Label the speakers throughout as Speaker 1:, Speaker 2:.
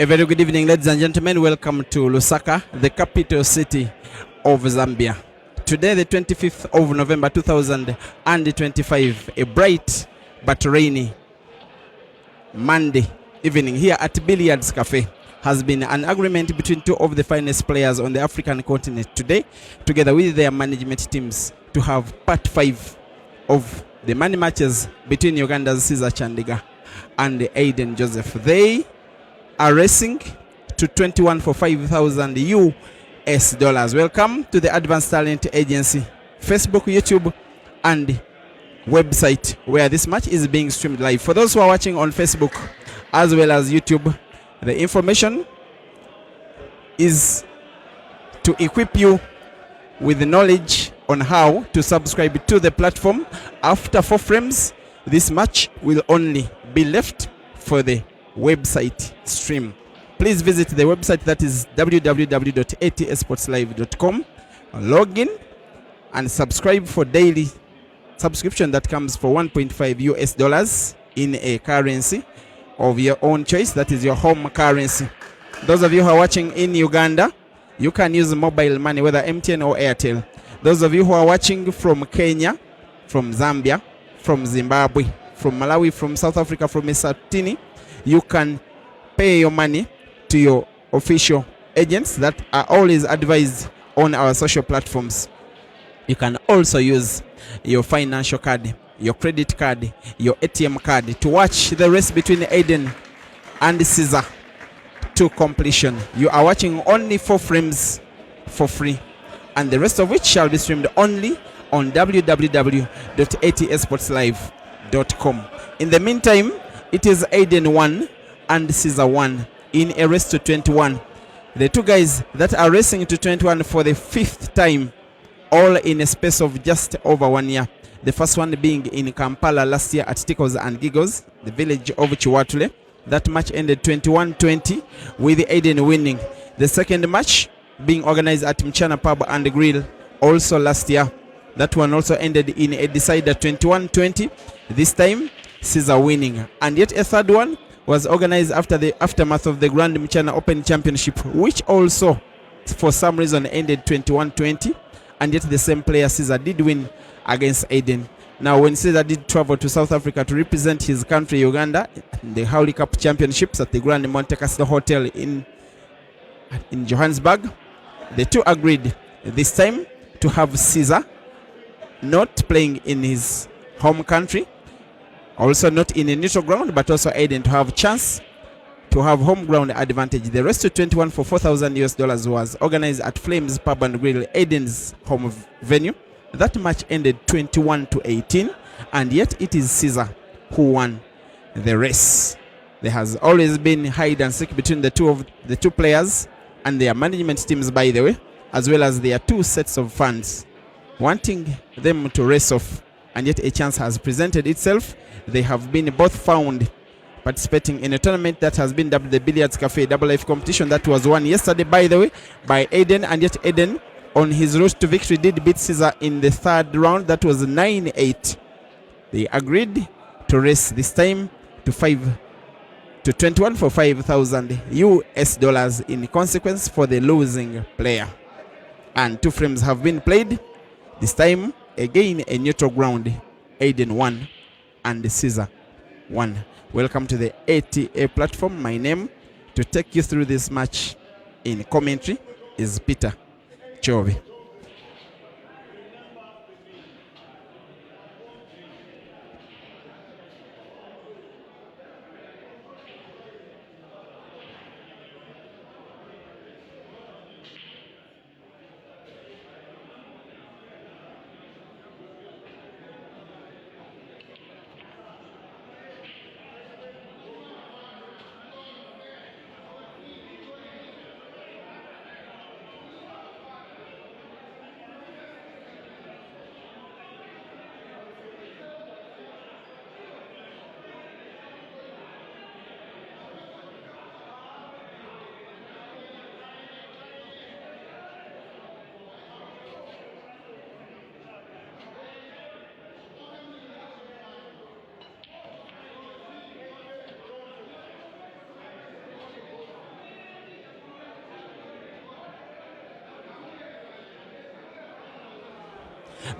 Speaker 1: A very good evening, ladies and gentlemen. Welcome to Lusaka, the capital city of Zambia. Today, the 25th of November 2025, a bright but rainy Monday evening here at Billiards Cafe has been an agreement between two of the finest players on the African continent today, together with their management teams, to have part 5 of the money matches between Uganda's Ceasar Chandigar and Aden Joseph. They are racing to 21 for 5,000 US dollars. Welcome to the Advanced Talent Agency Facebook, YouTube, and website where this match is being streamed live. For those who are watching on Facebook as well as YouTube, the information is to equip you with the knowledge on how to subscribe to the platform. After 4 frames, this match will only be left for the website stream. Please visit the website, that is www.atsportslive.com. Log in and subscribe for daily subscription that comes for 1.5 US dollars in a currency of your own choice, that is your home currency. Those of you who are watching in Uganda, you can use mobile money, whether MTN or Airtel. Those of you who are watching from Kenya, from Zambia, from Zimbabwe, from Malawi, from South Africa, from Eswatini, you can pay your money to your official agents that are always advised on our social platforms. You can also use your financial card, your credit card, your ATM card to watch the race between Aden and Ceasar to completion. You are watching only 4 frames for free, and the rest of which shall be streamed only on www.atsportslive.com. In the meantime, it is Aden 1 and Ceasar 1 in a race to 21. The two guys that are racing to 21 for the 5th time, all in a space of just over 1 year. The first one being in Kampala last year at Tickles and Giggles, the village of Chiwatule. That match ended 21-20 with Aden winning. The second match being organized at Mchana Pub and Grill also last year. That one also ended in a decider 21-20. This time Ceasar winning. And yet a third one was organized after the aftermath of the Grand Mchana Open Championship, which also for some reason ended 21-20. And yet the same player Ceasar did win against Aden. Now when Ceasar did travel to South Africa to represent his country Uganda in the Howley Cup Championships at the Grand Monte Carlo Hotel in Johannesburg, the two agreed this time to have Ceasar not playing in his home country, also not in a neutral ground, but also Aden to have chance to have home ground advantage. The rest of 21 for 4,000 US dollars was organized at Flames Pub and Grill, Aden's home venue. That match ended 21-18, and yet it is Ceasar who won the race. There has always been hide and seek between the two players and their management teams, by the way, as well as their 2 sets of fans wanting them to race off, and yet a chance has presented itself. They have been both found participating in a tournament that has been dubbed the Billiards Cafe Double Life competition that was won yesterday, by the way, by Aden, and yet Aden on his road to victory did beat Ceasar in the 3rd round. That was 9-8. They agreed to race this time to 21 for 5,000 US dollars in consequence for the losing player. And 2 frames have been played. This time again a neutral ground. Aden 1 and Ceasar 1. Welcome to the ATA platform. My name to take you through this match in commentary is Peter Chobe.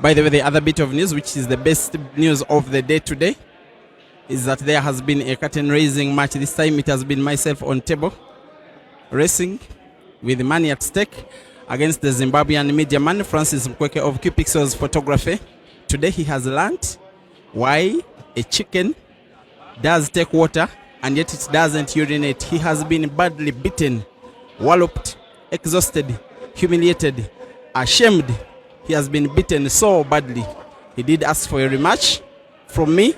Speaker 1: By the way, the other bit of news, which is the best news of the day today, is that there has been a curtain raising match. This time it has been myself on table racing with money at stake against the Zimbabwean media man Francis Mkweke of Q Pixels Photography. Today he has learned why a chicken does take water and yet it doesn't urinate. He has been badly beaten, walloped, exhausted, humiliated, ashamed. He has been beaten so badly. He did ask for a rematch from me.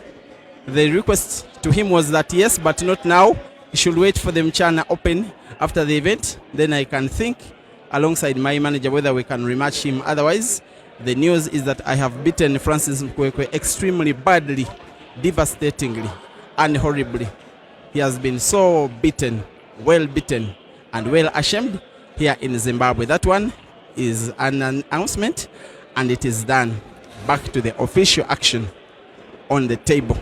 Speaker 1: The request to him was that yes, but not now. He should wait for the Mchana Open after the event. Then I can think alongside my manager whether we can rematch him. Otherwise, the news is that I have beaten Francis Mkweke extremely badly, devastatingly, and horribly. He has been so beaten, and well ashamed here in Zimbabwe. That one is an announcement, and it is done. Back to the official action on the table.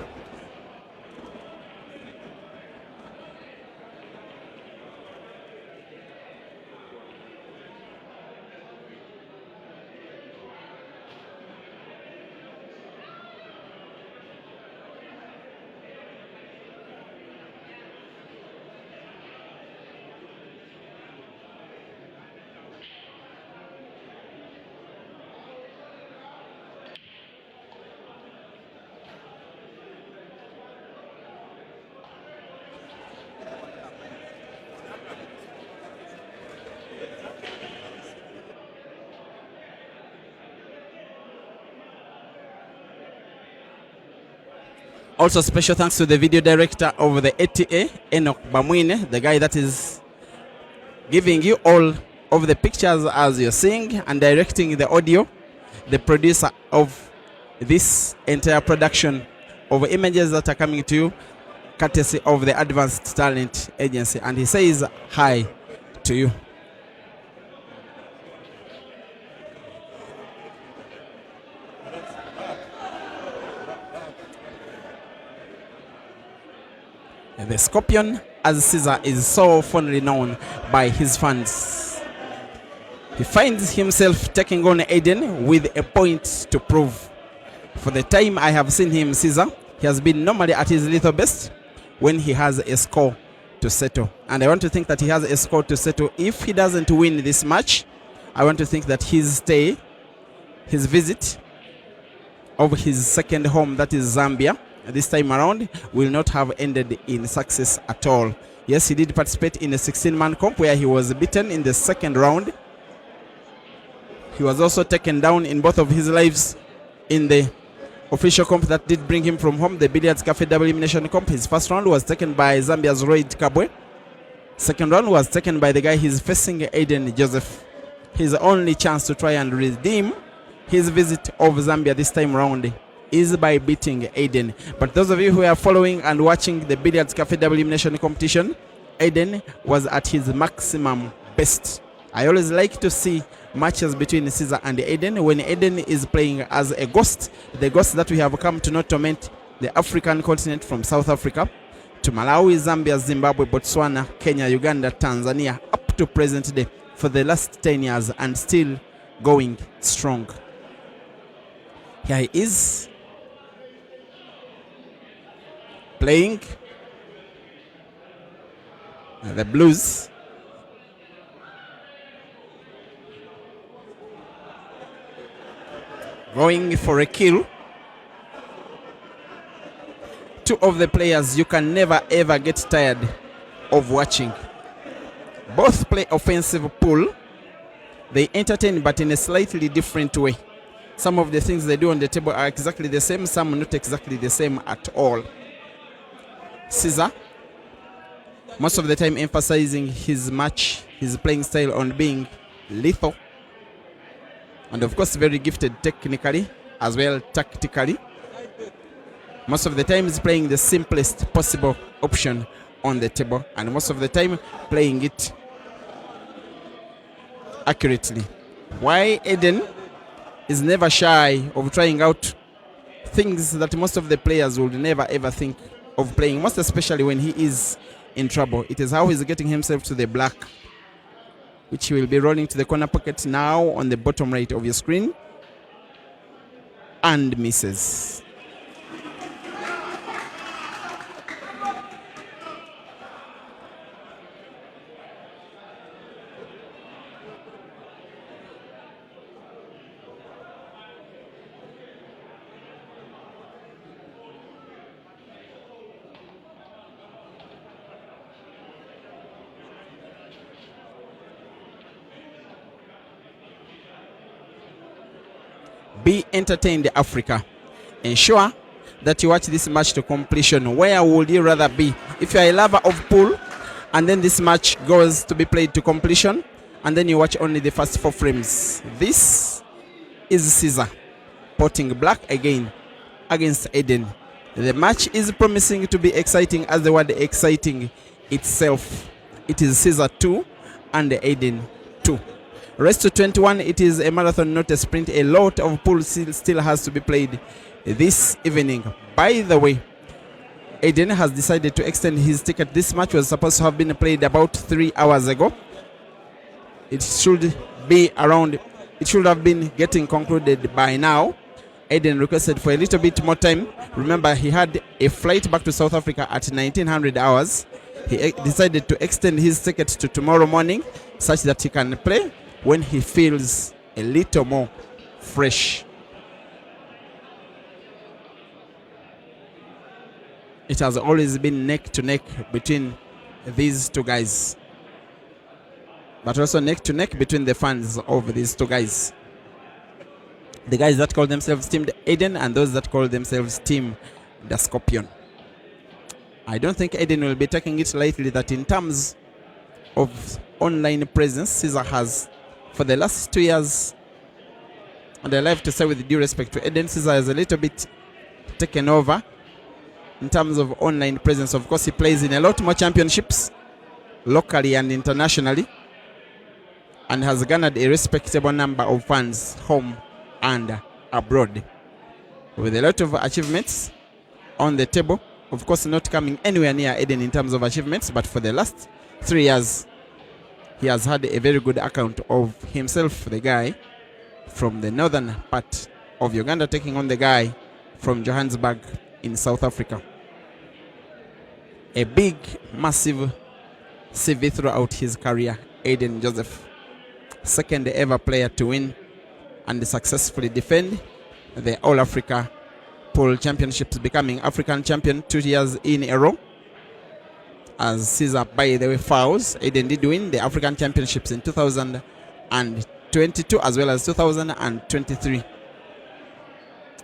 Speaker 1: Also, special thanks to the video director of the ATA, Enoch Bamwine, the guy that is giving you all of the pictures as you're seeing and directing the audio, the producer of this entire production of images that are coming to you, courtesy of the Advanced Talent Agency. And he says hi to you. The Scorpion, as Ceasar is so fondly known by his fans. He finds himself taking on Aden with a point to prove. For the time I have seen him, Ceasar, he has been normally at his little best when he has a score to settle. And I want to think that he has a score to settle. If he doesn't win this match, I want to think that his stay, his visit of his second home, that is Zambia, this time around, will not have ended in success at all. Yes, he did participate in a 16-man comp where he was beaten in the second round. He was also taken down in both of his lives in the official comp that did bring him from home, the Billiards Cafe Double Elimination comp. His first round was taken by Zambia's Royd Kabwe. Second round was taken by the guy he's facing, Aden Joseph. His only chance to try and redeem his visit of Zambia this time around is by beating Aden. But those of you who are following and watching the Billiards Cafe Double Elimination competition, Aden was at his maximum best. I always like to see matches between Ceasar and Aden when Aden is playing as a ghost, the ghost that we have come to not torment the African continent from South Africa to Malawi, Zambia, Zimbabwe, Botswana, Kenya, Uganda, Tanzania, up to present day for the last 10 years and still going strong. Here he is, playing the blues. Going for a kill. Two of the players you can never ever get tired of watching. Both play offensive pool. They entertain but in a slightly different way. Some of the things they do on the table are exactly the same, some not exactly the same at all. Ceasar, most of the time emphasizing his playing style on being lethal. And of course very gifted technically as well tactically. Most of the time he's playing the simplest possible option on the table, and most of the time playing it accurately. Why Aden is never shy of trying out things that most of the players would never ever think of playing, most especially when he is in trouble. It is how he's getting himself to the black, which he will be rolling to the corner pocket now on the bottom right of your screen. and misses. Be entertained, Africa. Ensure that you watch this match to completion. Where would you rather be? If you are a lover of pool, and then this match goes to be played to completion, and then you watch only the first 4 frames. This is Ceasar potting black again against Aden. The match is promising to be exciting as the word exciting itself. It is Ceasar 2 and Aden 2. Rest to 21, it is a marathon, not a sprint. A lot of pool still has to be played this evening. By the way, Aden has decided to extend his ticket. This match was supposed to have been played about 3 hours ago. It should have been getting concluded by now. Aden requested for a little bit more time. Remember, he had a flight back to South Africa at 1900 hours. He decided to extend his ticket to tomorrow morning such that he can play when he feels a little more fresh. It has always been neck to neck between these two guys, but also neck to neck between the fans of these two guys. The guys that call themselves Team Aden and those that call themselves Team the Scorpion. I don't think Aden will be taking it lightly that in terms of online presence, Ceasar has, for the last 2 years, and I like to say with due respect to Aden, Ceasar has a little bit taken over in terms of online presence. Of course, he plays in a lot more championships, locally and internationally, and has garnered a respectable number of fans home and abroad, with a lot of achievements on the table. Of course, not coming anywhere near Aden in terms of achievements, but for the last 3 years, he has had a very good account of himself, the guy from the northern part of Uganda, taking on the guy from Johannesburg in South Africa. A big, massive CV throughout his career, Aden Joseph. Second ever player to win and successfully defend the All-Africa Pool Championships, becoming African champion 2 years in a row. As Ceasar, by the way, fouls, Aden did win the African Championships in 2022 as well as 2023.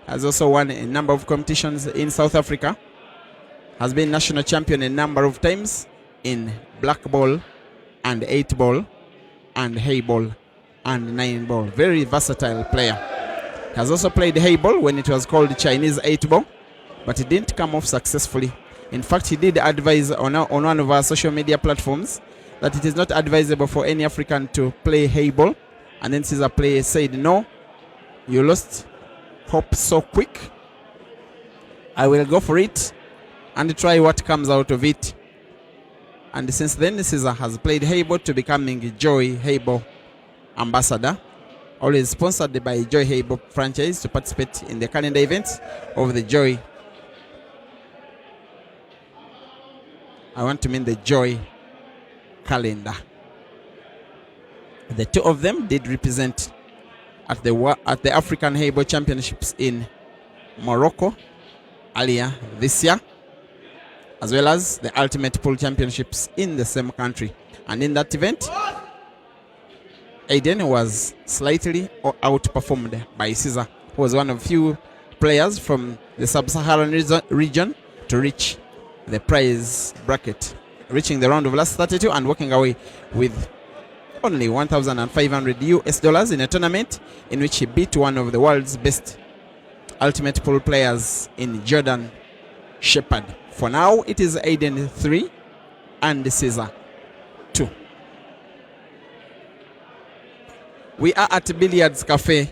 Speaker 1: Has also won a number of competitions in South Africa. Has been national champion a number of times in black ball and 8 ball and hay ball and 9 ball. Very versatile player. Has also played hay ball when it was called Chinese 8 ball, but it didn't come off successfully. In fact, he did advise on one of our social media platforms that it is not advisable for any African to play hay ball. And then Ceasar said, no, you lost hope so quick. I will go for it and try what comes out of it. And since then, Ceasar has played hay ball to becoming Joy Hay Ball ambassador, always sponsored by Joy Hay Ball franchise to participate in the calendar events of the Joy. I want to mean the Joy calendar. The two of them did represent at the African Hay Ball Championships in Morocco earlier this year, as well as the Ultimate Pool Championships in the same country. And in that event, Aden was slightly outperformed by Ceasar, who was one of few players from the sub-Saharan region to reach the prize bracket, reaching the round of last 32 and walking away with only $1,500 in a tournament in which he beat one of the world's best ultimate pool players in Jordan Shepherd. For now, it is Aden 3 and Ceasar 2. We are at Billiards Cafe.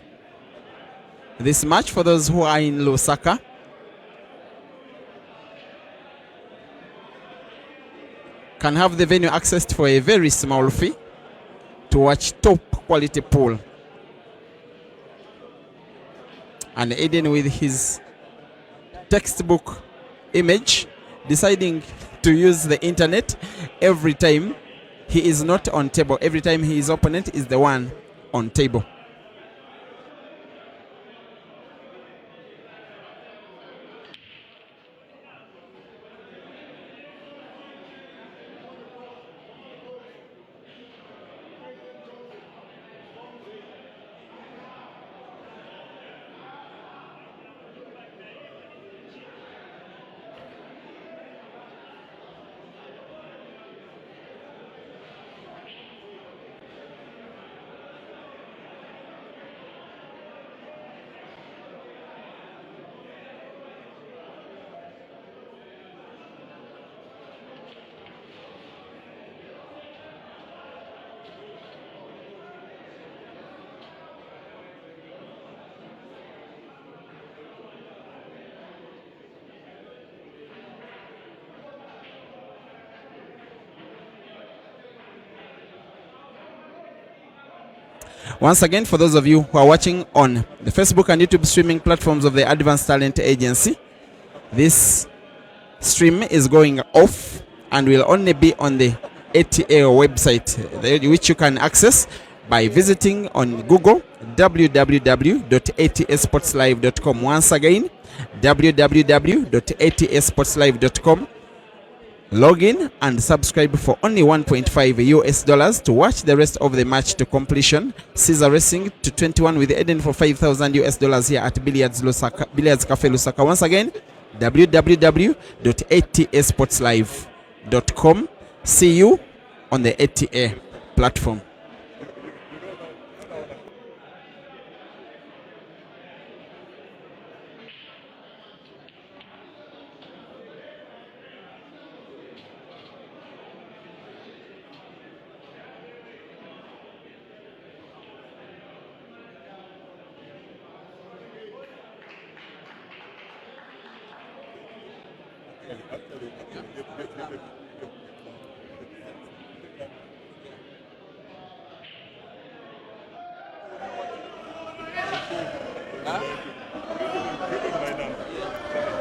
Speaker 1: This match, for those who are in Lusaka, can have the venue accessed for a very small fee to watch top quality pool. And Aden with his textbook image deciding to use the internet every time he is not on table. Every time his opponent is the one on table. Once again, for those of you who are watching on the Facebook and YouTube streaming platforms of the Advanced Talent Agency, this stream is going off and will only be on the ATA website, which you can access by visiting on Google www.atasportslive.com. Once again, www.atasportslive.com. Log in and subscribe for only $1.5 to watch the rest of the match to completion. Ceasar racing to 21 with Aden for $5,000 here at Billiards Cafe Lusaka. Once again, www.atasportslive.com. See you on the ATA platform.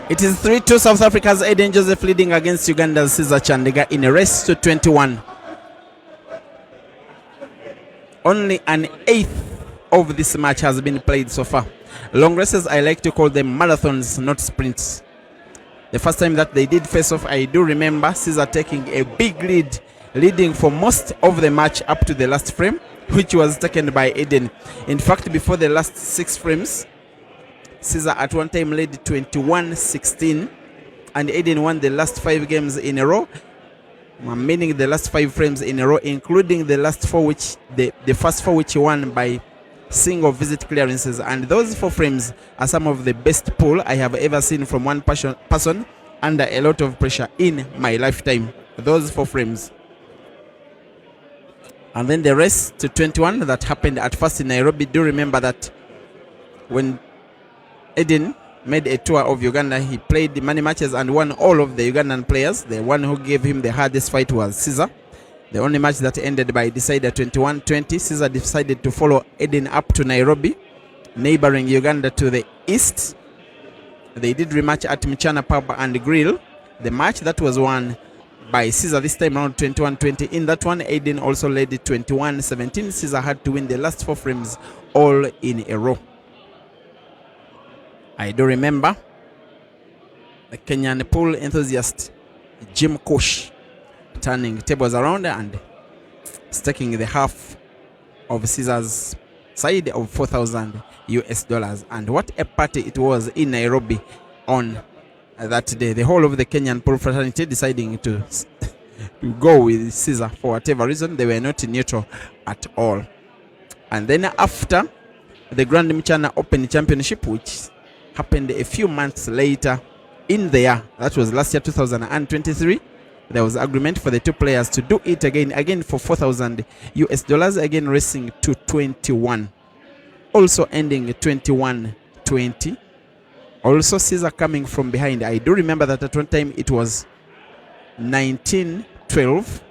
Speaker 1: It is 3-2 South Africa's Aden Joseph leading against Uganda's Ceasar Chandigar in a race to 21. Only an eighth of this match has been played so far. Long races, I like to call them marathons, not sprints. The first time that they did face off, I do remember Ceasar taking a big lead, leading for most of the match up to the last frame, which was taken by Aden. In fact, before the last 6 frames, Ceasar at one time led 21-16, and Aden won the last 5 games in a row, meaning the last 5 frames in a row, including the last 4, which the first 4 which he won by single visit clearances. And those 4 frames are some of the best pull I have ever seen from one person under a lot of pressure in my lifetime. Those 4 frames. And then the race to 21 that happened at first in Nairobi. Do remember that when Aden made a tour of Uganda, he played many matches and won all of the Ugandan players. The one who gave him the hardest fight was Ceasar. The only match that ended by decider 21-20. Ceasar decided to follow Aden up to Nairobi, neighboring Uganda to the east. They did rematch at Mchana Pub and Grill. The match that was won by Ceasar this time around 21-20. In that one, Aden also led 21-17. Ceasar had to win the last 4 frames all in a row. I do remember the Kenyan pool enthusiast Jim Kush turning tables around and staking the half of Ceasar's side of $4,000. And what a party it was in Nairobi on that day. The whole of the Kenyan pool fraternity deciding to go with Ceasar for whatever reason. They were not neutral at all. And then after the Grand Mchana Open Championship, which happened a few months later in the year, that was last year 2023, there was agreement for the 2 players to do it again for $4,000, again racing to 21, also ending 21-20. Also Ceasar coming from behind. I do remember that at one time it was 19-12,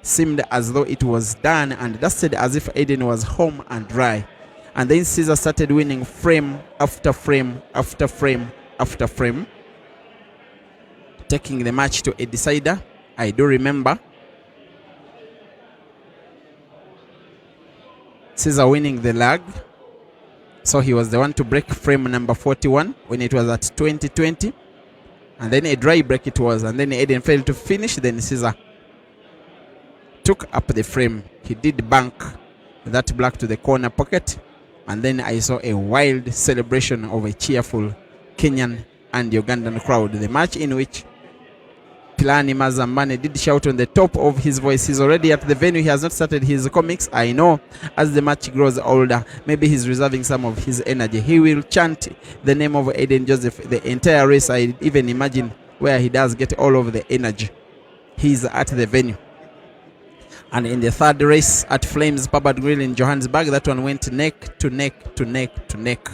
Speaker 1: seemed as though it was done and dusted, as if Aden was home and dry. And then Ceasar started winning frame after frame after frame after frame, taking the match to a decider. I do remember Ceasar winning the lag. So he was the one to break frame number 41 when it was at 20-20. And then a dry break it was. And then Aden failed to finish. Then Ceasar took up the frame. He did bank that black to the corner pocket. And then I saw a wild celebration of a cheerful Kenyan and Ugandan crowd. The match in which Pilani Mazambane did shout on the top of his voice. He's already at the venue. He has not started his comics. I know as the match grows older, maybe he's reserving some of his energy. He will chant the name of Aden Joseph the entire race. I even imagine where he does get all of the energy. He's at the venue. And in the third race at Flames Pub Grill in Johannesburg, that one went neck to neck to neck to neck.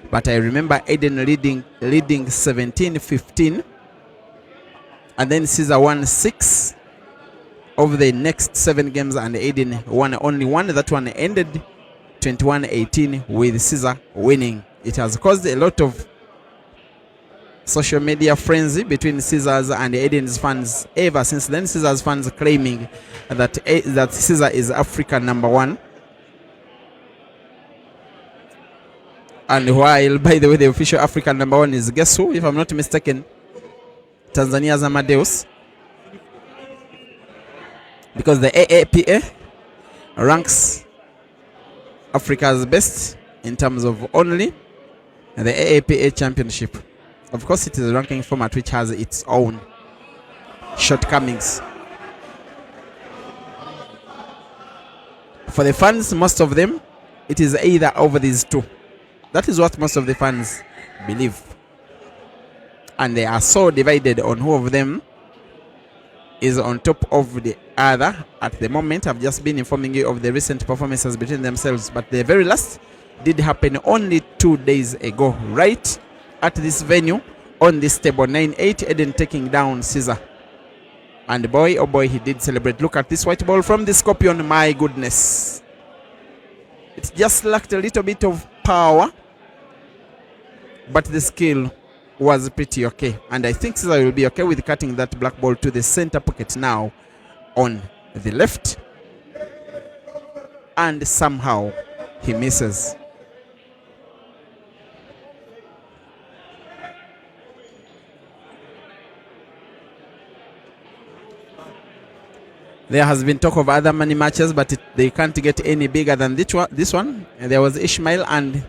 Speaker 1: But I remember Aden leading 17-15. And then Ceasar won 6 of the next 7 games, and Aden won only 1. That one ended 21-18 with Ceasar winning. It has caused a lot of social media frenzy between Ceasar's and Aden's fans. Ever since then, Ceasar's fans claiming that Ceasar is African #1. And while, by the way, the official African #1 is, guess who, if I'm not mistaken? Tanzania's Amadeus. Because the AAPA ranks Africa's best in terms of only the AAPA championship. Of course, it is a ranking format which has its own shortcomings. For the fans, most of them, it is either over these two. That is what most of the fans believe. And they are so divided on who of them is on top of the other at the moment. I've just been informing you of the recent performances between themselves, but the very last did happen only 2 days ago, right at this venue on this table. 9-8, Aden taking down Ceasar. And boy, oh boy, he did celebrate. Look at this white ball from the Scorpion. My goodness. It just lacked a little bit of power, but the skill was pretty okay. And I think Ceasar will be okay with cutting that black ball to the center pocket now on the left. And somehow he misses. There has been talk of other money matches, but they can't get any bigger than this one. And there was Ishmael and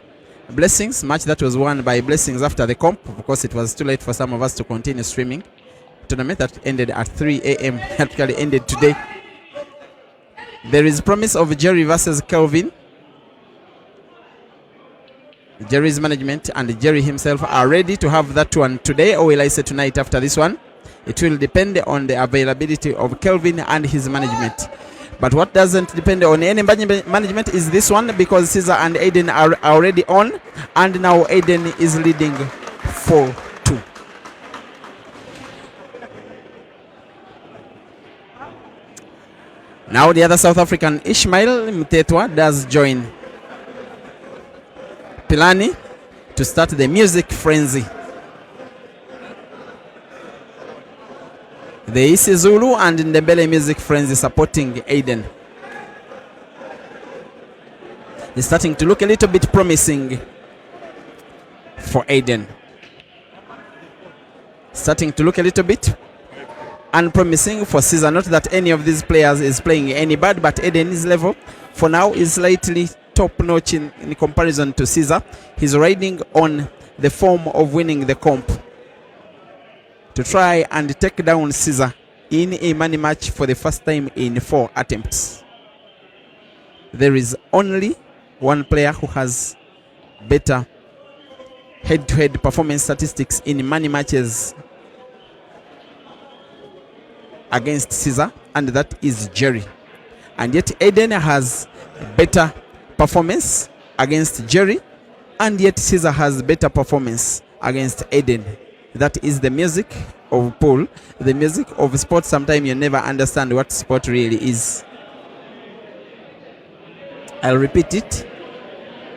Speaker 1: Blessings, match that was won by Blessings after the comp. Of course, it was too late for some of us to continue streaming. Tournament that ended at 3 a.m. actually ended today. There is promise of Jerry versus Kelvin. Jerry's management and Jerry himself are ready to have that one today, or will I say tonight after this one. It will depend on the availability of Kelvin and his management. But what doesn't depend on any management is this one, because Ceasar and Aden are already on, and now Aden is leading 4-2. Now the other South African, Ishmael Mtetwa, does join Pilani to start the music frenzy. The isiZulu and Ndebele music frenzy supporting Aden. It's starting to look a little bit promising for Aden. Starting to look a little bit unpromising for Ceasar. Not that any of these players is playing any bad, but Aden's level for now is slightly top-notch in comparison to Ceasar. He's riding on the form of winning the comp to try and take down Ceasar in a money match for the first time in 4 attempts. There is only one player who has better head-to-head performance statistics in money matches against Ceasar, and that is Jerry. And yet Aden has better performance against Jerry, and yet Ceasar has better performance against Aden. That is the music of pool, the music of sport. Sometimes you never understand what sport really is. I'll repeat it.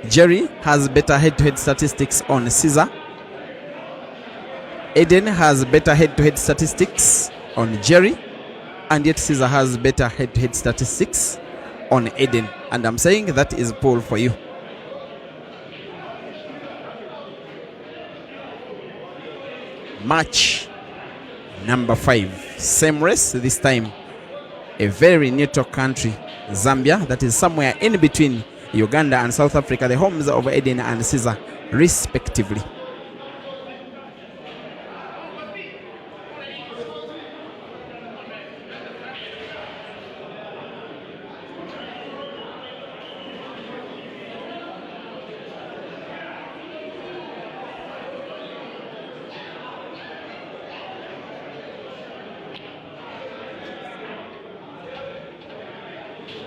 Speaker 1: Jerry has better head-to-head statistics on Ceasar. Aden has better head-to-head statistics on Jerry, and yet Ceasar has better head-to-head statistics on Aden. And I'm saying that is poll for you. Match number 5. Same race, this time a very neutral country, Zambia, that is somewhere in between Uganda and South Africa, the homes of Aden and Ceasar, respectively.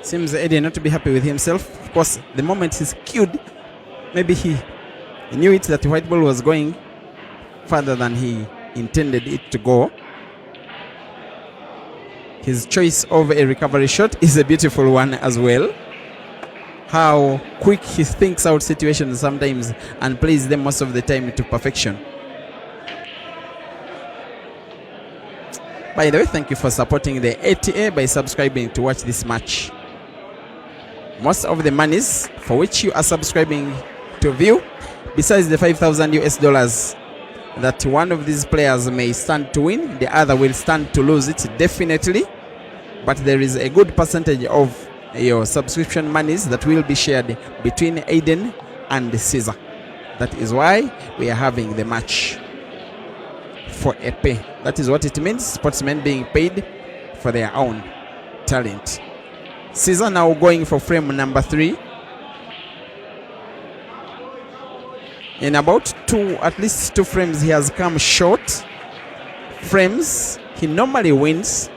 Speaker 1: Seems Aden not to be happy with himself. Of course, the moment he's cued, maybe he knew it that the white ball was going further than he intended it to go. His choice of a recovery shot is a beautiful one as well. How quick he thinks out situations sometimes and plays them most of the time to perfection. By the way, thank you for supporting the ATA by subscribing to watch this match. Most of the monies for which you are subscribing to view, besides the $5,000 that one of these players may stand to win, the other will stand to lose it definitely. But there is a good percentage of your subscription monies that will be shared between Aden and Ceasar. That is why we are having the match for a pay. That is what it means, sportsmen being paid for their own talent. Ceasar now going for frame number 3. In about at least two frames, he has come short. Frames, he normally wins.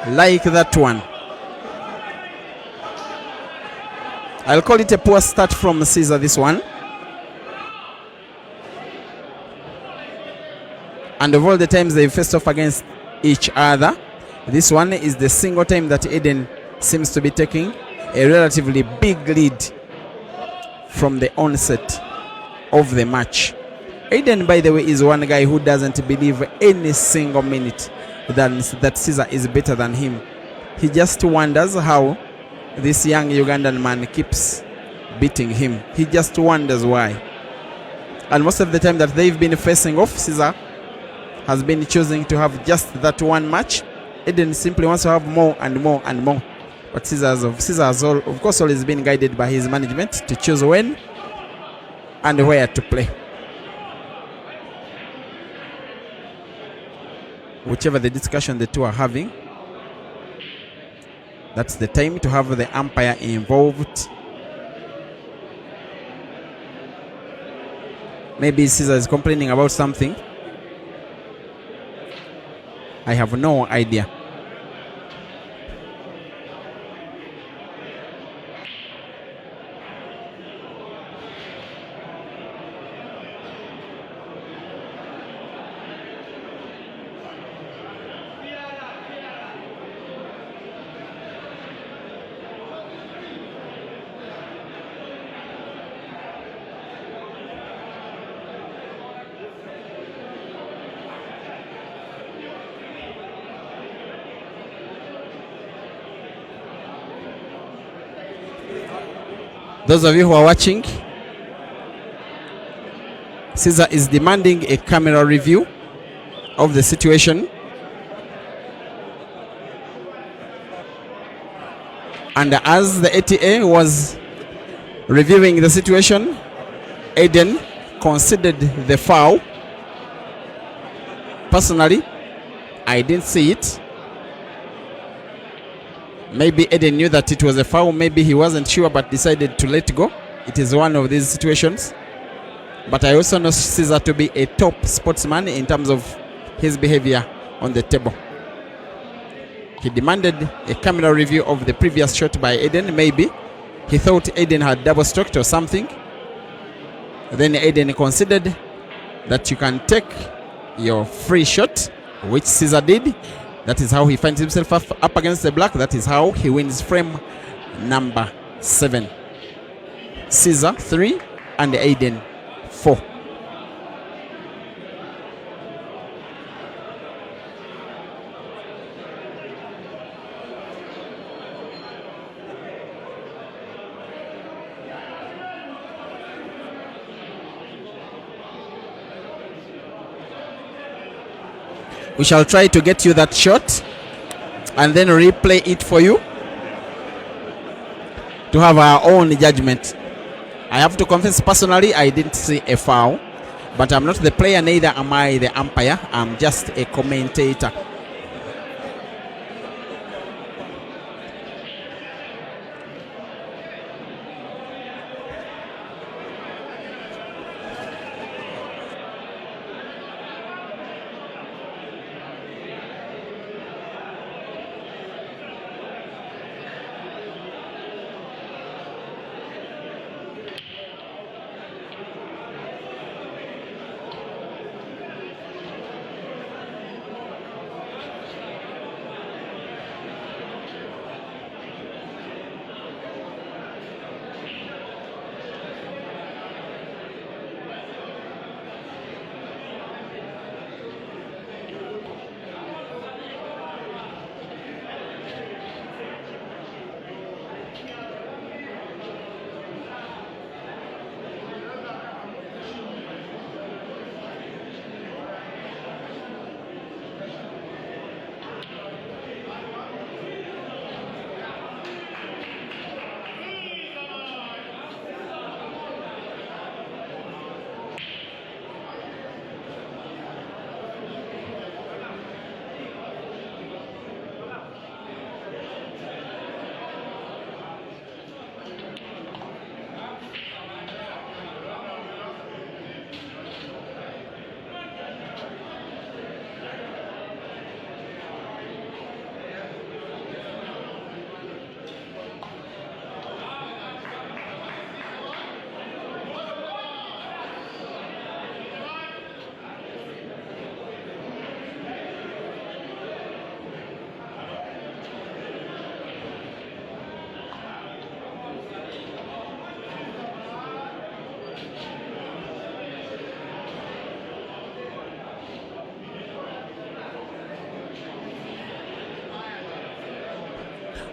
Speaker 1: Like that one. I'll call it a poor start from Ceasar, this one. And of all the times they faced off against each other, this one is the single time that Aden seems to be taking a relatively big lead from the onset of the match. Aden, by the way, is one guy who doesn't believe any single minute that Ceasar is better than him. He just wonders how this young Ugandan man keeps beating him. He just wonders why. And most of the time that they've been facing off, Ceasar has been choosing to have just that one match. Aden simply wants to have more and more and more. But Ceasar has of course always been guided by his management to choose when and where to play. Whichever the discussion the two are having, that's the time to have the umpire involved. Maybe Ceasar is complaining about something. I have no idea. Those of you who are watching, Ceasar is demanding a camera review of the situation. And as the ATA was reviewing the situation, Aden considered the foul. Personally, I didn't see it. Maybe Aden knew that it was a foul, maybe he wasn't sure but decided to let go. It is one of these situations. But I also know Ceasar to be a top sportsman in terms of his behavior on the table. He demanded a camera review of the previous shot by Aden. Maybe he thought Aden had double stroked or something. Then Aden considered that you can take your free shot which Ceasar did. That is how he finds himself up against the black. That is how he wins frame number 7. Ceasar 3 and Aden 4. We shall try to get you that shot and then replay it for you to have our own judgment. I have to confess, personally, I didn't see a foul, but I'm not the player, neither am I the umpire. I'm just a commentator.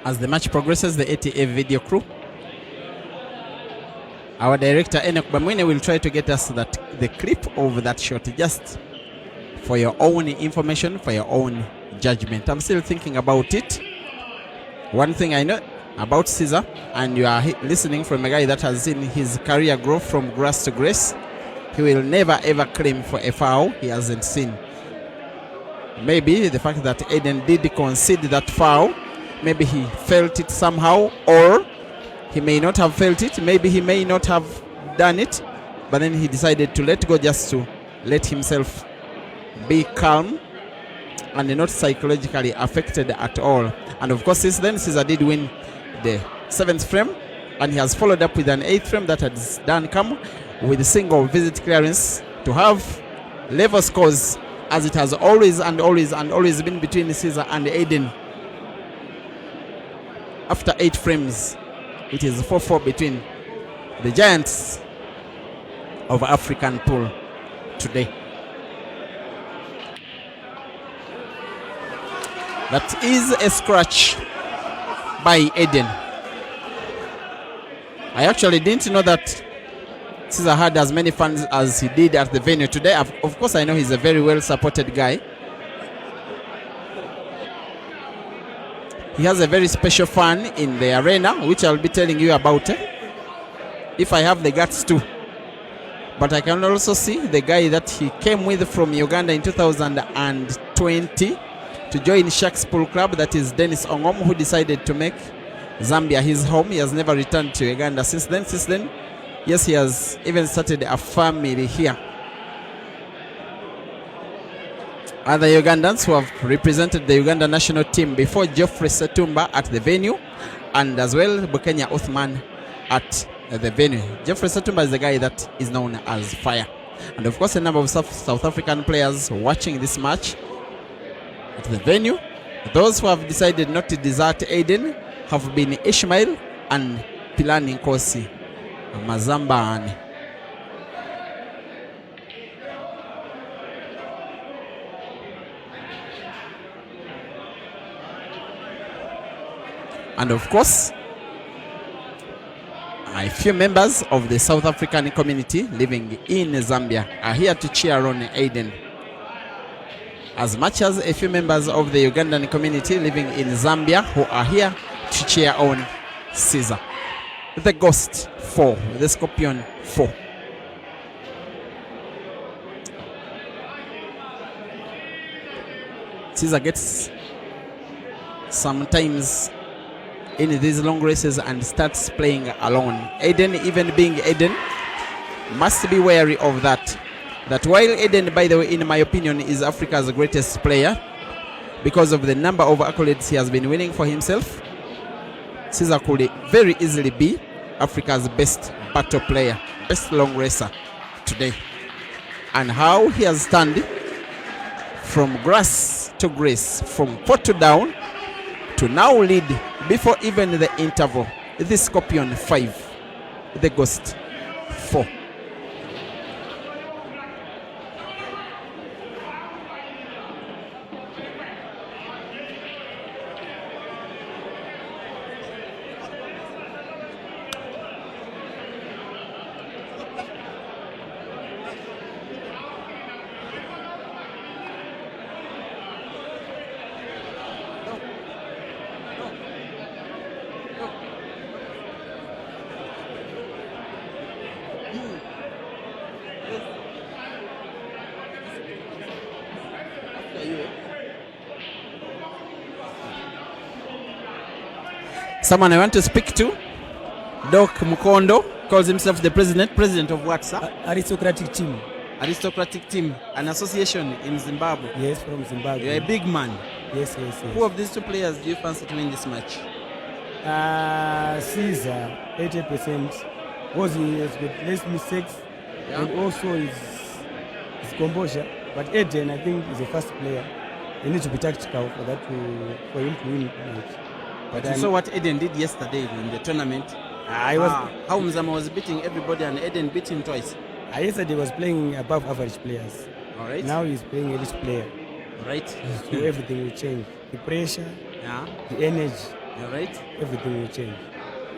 Speaker 1: As the match progresses, the ATA video crew, our director Enoch Bamwine, will try to get us the clip of that shot, just for your own information, for your own judgment. I'm still thinking about it. One thing I know about Ceasar, and you are listening from a guy that has seen his career grow from grass to grace, he will never ever claim for a foul he hasn't seen. Maybe the fact that Aden did concede that foul, maybe he felt it somehow, or he may not have felt it. Maybe he may not have done it, but then he decided to let go, just to let himself be calm and not psychologically affected at all. And of course, since then, Ceasar did win the 7th frame, and he has followed up with an 8th frame that has done come with a single visit clearance to have level scores, as it has always been between Ceasar and Aden. After 8 frames, it is 4-4 between the giants of African pool today. That is a scratch by Aden. I actually didn't know that Ceasar had as many fans as he did at the venue today. Of course, I know he's a very well supported guy. He has a very special fan in the arena, which I'll be telling you about if I have the guts to. But I can also see the guy that he came with from Uganda in 2020 to join Sharks Pool Club, that is Dennis Ongom, who decided to make Zambia his home. He has never returned to Uganda since then. Yes, he has even started a family here. Other Ugandans who have represented the Uganda national team before: Geoffrey Setumba at the venue, and as well Bukenya Uthman at the venue. Geoffrey Setumba is the guy that is known as Fire. And of course, a number of South African players watching this match at the venue. Those who have decided not to desert Aden have been Ishmael and Pilani Nkosi Mazambani. And of course, a few members of the South African community living in Zambia are here to cheer on Aden, as much as a few members of the Ugandan community living in Zambia who are here to cheer on Ceasar. The Ghost 4, the Scorpion 4. Ceasar gets sometimes in these long races and starts playing alone. Aden, even being Aden, must be wary of that. That while Aden, by the way, in my opinion, is Africa's greatest player because of the number of accolades he has been winning for himself, Ceasar could very easily be Africa's best battle player, best long racer today. And how he has turned from grass to grace, from photo down to now lead before even the interval. The Scorpion 5, the Ghost 4. Someone I want to speak to, Doc Mukondo, calls himself the president. President of what, sir?
Speaker 2: Aristocratic team.
Speaker 1: Aristocratic team, an association in Zimbabwe.
Speaker 2: Yes, from Zimbabwe.
Speaker 1: You're a big man.
Speaker 2: Yes.
Speaker 1: Who of these two players do you fancy to win this match?
Speaker 2: Ceasar, 80%. Was he has got less mistakes, and also his composure. But Aden, I think, is a fast player. He needs to be tactical for him to win the match.
Speaker 1: But you saw what Aden did yesterday in the tournament. How Mzama was beating everybody and Aden beat him twice.
Speaker 2: Yesterday was playing above average players.
Speaker 1: All right.
Speaker 2: Now he's playing elite player.
Speaker 1: All right.
Speaker 2: So everything will change. The pressure, the energy,
Speaker 1: all right.
Speaker 2: Everything will change.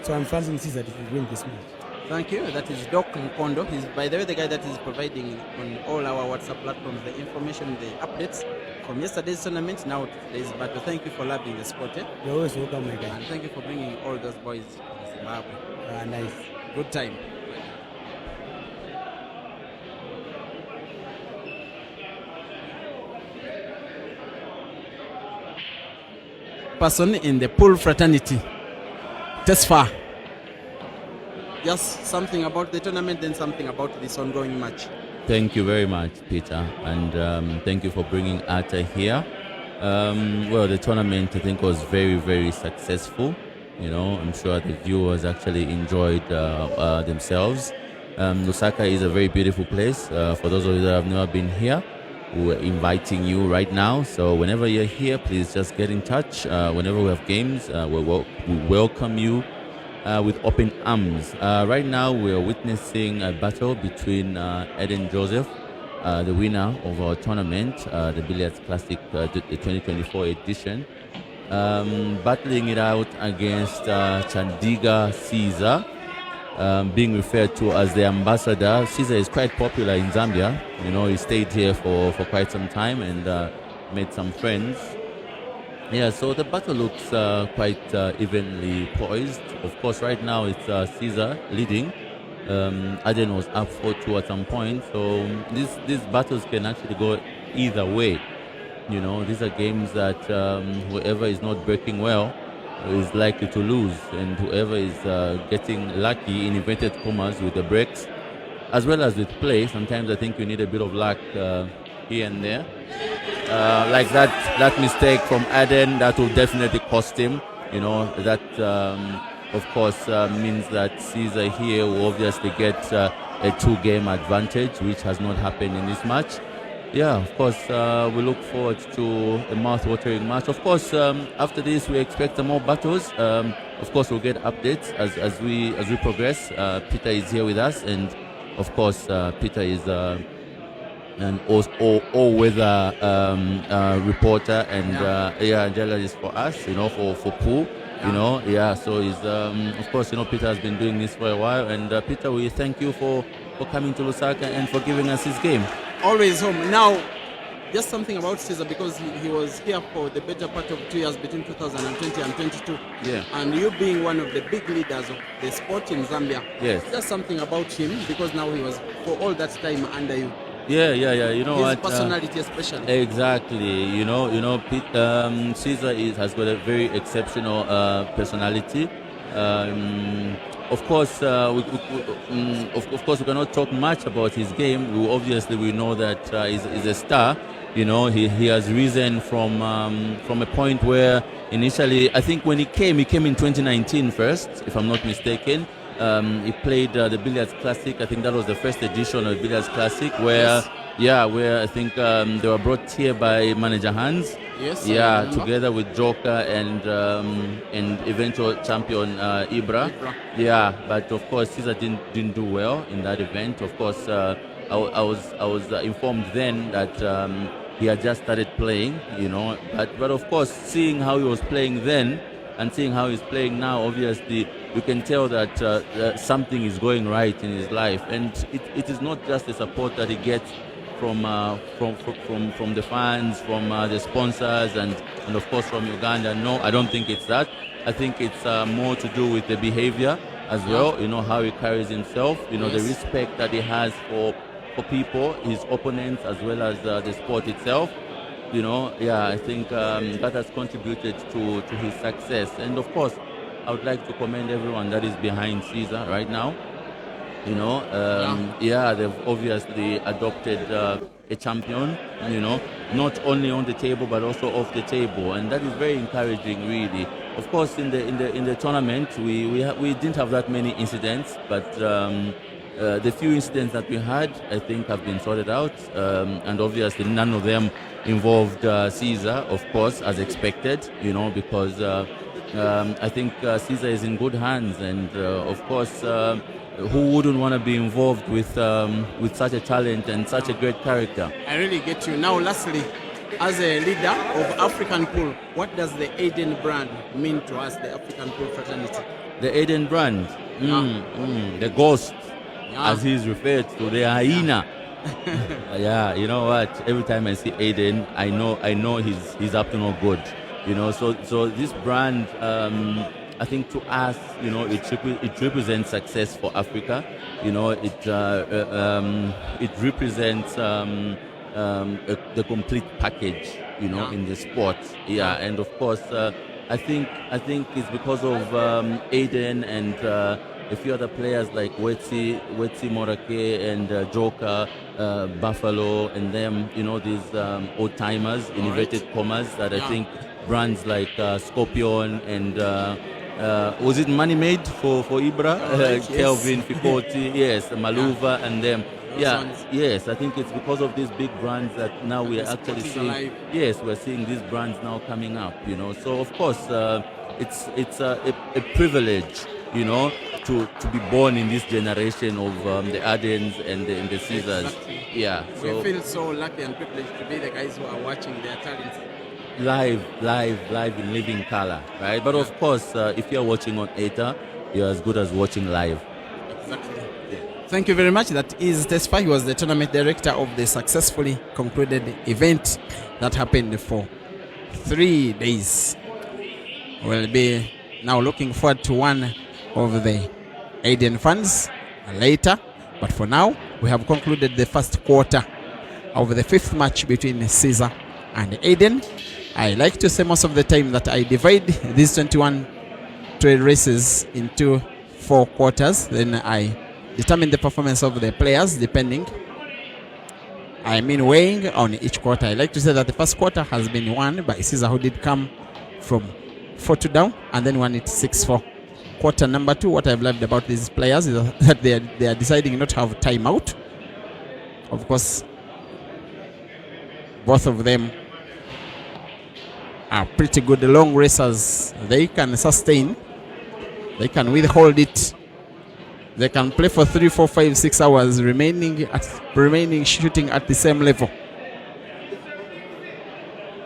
Speaker 2: So I'm fancying Ceasar to win this match.
Speaker 1: Thank you. That is Doc Mukondo. He's, by the way, the guy that is providing on all our WhatsApp platforms the information, the updates from yesterday's tournament, now today's battle. Thank you for loving the sport.
Speaker 2: You're always welcome, my guy.
Speaker 1: And thank you for bringing all those boys to Zimbabwe.
Speaker 2: Nice.
Speaker 1: Good time. Person in the pool fraternity, Tesfa. Just something about the tournament and something about this ongoing match.
Speaker 3: Thank you very much, Peter, and thank you for bringing Ata here. Well, the tournament, I think, was very, very successful. You know, I'm sure the viewers actually enjoyed themselves. Lusaka is a very beautiful place. For those of you that have never been here, we're inviting you right now. So whenever you're here, please just get in touch. Whenever we have games, we welcome you with open arms. Right now, we are witnessing a battle between Aden Joseph, the winner of our tournament, the Billiards Classic, the 2024 edition, battling it out against Chandigar Ceasar, being referred to as the ambassador. Ceasar is quite popular in Zambia. You know, he stayed here for quite some time and made some friends. Yeah, so the battle looks quite evenly poised. Of course, right now it's Ceasar leading. Aden was up 4-2 at some point. So these battles can actually go either way. You know, these are games that whoever is not breaking well is likely to lose, and whoever is getting lucky in inverted commas with the breaks, as well as with play. Sometimes I think you need a bit of luck here and there. Like that mistake from Aden, that will definitely cost him. You know, that of course means that Ceasar here will obviously get a 2-game advantage, which has not happened in this match. Yeah, of course, we look forward to a mouth-watering match. Of course, after this, we expect some more battles. Of course, we'll get updates as we progress. Peter is here with us, and of course, Peter is an all-weather reporter and journalist for us. You know, for Pool. You know, So he's of course, Peter has been doing this for a while, and Peter, we thank you for coming to Lusaka and for giving us his game.
Speaker 4: Always home. Now, just something about Ceasar, because he was here for the better part of 2 years between 2020 and 22.
Speaker 3: Yeah.
Speaker 4: And you being one of the big leaders of the sport in Zambia.
Speaker 3: Yes.
Speaker 4: Just something about him, because now he was for all that time under you.
Speaker 3: Yeah. You know
Speaker 4: His
Speaker 3: what?
Speaker 4: personality especially.
Speaker 3: Exactly. Ceasar has got a very exceptional personality. Of course, we cannot talk much about his game. We know that he's a star. He has risen from a point where initially, I think when he came in 2019 first, if I'm not mistaken. He played the Billiards Classic. I think that was the first edition of the Billiards Classic, where I think they were brought here by manager Hans.
Speaker 4: Yes.
Speaker 3: Together with Joker and eventual champion Ibra. Yeah, but of course Ceasar didn't do well in that event. Of course, I was informed then that he had just started playing. But of course, seeing how he was playing then and seeing how he's playing now, obviously you can tell that something is going right in his life, and it is not just the support that he gets from the fans, from the sponsors, and of course from Uganda. No, I don't think it's that. I think it's more to do with the behavior as well. How he carries himself. The respect that he has for people, his opponents, as well as the sport itself. I think that has contributed to his success. And of course, I would like to commend everyone that is behind Ceasar right now. They've obviously adopted a champion, not only on the table but also off the table, and that is very encouraging, really. Of course, in the tournament, we didn't have that many incidents, but the few incidents that we had, I think, have been sorted out, and obviously none of them involved Ceasar, of course, as expected, because I think Ceasar is in good hands, and of course, who wouldn't want to be involved with such a talent and such a great character?
Speaker 4: I really get you. Now, lastly, as a leader of African Pool, what does the Aden brand mean to us, the African Pool fraternity?
Speaker 3: The Aden brand, the ghost, as he's referred to, the hyena. You know what? Every time I see Aden, I know he's up to no good. So this brand, I think to us, it represents success for Africa. It represents the complete package, in the sport. And of course, I think it's because of Aden and a few other players like Wetsi Morake and Joker, Buffalo, and them, these old timers, innovated commas that I think brands like Scorpion and was it Money Made for Ibra? Kelvin, Fikoti, yes, Maluva, and them. Yes, I think it's because of these big brands that now we are actually seeing. Yes, we're seeing these brands now coming up. So of course it's a privilege, to be born in this generation of the Adens and the Ceasars.
Speaker 4: Exactly.
Speaker 3: So
Speaker 4: we feel so lucky and privileged to be the guys who are watching their talents
Speaker 3: live in living color, right? But of course, if you're watching on ETA, you're as good as watching live.
Speaker 4: Exactly. Thank you very much. That is Tesfa. He was the tournament director of the successfully concluded event that happened for 3 days. We'll be now looking forward to one of the Aden fans later. But for now, we have concluded the first quarter of the fifth match between Ceasar and Aden. I like to say most of the time that I divide these 21 trail races into 4 quarters. Then I determine the performance of the players depending. Weighing on each quarter. I like to say that the first quarter has been won by Ceasar, who did come from 4-2 down and then won it 6-4. Quarter number 2, what I've loved about these players is that they are deciding not to have timeout. Of course,
Speaker 1: Both of them are pretty good long racers. They can sustain. They can withhold it. They can play for 3, 4, 5, 6 hours, remaining shooting at the same level.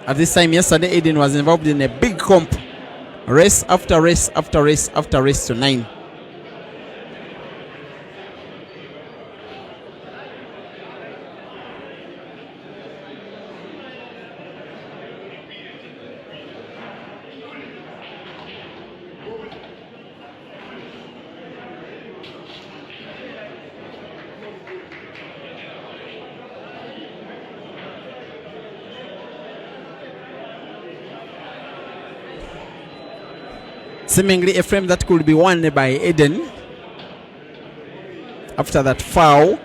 Speaker 1: At this time yesterday, Aden was involved in a big comp. Race after race after race after race to 9. Seemingly a frame that could be won by Aden after that foul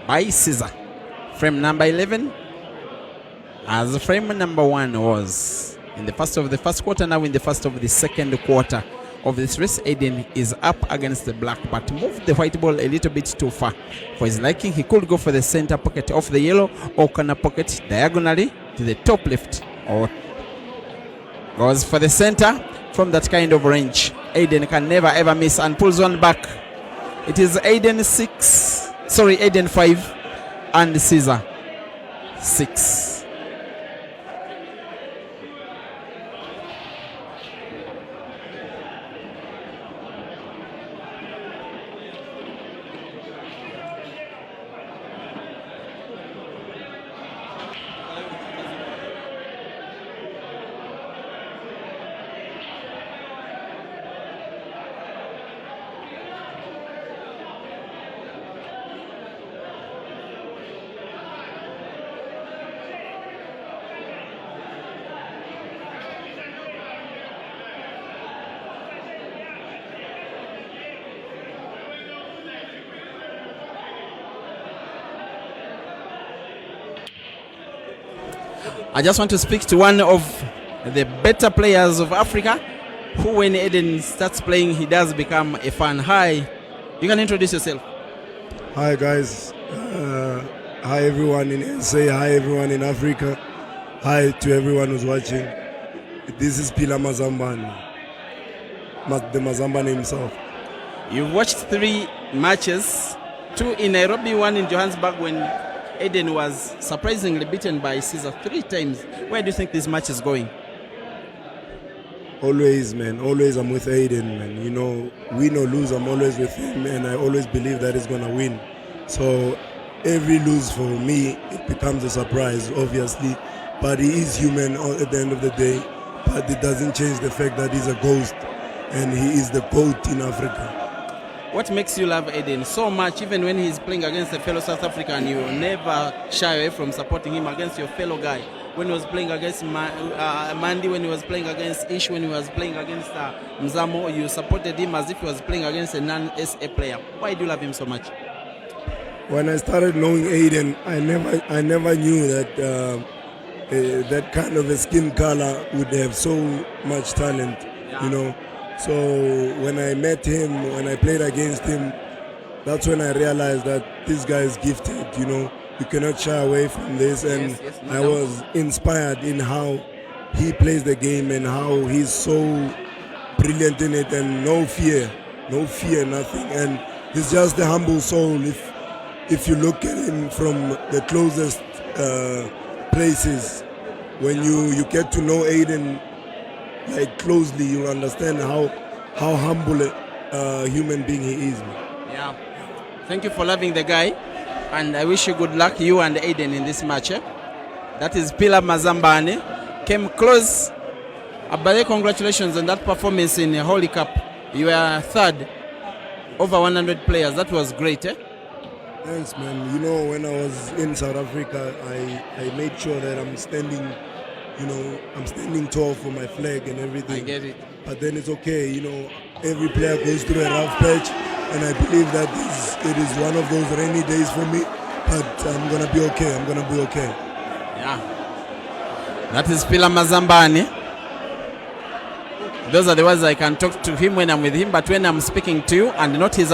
Speaker 1: by Ceasar. Frame number 11, as frame number 1 was in the first of the first quarter, now in the first of the second quarter of this race. Aden is up against the black, but moved the white ball a little bit too far for his liking. He could go for the center pocket of the yellow, or corner pocket diagonally to the top left, or goes for the center. From that kind of range, Aden can never ever miss and pulls one back. It is Aden 5 and Ceasar 6. I just want to speak to one of the better players of Africa, who when Aden starts playing, he does become a fan. Hi, you can introduce yourself.
Speaker 5: Hi guys, hi everyone in SA, hi everyone in Africa, hi to everyone who's watching. This is Pila Mazambane, the Mazambane himself.
Speaker 1: You've watched 3 matches, 2 in Nairobi, 1 in Johannesburg, when Aden was surprisingly beaten by Ceasar 3 times. Where do you think this match is going?
Speaker 5: Always, man. Always I'm with Aden, man. You know, win or lose, I'm always with him, and I always believe that he's going to win. So every lose for me, it becomes a surprise, obviously. But he is human at the end of the day. But it doesn't change the fact that he's a ghost, and he is the GOAT in Africa.
Speaker 1: What makes you love Aden so much, even when he's playing against a fellow South African? You never shy away from supporting him against your fellow guy. When he was playing against Mandy, when he was playing against Ish, when he was playing against Mzamo, you supported him as if he was playing against a non-SA player. Why do you love him so much?
Speaker 5: When I started knowing Aden, I never knew that that kind of a skin color would have so much talent, you know. So when I met him, when I played against him, that's when I realized that this guy is gifted, you know. You cannot shy away from this, and I was inspired in how he plays the game and how he's so brilliant in it, and no fear, nothing. And he's just a humble soul. If you look at him from the closest places, when you get to know Aden like closely, you understand how humble a human being he is.
Speaker 1: Yeah. Thank you for loving the guy, and I wish you good luck, you and Aden, in this match. That is Pila Mazambane. Came close. Abale, congratulations on that performance in the Holy Cup. You were 3rd over 100 players. That was great.
Speaker 5: Thanks, man. You know, when I was in South Africa, I made sure that I'm standing, you know, I'm standing tall for my flag and everything.
Speaker 1: I get it.
Speaker 5: But then it's okay, you know, every player goes through a rough patch, and I believe that it is one of those rainy days for me, but I'm going to be okay.
Speaker 1: Yeah. That is Pila Mazambane. Those are the words I can talk to him when I'm with him, but when I'm speaking to you and he's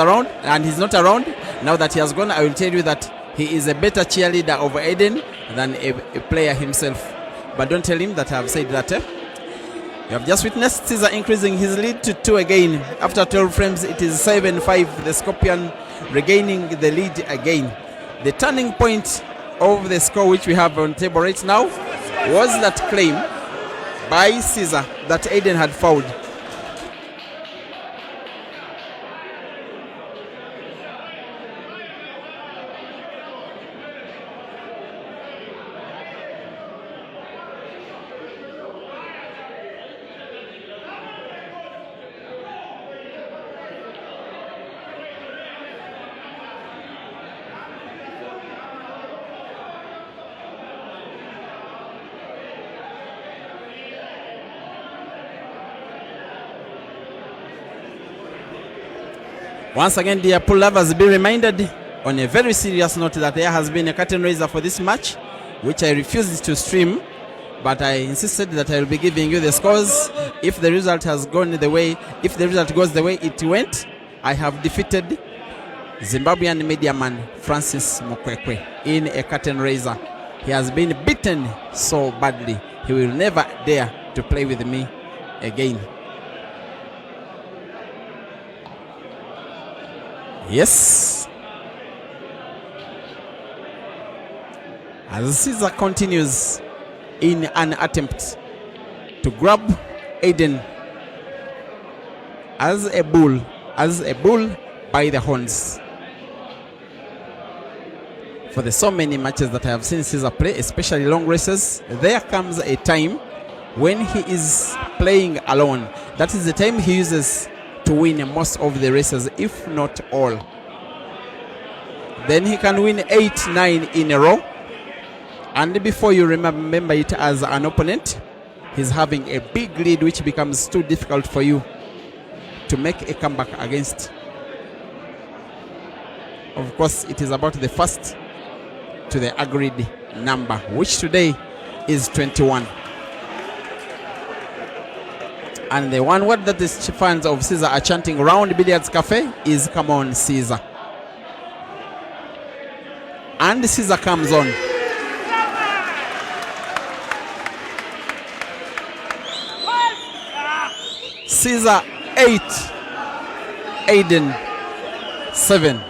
Speaker 1: not around, now that he has gone, I will tell you that he is a better cheerleader of Aden
Speaker 4: than a player himself. But don't tell him that I have said that. You have just witnessed Caesar increasing his lead to 2 again. After 12 frames, it is 7-5. The Scorpion regaining the lead again. The turning point of the score which we have on table right now was that claim by Caesar that Aden had fouled. Once again, dear pool lovers, be reminded on a very serious note that there has been a curtain raiser for this match, which I refused to stream, but I insisted that I will be giving you the scores. If the result has gone the way, if the result goes the way it went, I have defeated Zimbabwean media man Francis Mukwekwe in a curtain raiser. He has been beaten so badly, he will never dare to play with me again. Yes. As Caesar continues in an attempt to grab Aden as a bull by the horns. For the so many matches that I have seen Caesar play, especially long races, there comes a time when he is playing alone. That is the time he uses to win most of the races, if not all. Then he can win 8-9 in a row, and before you remember it as an opponent, he's having a big lead which becomes too difficult for you to make a comeback against. Of course, it is about the first to the agreed number, which today is 21. And the one word that the fans of Caesar are chanting round Billiards Cafe is "Come on, Caesar." And Caesar comes on. Caesar 8, Aden 7.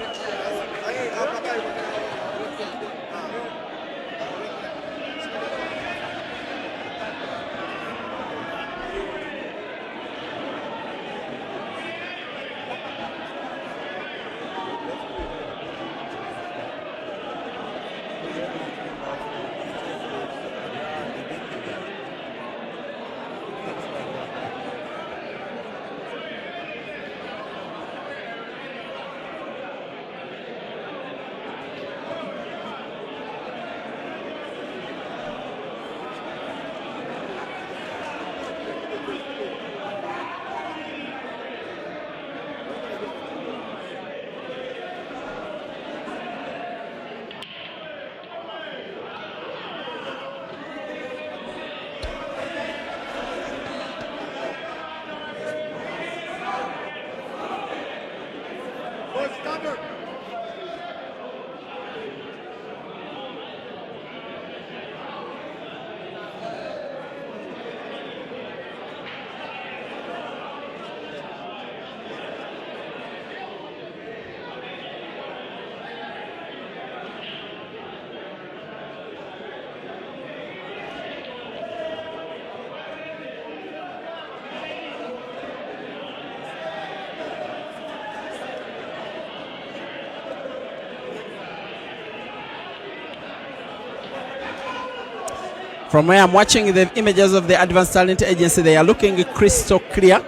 Speaker 4: From where I'm watching the images of the Advanced Talent Agency, they are looking crystal clear.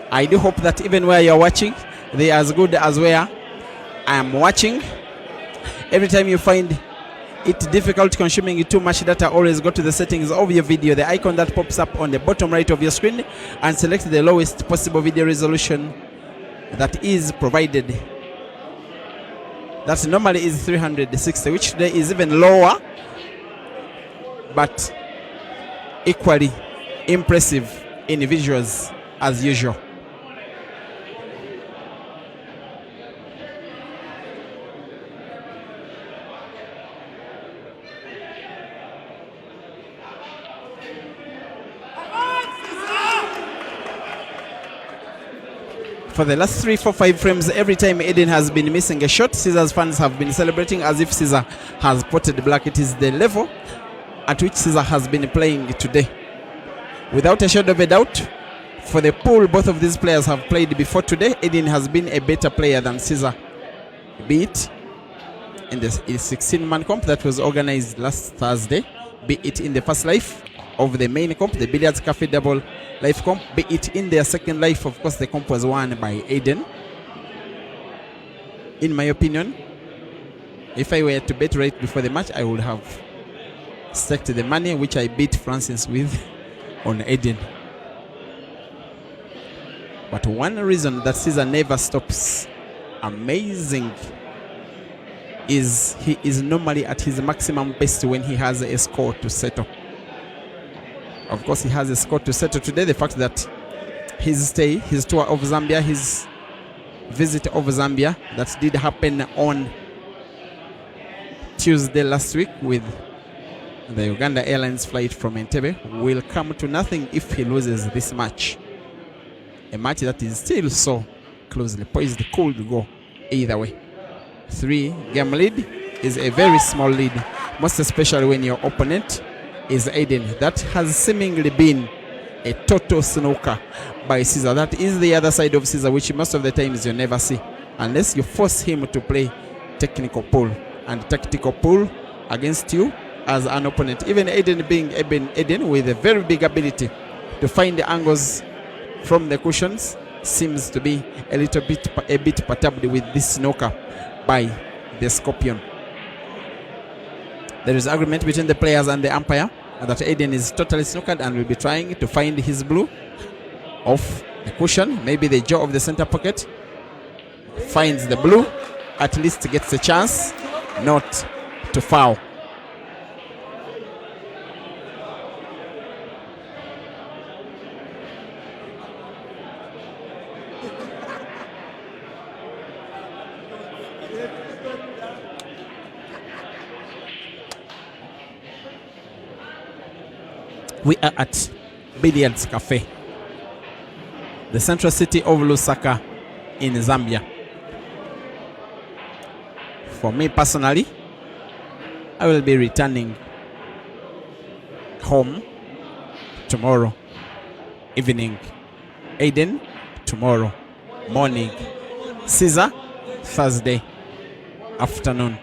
Speaker 4: I do hope that even where you're watching, they are as good as where I am watching. Every time you find it difficult consuming too much data, always go to the settings of your video, the icon that pops up on the bottom right of your screen, and select the lowest possible video resolution that is provided. That normally is 360, which today is even lower, but equally impressive in visuals as usual.
Speaker 1: For the last 3, 4, 5 frames, every time Aden has been missing a shot, Caesar's fans have been celebrating as if Caesar has potted black. It is the level at which Caesar has been playing today. Without a shadow of a doubt, for the pool both of these players have played before today, Aden has been a better player than Caesar. Be it in the 16-man comp that was organized last Thursday, be it in the first life of the main comp, the Billiards Cafe Double Life comp, be it in their second life. Of course, the comp was won by Aden. In my opinion, if I were to bet right before the match, I would have staked the money which I beat Francis with on Aden. But one reason that Caesar never stops amazing is he is normally at his maximum best when he has a score to settle. Of course, he has a score to settle today. The fact that his stay, his tour of Zambia, his visit of Zambia, that did happen on Tuesday last week with the Uganda Airlines flight from Entebbe, will come to nothing if he loses this match. A match that is still so closely poised, could go either way. 3-game lead is a very small lead, most especially when your opponent is Aden. That has seemingly been a total snooker by Caesar. That is the other side of Caesar, which most of the times you never see, unless you force him to play technical pool and tactical pool against you as an opponent. Even Aden being Aden with a very big ability to find the angles from the cushions, seems to be a bit perturbed with this snooker by the Scorpion. There is agreement between the players and the umpire that Aden is totally snookered and will be trying to find his blue off the cushion. Maybe the jaw of the center pocket finds the blue, at least gets a chance not to foul. We are at Billiards Cafe, the central city of Lusaka in Zambia. For me personally, I will be returning home tomorrow evening, Aden tomorrow morning, Caesar Thursday afternoon.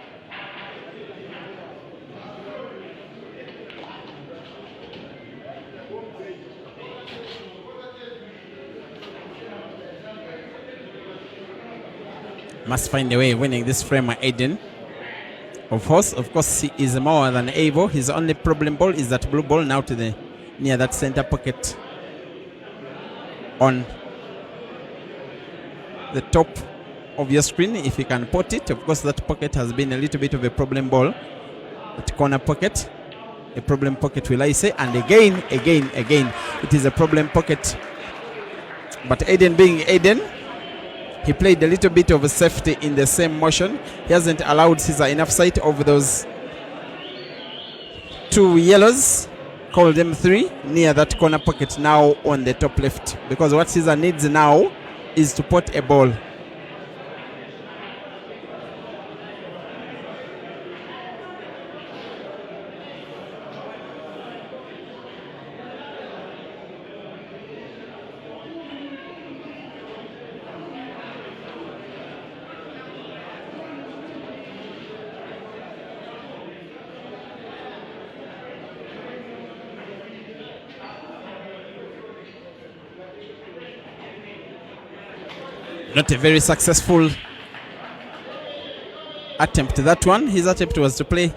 Speaker 1: Must find a way winning this frame, Aden. Of course, he is more than able. His only problem ball is that blue ball now to the near that center pocket on the top of your screen. If you can pot it, of course, that pocket has been a little bit of a problem ball. That corner pocket, a problem pocket, will I say? And again, it is a problem pocket. But Aden being Aden, he played a little bit of a safety in the same motion. He hasn't allowed Caesar enough sight of those two yellows, call them 3, near that corner pocket now on the top left. Because what Caesar needs now is to pot a ball. Not a very successful attempt, that one. His attempt was to play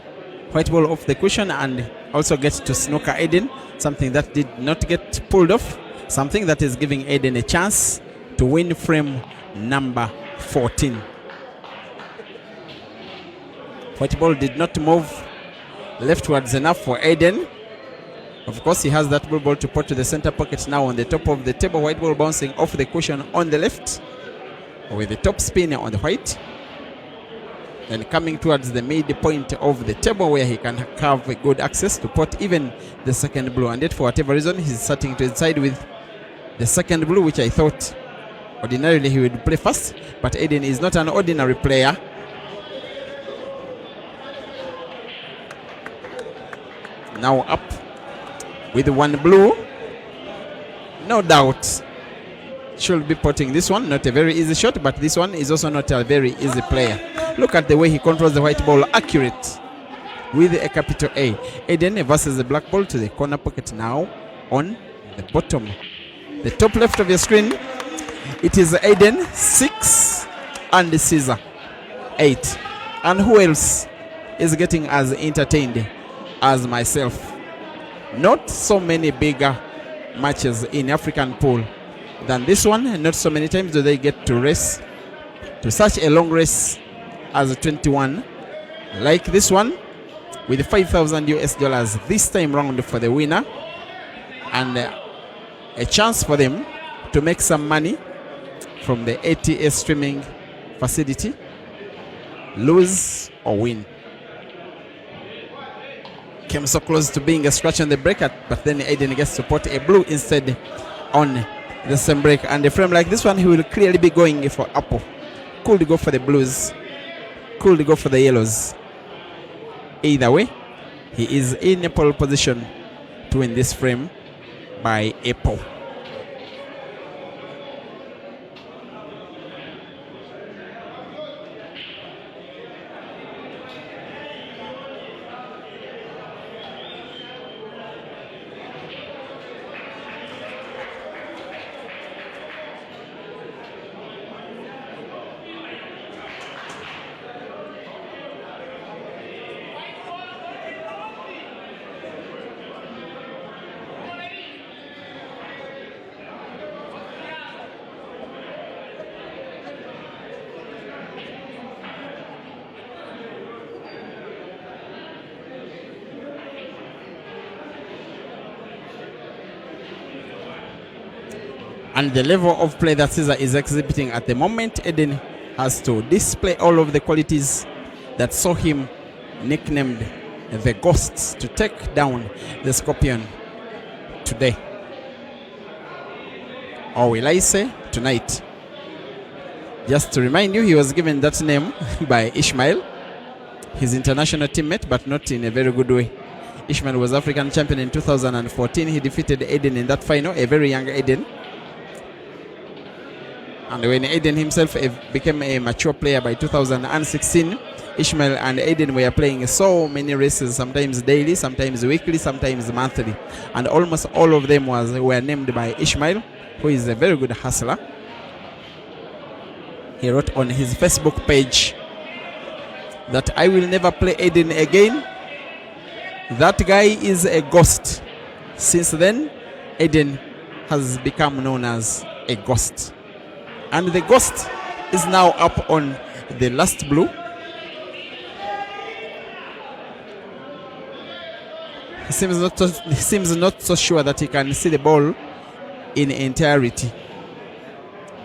Speaker 1: white ball off the cushion and also get to snooker Aden, something that did not get pulled off, something that is giving Aden a chance to win frame number 14. White ball did not move leftwards enough for Aden. Of course, he has that blue ball to put to the center pocket now on the top of the table. White ball bouncing off the cushion on the left, with the top spin on the white, then coming towards the midpoint of the table where he can have a good access to pot even the second blue. And yet, for whatever reason, he's starting to inside with the second blue, which I thought
Speaker 4: Ordinarily he would play first, but Aden is not an ordinary player. Now up with one blue. No doubt should be potting this one. Not a very easy shot, but this one is also not a very easy player. Look at the way he controls the white ball. Accurate with a capital A. Aden versus the black ball to the corner pocket now on the bottom. The top left of your screen. It is Aden 6 and Ceasar 8. And who else is getting as entertained as myself? Not so many bigger matches in African pool than this one. Not so many times do they get to race to such a long race as 21 like this one, with 5,000 US dollars this time round for the winner, and a chance for them to make some money from the ATS streaming facility, lose or win. Came so close to being a scratch on the break, but then Aden gets to put a blue instead on the same break. And a frame like this one, he will clearly be going for apple. Could go for the blues, could go for the yellows. Either way, he is in a pole position to win this frame by apple. And the level of play that Ceasar is exhibiting at the moment, Aden has to display all of the qualities that saw him nicknamed the Ghosts to take down the Scorpion today. Or will I say tonight? Just to remind you, he was given that name by Ishmael, his international teammate, but not in a very good way. Ishmael was African champion in 2014. He defeated Aden in that final, a very young Aden. And when Aden himself became a mature player by 2016, Ishmael and Aden were playing so many races, sometimes daily, sometimes weekly, sometimes monthly. And almost all of them were named by Ishmael, who is a very good hustler. He wrote on his Facebook page that I will never play Aden again. That guy is a ghost. Since then, Aden has become known as a ghost. And the ghost is now up on the last blue. He seems not so sure that he can see the ball in entirety.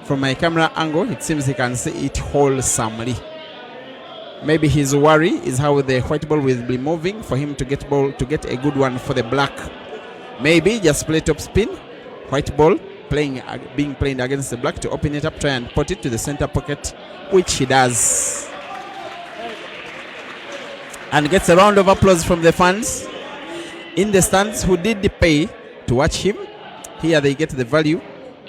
Speaker 4: From my camera angle, it seems he can see it wholesomely. Maybe his worry is how the white ball will be moving for him to get a good one for the black. Maybe just play top spin, white ball being played against the black to open it up, try and put it to the center pocket, which he does. And gets a round of applause from the fans in the stands who did pay to watch him. Here they get the value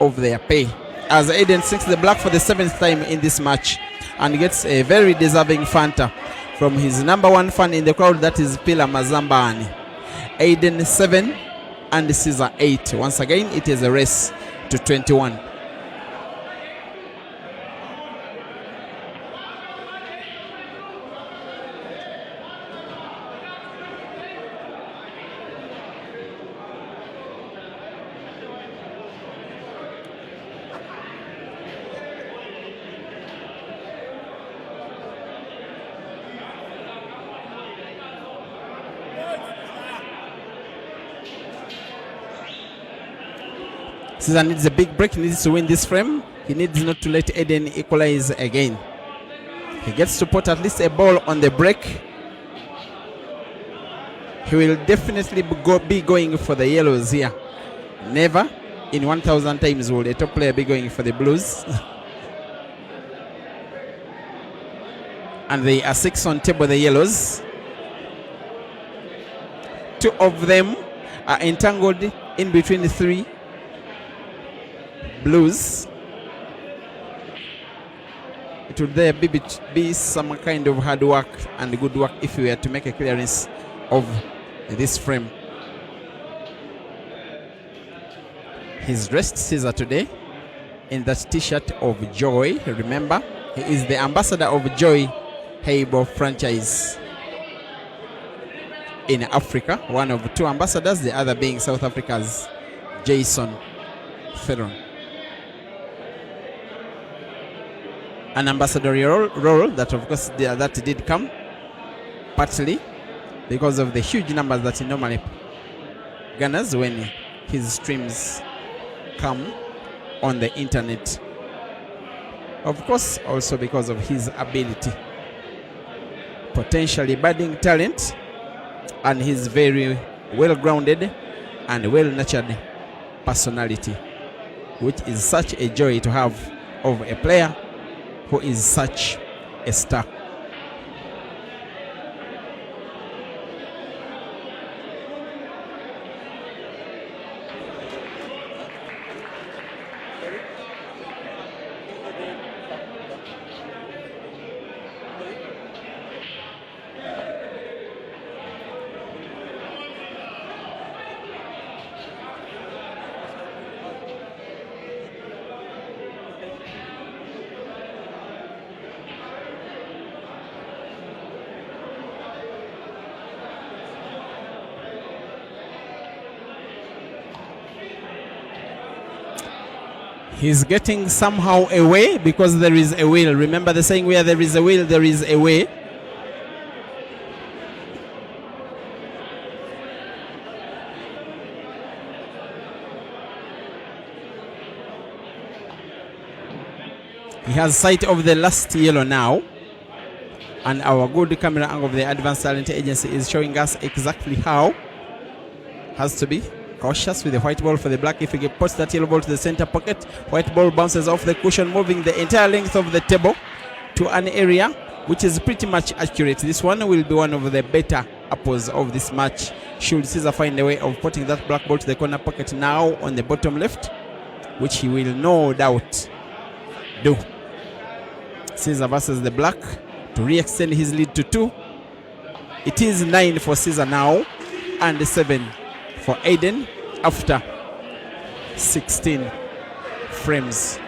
Speaker 4: of their pay. As Aden sinks the black for the 7th time in this match and gets a very deserving Fanta from his number one fan in the crowd, that is Pila Mazambani. Aden 7 and Ceasar 8. Once again, it is a race to 21. Ceasar needs a big break. He needs to win this frame. He needs not to let Aden equalize again. He gets to put at least a ball on the break. He will definitely be going for the yellows here. Never
Speaker 1: in 1,000 times will a top player be going for the Blues? And they are 6 on table, the Yellows. 2 of them are entangled in between the 3 Blues. It would there be some kind of hard work and good work if we were to make a clearance of this frame. He's dressed Caesar today in that t-shirt of joy. Remember, he is the ambassador of Joy Heibo franchise in Africa, one of 2 ambassadors, the other being South Africa's Jason Theron. An ambassadorial role that, of course, that did come partly because of the huge numbers that he normally garners when his streams come on the internet. Of course, also because of his ability, potentially budding talent, and his very well-grounded and well-nurtured personality, which is such a joy to have of a player who is such a star. He's getting somehow away because there is a will. Remember the saying, where there is a will, there is a way. He has sight of the last yellow now. And our good camera angle of the Advanced Talent Agency is showing us exactly how. Has to be cautious with the white ball for the black. If he puts that yellow ball to the center pocket, white ball bounces off the cushion, moving the entire length of the table to an area which is pretty much accurate. This one will be one of the better apples of this match, should Caesar find a way of putting that black ball to the corner pocket now on the bottom left, which he will no doubt do. Caesar versus the black to re-extend his lead to 2. It is 9 for Caesar now and 7 for Aden after 16 frames.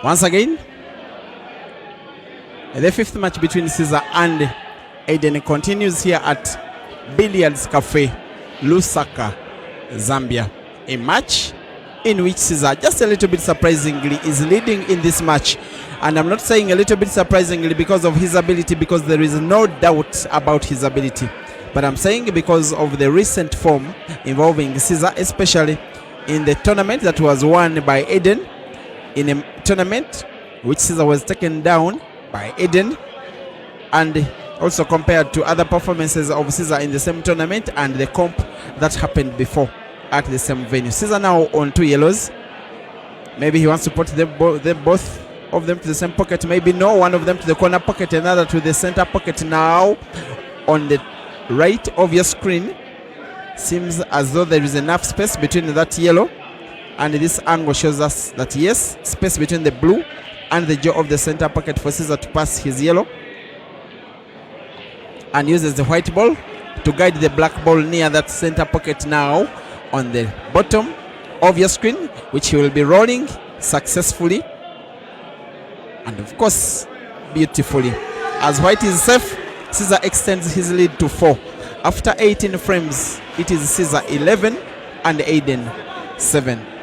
Speaker 1: Once again, the fifth match between Ceasar and Aden continues here at Billiards Cafe, Lusaka, Zambia. A match in which Ceasar, just a little bit surprisingly, is leading in this match. And I'm not saying a little bit surprisingly because of his ability, because there is no doubt about his ability. But I'm saying because of the recent form involving Ceasar, especially in the tournament that was won by Aden, in a tournament which Ceasar was taken down by Aden, and also compared to other performances of Ceasar in the same tournament and the comp that happened before at the same venue. Ceasar now on 2 yellows. Maybe he wants to put them both of them to the same pocket. Maybe no, one of them to the corner pocket, another to the center pocket. Now on the right of your screen, seems as though there is enough space between that yellow, and this angle shows us that yes, space between the blue and the jaw of the center pocket for Ceasar to pass his yellow, and uses the white ball to guide the black ball near that center pocket now on the bottom of your screen, which he will be rolling successfully and of course beautifully. As white is safe, Ceasar extends his lead to 4. After 18 frames, it is Ceasar 11 and Aden 7.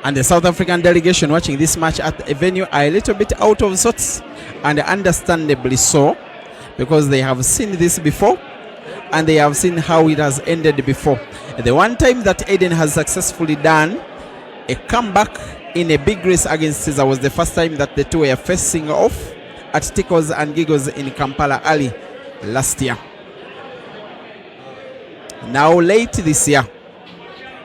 Speaker 1: And the South African delegation watching this match at a venue are a little bit out of sorts, and understandably so, because they have seen this before and they have seen how it has ended before. The one time that Aden has successfully done a comeback in a big race against Ceasar was the first time that the two were facing off at Tickles and Giggles in Kampala early last year. Now late this year,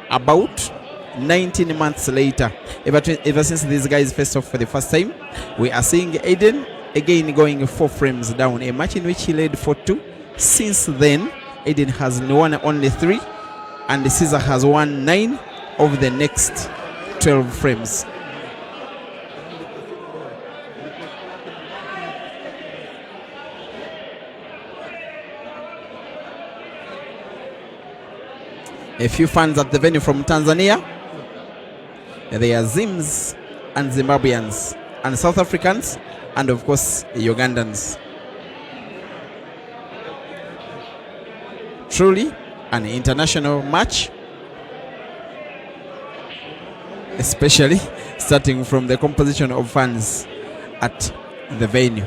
Speaker 1: about 19 months later, ever since these guys faced off for the first time, we are seeing Aden again going 4 frames down, a match in which he led 4-2. Since then, Aden has won only 3 and Ceasar has won 9 of the next 12 frames. A few fans at the venue from Tanzania. They are Zims and Zimbabweans and South Africans and of course Ugandans. Truly an international match, especially starting from the composition of fans at the venue.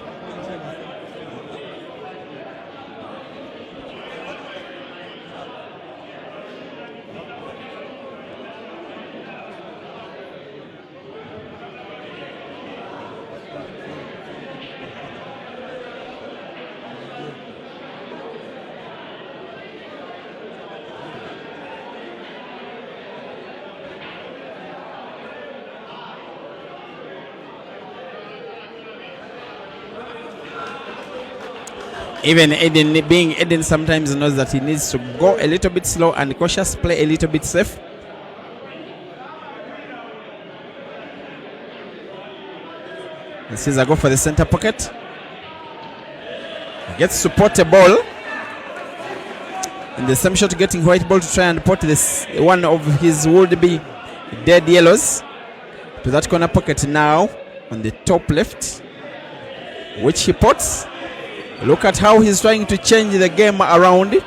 Speaker 1: Even Aden, being Aden, sometimes knows that he needs to go a little bit slow and cautious, play a little bit safe. And Ceasar go for the center pocket. Gets to pot a ball. In the same shot, getting white ball to try and pot this one of his would-be dead yellows to that corner pocket now on the top left, which he pots. Look at how he's trying to change the game around,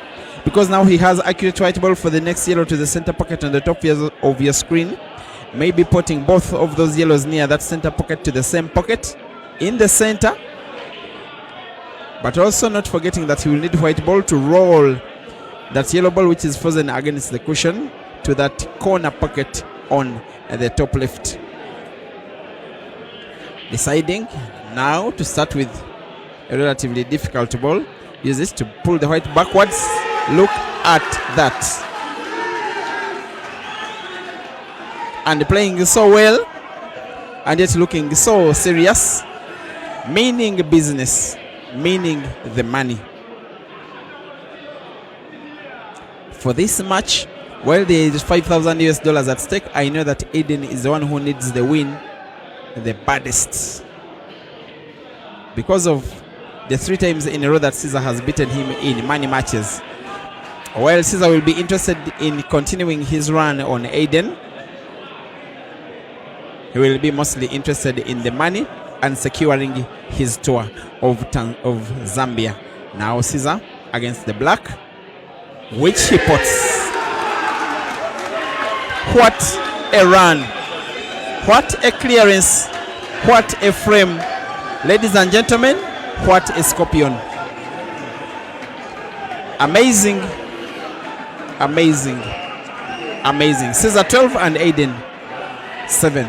Speaker 1: because now he has accurate white ball for the next yellow to the center pocket on the top of your screen. Maybe putting both of those yellows near that center pocket to the same pocket in the center. But also not forgetting that he will need white ball to roll that yellow ball which is frozen against the cushion to that corner pocket on the top left. Deciding now to start with a relatively difficult ball. Use this to pull the white backwards. Look at that. And playing so well and yet looking so serious, meaning business, meaning the money. For this match, while there is $5,000 at stake, I know that Aden is the one who needs the win the baddest, because of the 3 times in a row that Ceasar has beaten him in money matches. While Ceasar will be interested in continuing his run on Aden, he will be mostly interested in the money and securing his tour of Zambia. Now Ceasar against the black, which he puts. What a run! What a clearance! What a frame! Ladies and gentlemen, what a scorpion! Amazing, amazing, amazing. Ceasar 12 and Aden 7.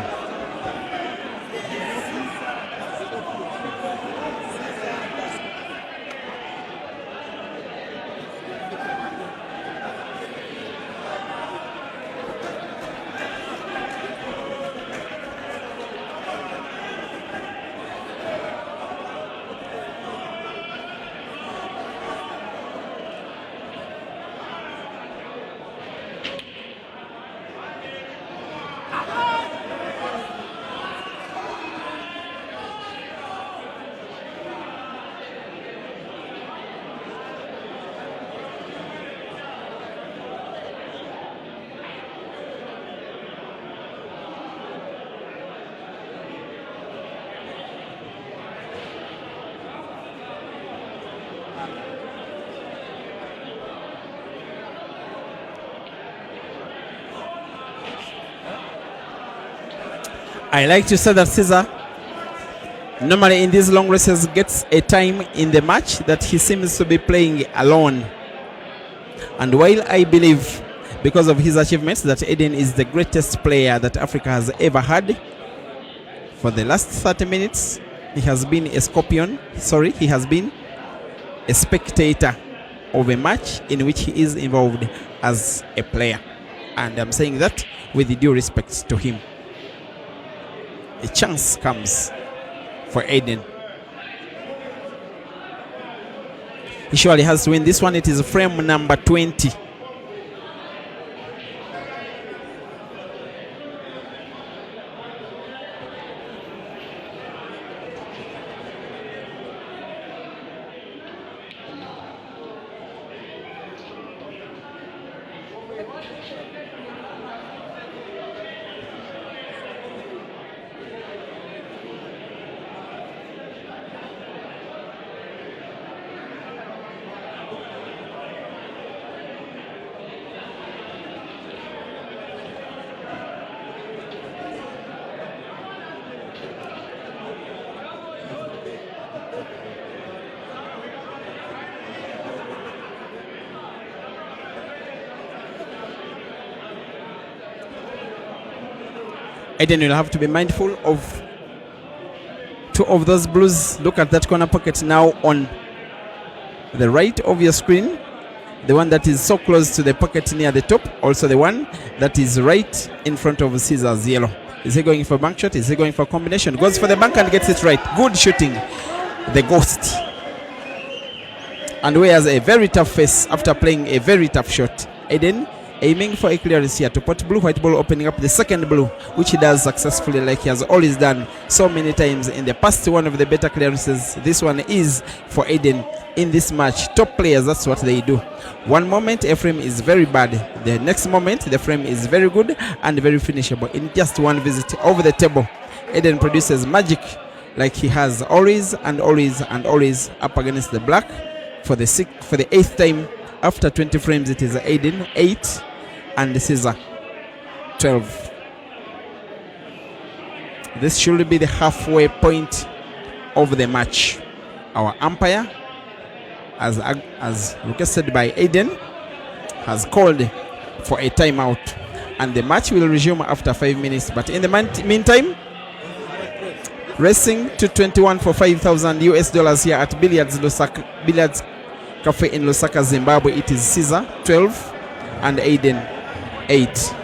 Speaker 1: I like to say that Ceasar normally in these long races gets a time in the match that he seems to be playing alone. And while I believe, because of his achievements, that Aden is the greatest player that Africa has ever had, for the last 30 minutes, he has been a scorpion. Sorry, he has been a spectator of a match in which he is involved as a player. And I'm saying that with due respect to him. A chance comes for Aden. He surely has to win this one. It is frame number 20. Aden will have to be mindful of 2 of those blues. Look at that corner pocket now on the right of your screen. The one that is so close to the pocket near the top. Also the one that is right in front of Ceasar's yellow. Is he going for bank shot? Is he going for combination? Goes for the bank and gets it right. Good shooting. The ghost. And wears a very tough face after playing a very tough shot. Aden aiming for a clearance here to pot blue, white ball opening up the second blue, which he does successfully like he has always done so many times in the past. One of the better clearances this one is for Aden in this match. Top players, that's what they do. One moment a frame is very bad, the next moment the frame is very good and very finishable. In just one visit over the table, Aden produces magic like he has always and always and always up against the black. For the 8th time after 20 frames, it is Aden 8 and Ceasar 12. This should be the halfway point of the match. Our umpire, as requested by Aden, has called for a timeout, and the match will resume after 5 minutes. But in the meantime, racing to 21 for $5,000 here at Billiards Cafe in Lusaka, Zimbabwe. It is Ceasar 12 and Aden 8.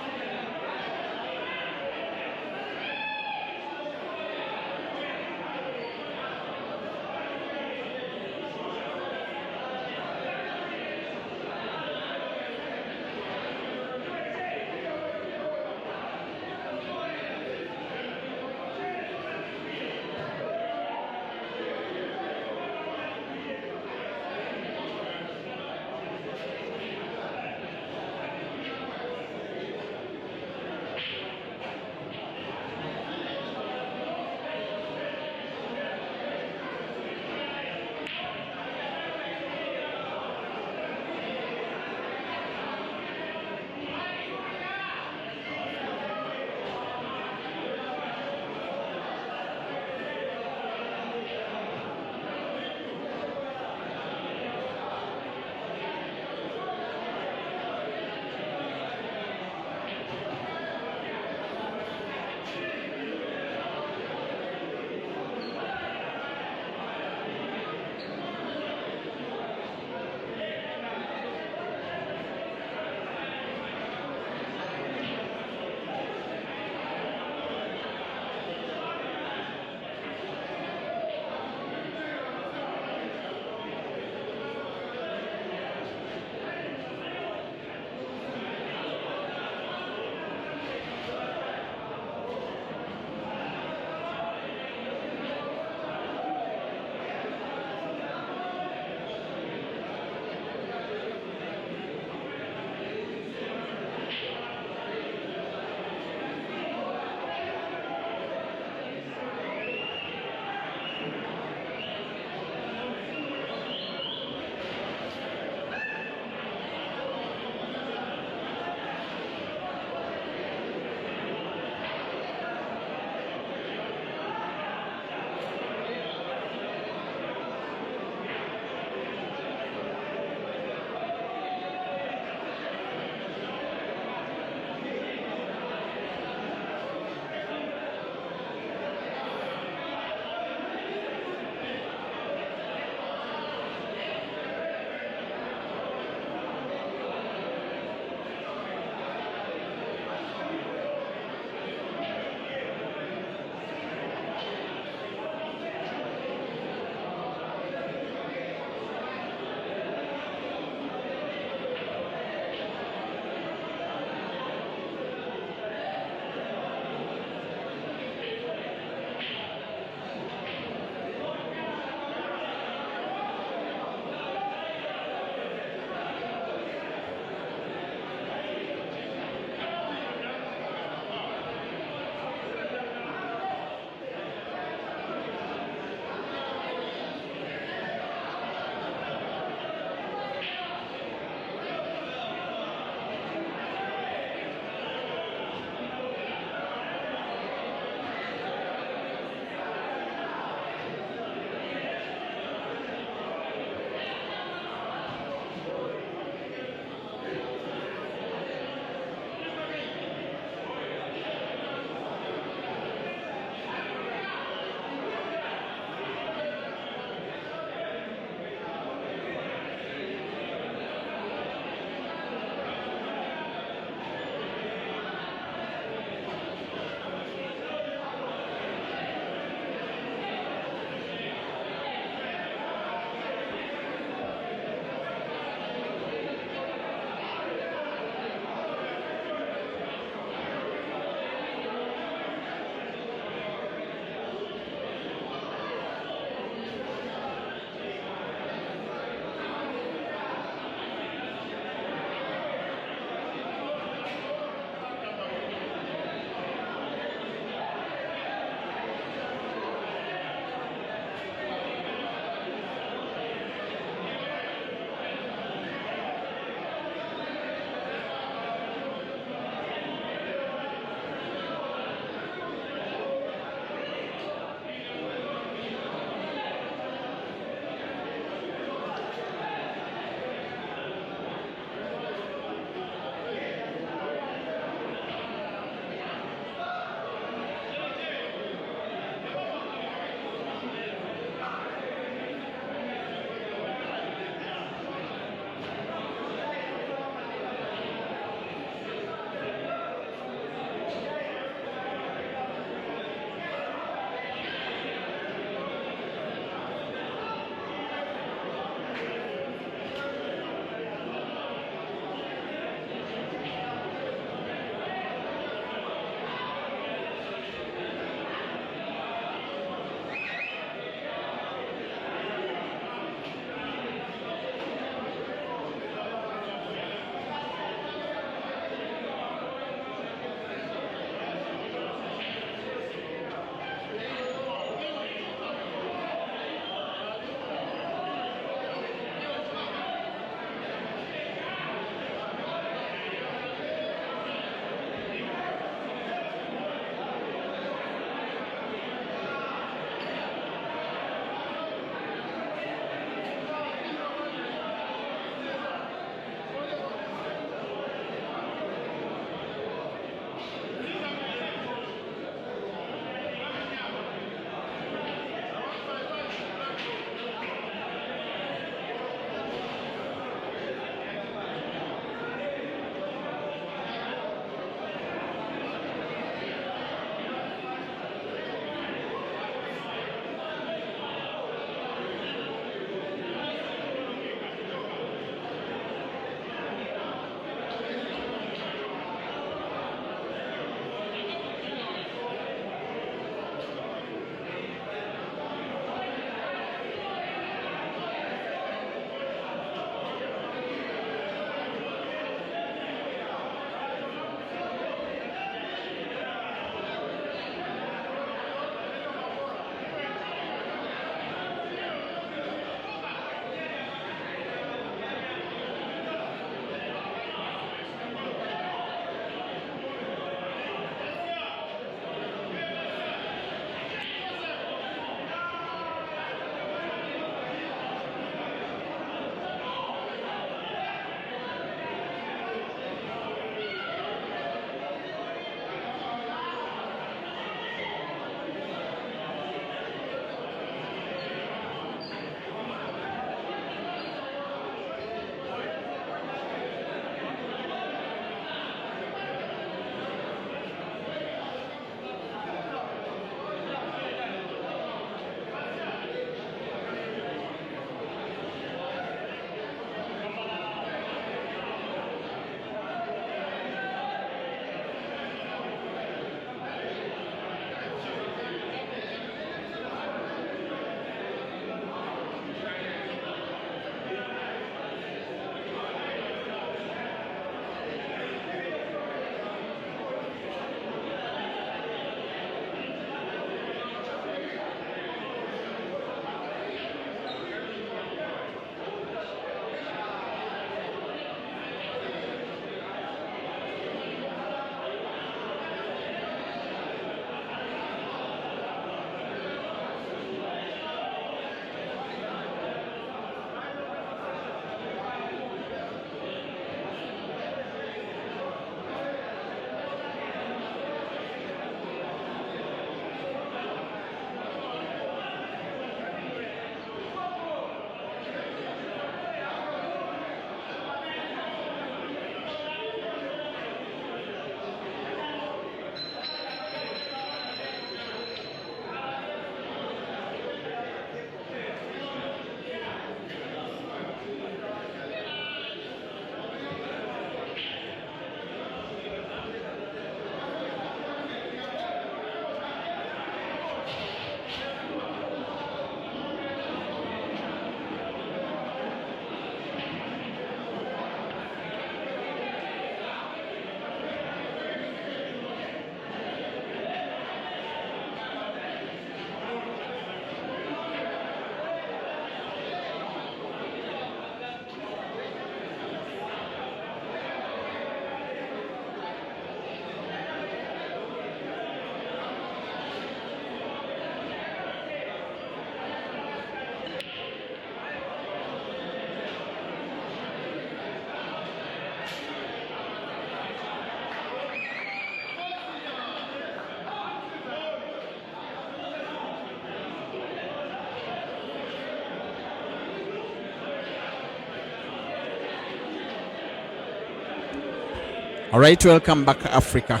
Speaker 4: All right, welcome back, Africa,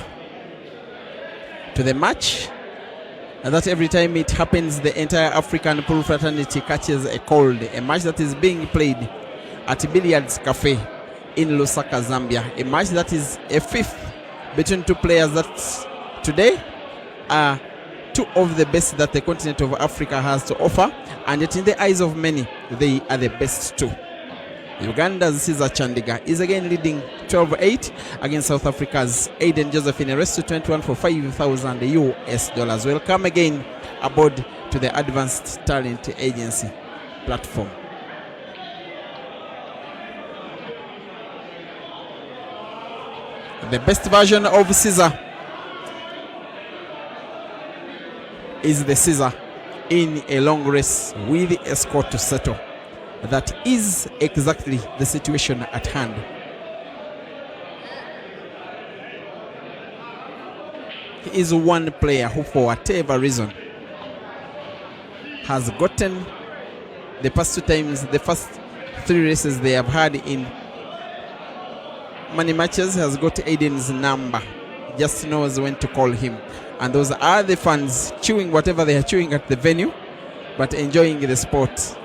Speaker 4: to the match that every time it happens, the entire African pool fraternity catches a cold. A match that is being played at Billiards Cafe in Lusaka, Zambia. A match that is a fifth between two players that today are two of the best that the continent of Africa has to offer, and yet in the eyes of many, they are the best two. Uganda's Ceasar Chandigar is again leading 12-8 against South Africa's Aden Josephine, race to 21 for $5,000. Welcome again aboard to the Advanced Talent Agency platform. The best version of Ceasar is the Ceasar in a long race with a score to settle. That is exactly the situation at hand. He is one player who, for whatever reason, has gotten the past two times, the first three races they have had in money matches, has got Aden's number. Just knows when to call him. And those are the fans chewing whatever they are chewing at the venue, but enjoying the sport.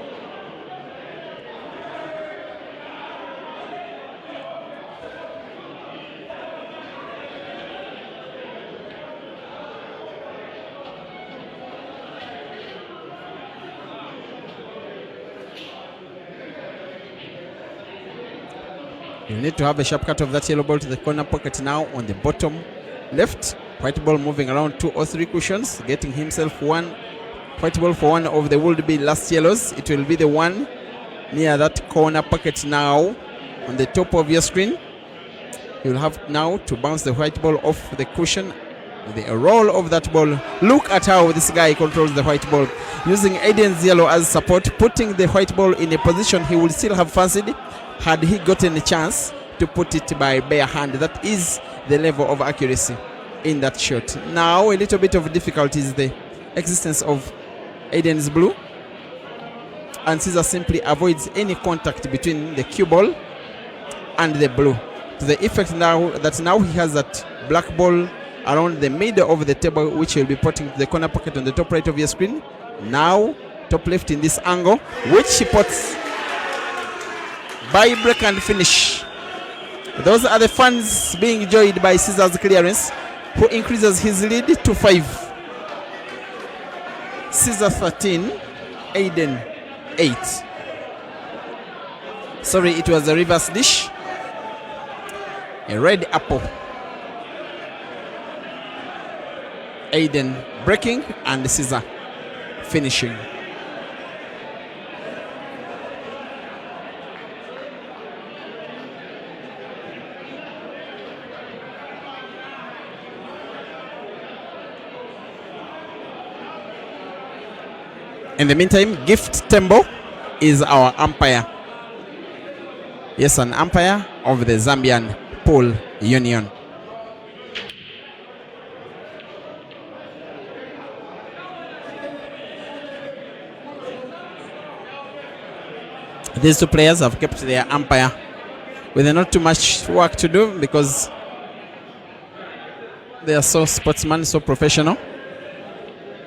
Speaker 4: You need to have a sharp cut of that yellow ball to the corner pocket now on the bottom left. White ball moving around 2 or 3 cushions, getting himself one white ball for one of the would-be last yellows. It will be the one near that corner pocket now on the top of your screen. You will have now to bounce the white ball off the cushion. The roll of that ball. Look at how this guy controls the white ball, using Aden's yellow as support, putting the white ball in a position he would still have fancied had he gotten a chance to put it by bare hand. That is the level of accuracy in that shot. Now a little bit of difficulty is the existence of Aden's blue, and Ceasar simply avoids any contact between the cue ball and the blue, to the effect now that now he has that black ball around the middle of the table, which will be putting to the corner pocket on the top right of your screen. Now top left in this angle, which he puts by break and finish. Those are the fans being enjoyed by Ceasar's clearance, who increases his lead to 5. Ceasar 13, Aden 8. Sorry, it was a reverse dish. A red apple. Aden breaking and Ceasar finishing. In the meantime, Gift Tembo is our umpire. Yes, an umpire of the Zambian Pool Union. These two players have kept their umpire with not too much work to do because they are so sportsman, so professional.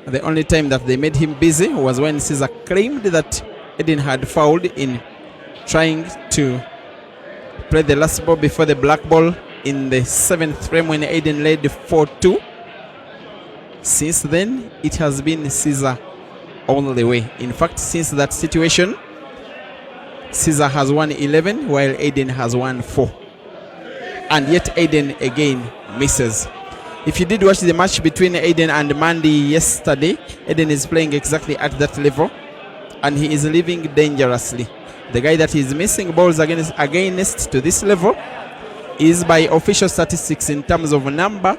Speaker 4: The only time that they made him busy was when Ceasar claimed that Aden had fouled in trying to play the last ball before the black ball in the 7th frame when Aden led 4-2. Since then, it has been Ceasar all the way. In fact, since that situation, Ceasar has won 11 while Aden has won 4. And yet Aden again misses. If you did watch the match between Aden and Mandy yesterday, Aden is playing exactly at that level and he is living dangerously. The guy that is missing balls against to this level is, by official statistics in terms of number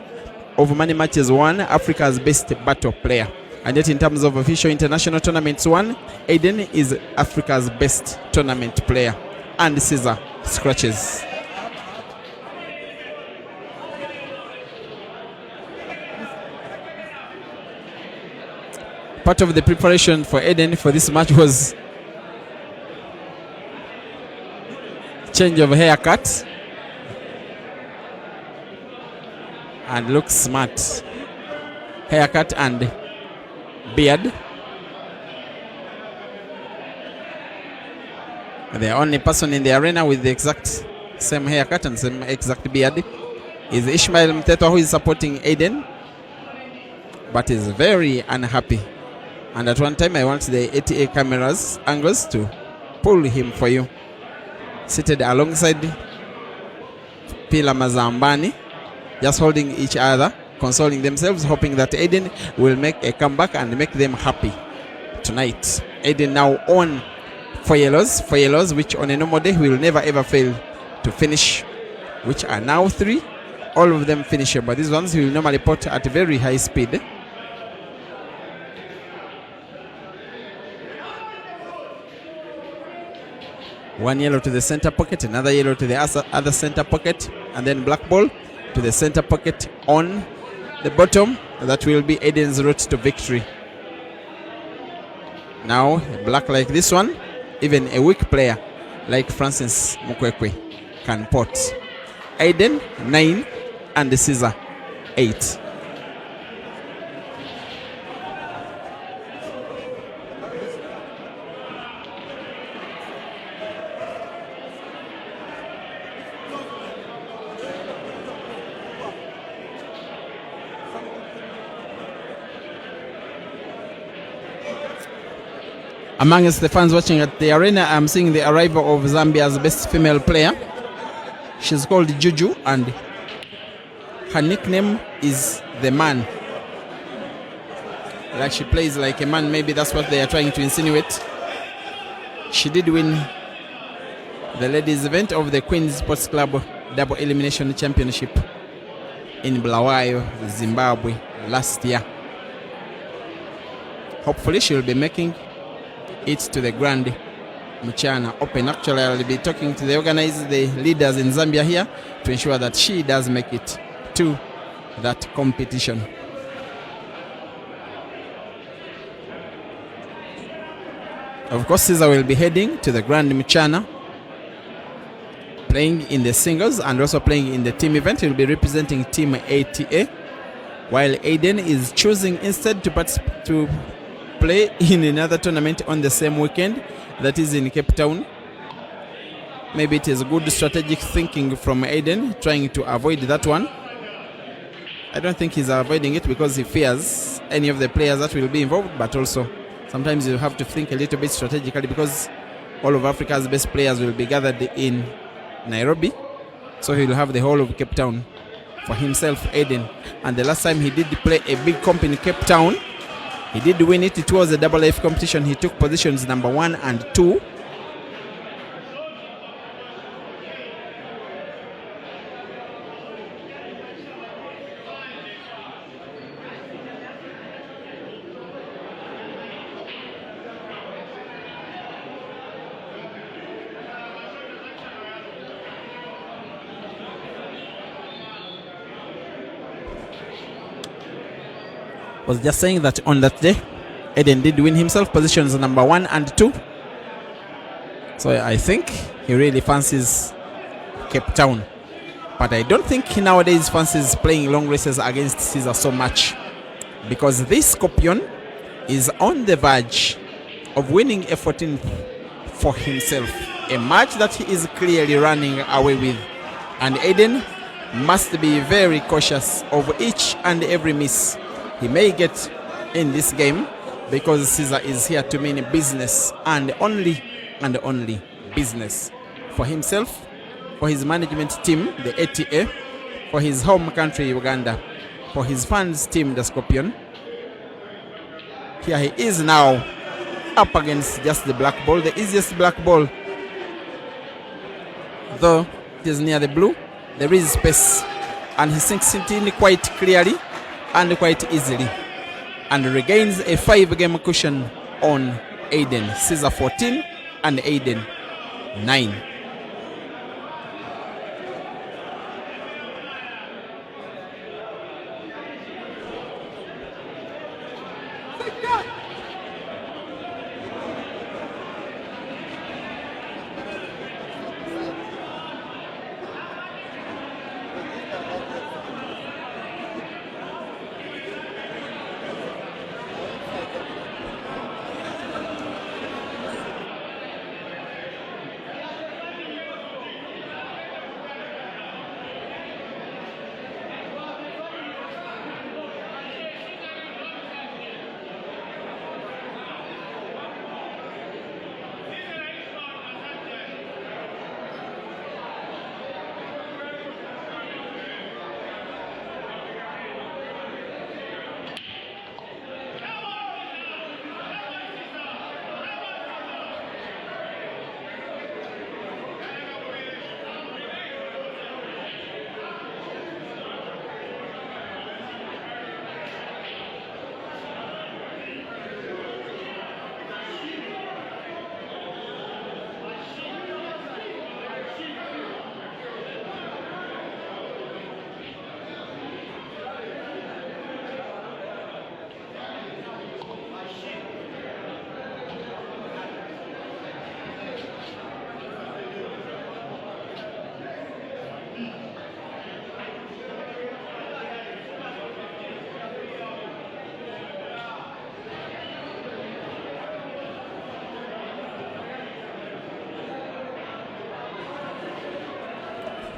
Speaker 4: of money matches won, Africa's best battle player. And yet in terms of official international tournaments won, Aden is Africa's best tournament player. And Ceasar scratches. Part of the preparation for Aden for this match was change of haircut.
Speaker 1: and looks smart. Haircut and beard. The only person in the arena with the exact same haircut and same exact beard is Ishmael Mteto, who is supporting Aden, but is very unhappy. And at one time I want the ATA cameras angles to pull him for you. Seated alongside Pila Mazambani, just holding each other, consoling themselves, hoping that Aden will make a comeback and make them happy tonight. Aden now on 4 yellows, which on a normal day will never ever fail to finish, which are now 3. All of them finishable. These ones will normally put at very high speed. One yellow to the center pocket, another yellow to the other center pocket, and then black ball to the center pocket on the bottom. That will be Aden's route to victory. Now, a black like this one, even a weak player like Francis Mukwekwe can pot. Aden 9 and the Ceasar 8. Amongst the fans watching at the arena, I'm seeing the arrival of Zambia's best female player. She's called Juju and her nickname is The Man. Like she plays like a man, maybe that's what they are trying to insinuate. She did win the ladies event of the Queen's Sports Club Double Elimination Championship in Bulawayo, Zimbabwe last year. Hopefully she will be making it to the Grand Mchana Open. Actually, I'll be talking to the organizers, the leaders in Zambia here, to ensure that she does make it to that competition. Of course, Ceasar will be heading to the Grand Mchana, playing in the singles and also playing in the team event. He will be representing Team ATA, while Aden is choosing instead to play in another tournament on the same weekend, that is in Cape Town. Maybe it is good strategic thinking from Aden, trying to avoid that one. I don't think he's avoiding it because he fears any of the players that will be involved, but also sometimes you have to think a little bit strategically because all of Africa's best players will be gathered in Nairobi, so he will have the whole of Cape Town for himself, Aden. And the last time he did play a big comp in Cape Town, he did win it. It was a double F competition. He took positions number 1 and 2. Was just saying that on that day, Aden did win himself positions number 1 and 2. So I think he really fancies Cape Town. But I don't think he nowadays fancies playing long races against Ceasar so much, because this Scorpion is on the verge of winning a 14th for himself, a match that he is clearly running away with. And Aden must be very cautious of each and every miss he may get in this game, because Ceasar is here to mean business and only business for himself, for his management team, the ATA, for his home country, Uganda, for his fans team, the Scorpion. Here he is now up against just the black ball, the easiest black ball. Though it is near the blue, there is space, and he sinks it in quite clearly and quite easily, and regains a 5-game cushion on Aden. Ceasar 14 and Aden 9.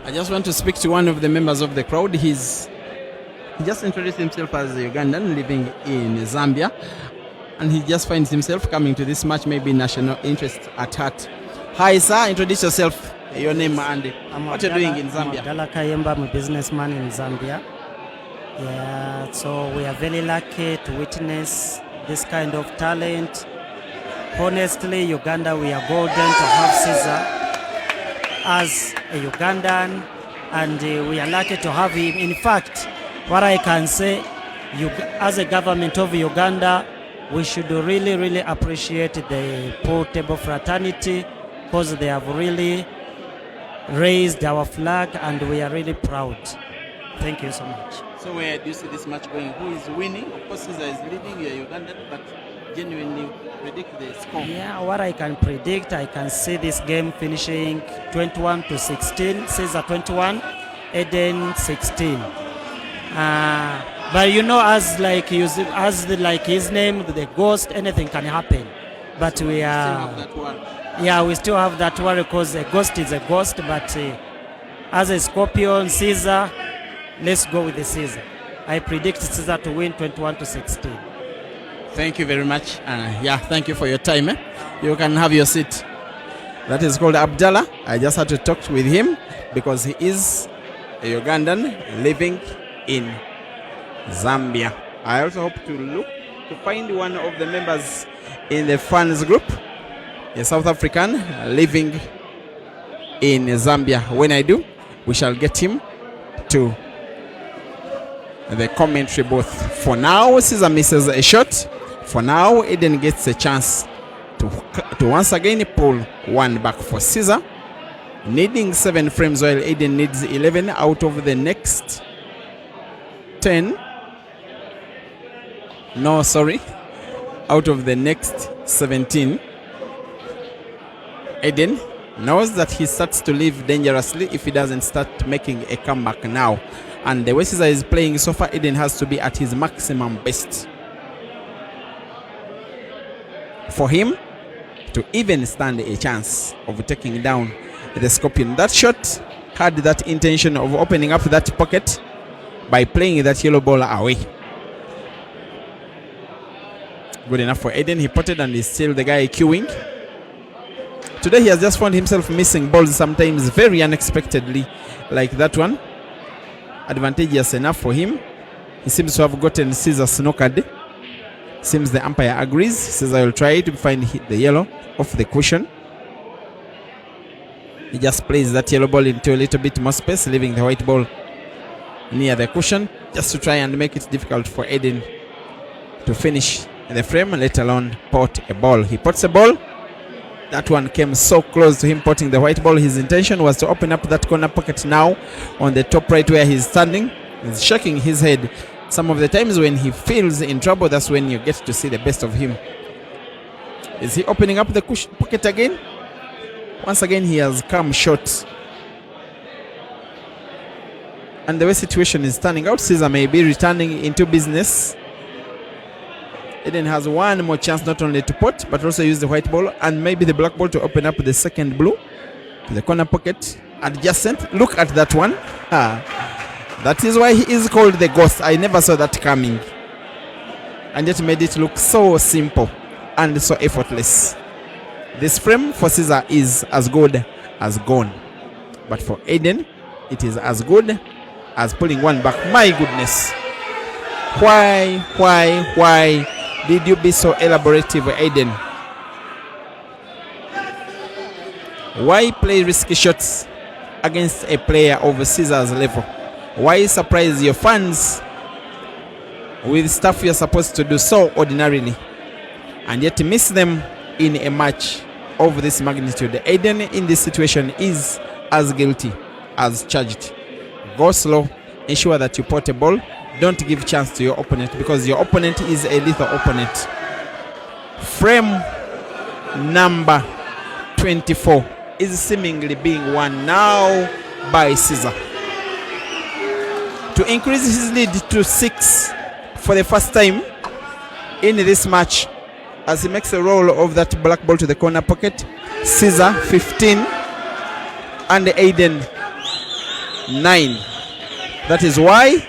Speaker 4: I just want to speak to one of the members of the crowd. He just introduced himself as a Ugandan living in Zambia, and he just finds himself coming to this match, maybe national interest at heart. Hi, sir. Introduce yourself, your name, and what you're doing in Zambia.
Speaker 6: Abdallah Kayemba, I'm a businessman in Zambia. Yeah, so we are very lucky to witness this kind of talent. Honestly, Uganda, we are golden to have Ceasar as a Ugandan, and we are lucky to have him. In fact, what I can say, as a government of Uganda, we should really, really appreciate the pool table fraternity, because they have really raised our flag, and we are really proud. Thank you so much.
Speaker 4: So where do you see this match going? Who is winning? Of course, Ceasar is leading Ugandan, but genuinely predict the score.
Speaker 6: Yeah, what I can predict, I can see this game finishing 21-16. Ceasar 21, Aden 16. But you know, as his name, the ghost, anything can happen. But
Speaker 4: so
Speaker 6: we are. Yeah, we still have that worry, because a ghost is a ghost. But as a Scorpion, Ceasar, let's go with the Ceasar. I predict Ceasar to win 21-16.
Speaker 4: Thank you very much. Thank you for your time. You can have your seat. That is called Abdallah. I just had to talk with him because he is a Ugandan living in Zambia. I also hope to find one of the members in the fans group, a South African living in Zambia. When I do, we shall get him to the commentary booth. For now, Ceasar misses a shot. For now, Aden gets a chance to once again pull one back for Ceasar, needing 7 frames while Aden needs 11 out of the next 10. No, sorry, out of the next 17. Aden knows that he starts to live dangerously if he doesn't start making a comeback now. And the way Ceasar is playing so far, Aden has to be at his maximum best for him to even stand a chance of taking down the Scorpion. That shot had that intention of opening up that pocket by playing that yellow ball away. Good enough for Aden. He potted and is still the guy queuing. Today he has just found himself missing balls sometimes very unexpectedly, like that one. Advantageous enough for him. He seems to have gotten Ceasar snookered. Seems the umpire agrees. Says I will try to find the yellow off the cushion. He just plays that yellow ball into a little bit more space, leaving the white ball near the cushion, just to try and make it difficult for Aden to finish the frame, let alone pot a ball. He pots a ball. That one came so close to him potting the white ball. His intention was to open up that corner pocket now on the top right where he's standing. He's shaking his head. Some of the times when he feels in trouble, that's when you get to see the best of him. Is he opening up the pocket again? Once again, he has come short. And the way situation is turning out, Ceasar may be returning into business. Aden has one more chance not only to pot, but also use the white ball and maybe the black ball to open up the second blue. The corner pocket adjacent. Look at that one. That is why he is called the ghost. I never saw that coming. And yet made it look so simple and so effortless. This frame for Ceasar is as good as gone. But for Aden, it is as good as pulling one back. My goodness. Why did you be so elaborative, Aden? Why play risky shots against a player of Ceasar's level? Why surprise your fans with stuff you're supposed to do so ordinarily and yet miss them in a match of this magnitude? Aden in this situation is as guilty as charged. Go slow, ensure that you pot a ball. Don't give chance to your opponent, because your opponent is a lethal opponent. Frame number 24 is seemingly being won now by Ceasar to increase his lead to 6 for the first time in this match, as he makes a roll of that black ball to the corner pocket. Ceasar 15 and Aden
Speaker 1: 9. That is why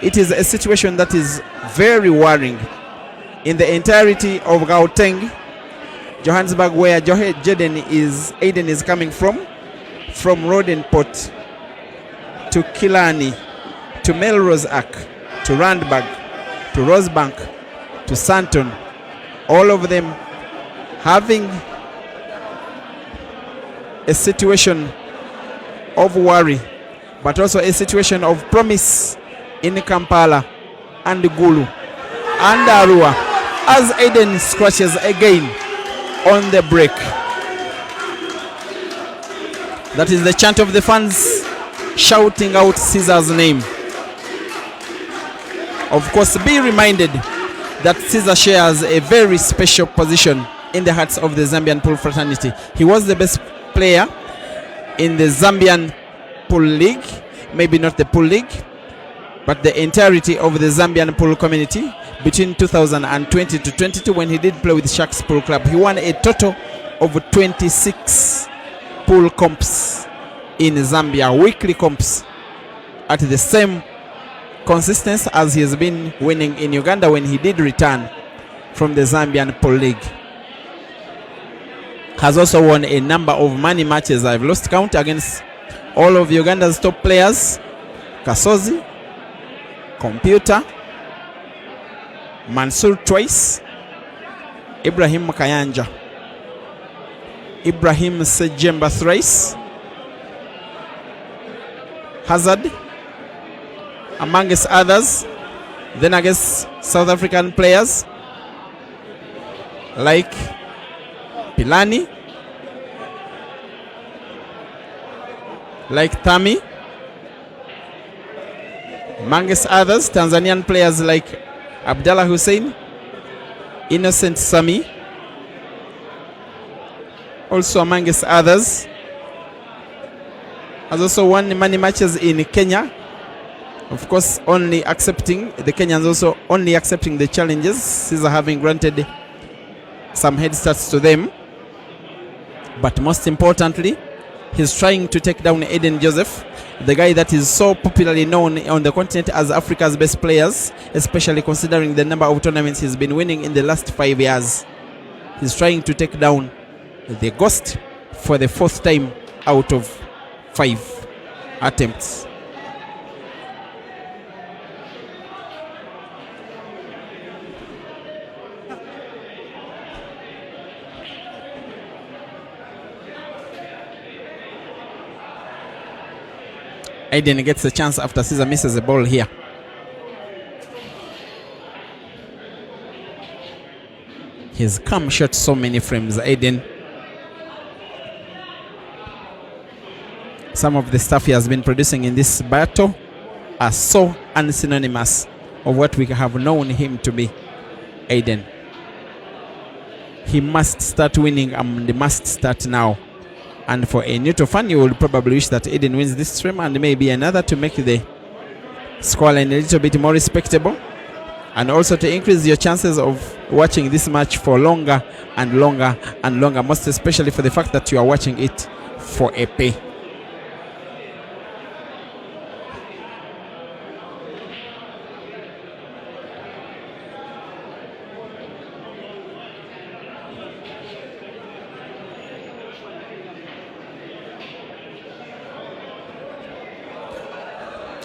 Speaker 1: it is a situation that is very worrying in the entirety of Gauteng, Johannesburg, where Aden is coming from Rodenport to Killarney, to Melrose Arc, to Randburg, to Rosebank, to Santon, all of them having a situation of worry, but also a situation of promise in Kampala and Gulu and Arua, as Aden scratches again on the break. That is the chant of the fans shouting out Ceasar's name. Of course, be reminded that Ceasar shares a very special position in the hearts of the Zambian pool fraternity. He was the best player in the Zambian pool league, maybe not the pool league, but the entirety of the Zambian pool community between 2020 to 22, when he did play with Sharks Pool Club. He won a total of 26 pool comps in Zambia, weekly comps, at the same consistency as he has been winning in Uganda when he did return from the Zambian Pool League. Has also won a number of money matches. I've lost count against all of Uganda's top players: Kasozi, Computer, Mansour twice, Ibrahim Kayanja, Ibrahim Sejemba thrice, Hazard, amongst others. Then against South African players like Pilani, like Tami, amongst others, Tanzanian players like Abdallah Hussein, Innocent Sami, also amongst others. Has also won many matches in Kenya. Of course, only accepting the Kenyans, also only accepting the challenges, Ceasar having granted some head starts to them. But most importantly, he's trying to take down Aden Joseph, the guy that is so popularly known on the continent as Africa's best players, especially considering the number of tournaments he's been winning in the last 5 years. He's trying to take down the Ghost for the 4th time out of 5 attempts. Aden gets a chance after Ceasar misses the ball here. He's come short so many frames, Aden. Some of the stuff he has been producing in this battle are so unsynonymous of what we have known him to be. Aden. He must start winning, and he must start now. And for a neutral fan, you will probably wish that Aden wins this stream and maybe another to make the scoreline a little bit more respectable, and also to increase your chances of watching this match for longer and longer and longer, most especially for the fact that you are watching it for a pay.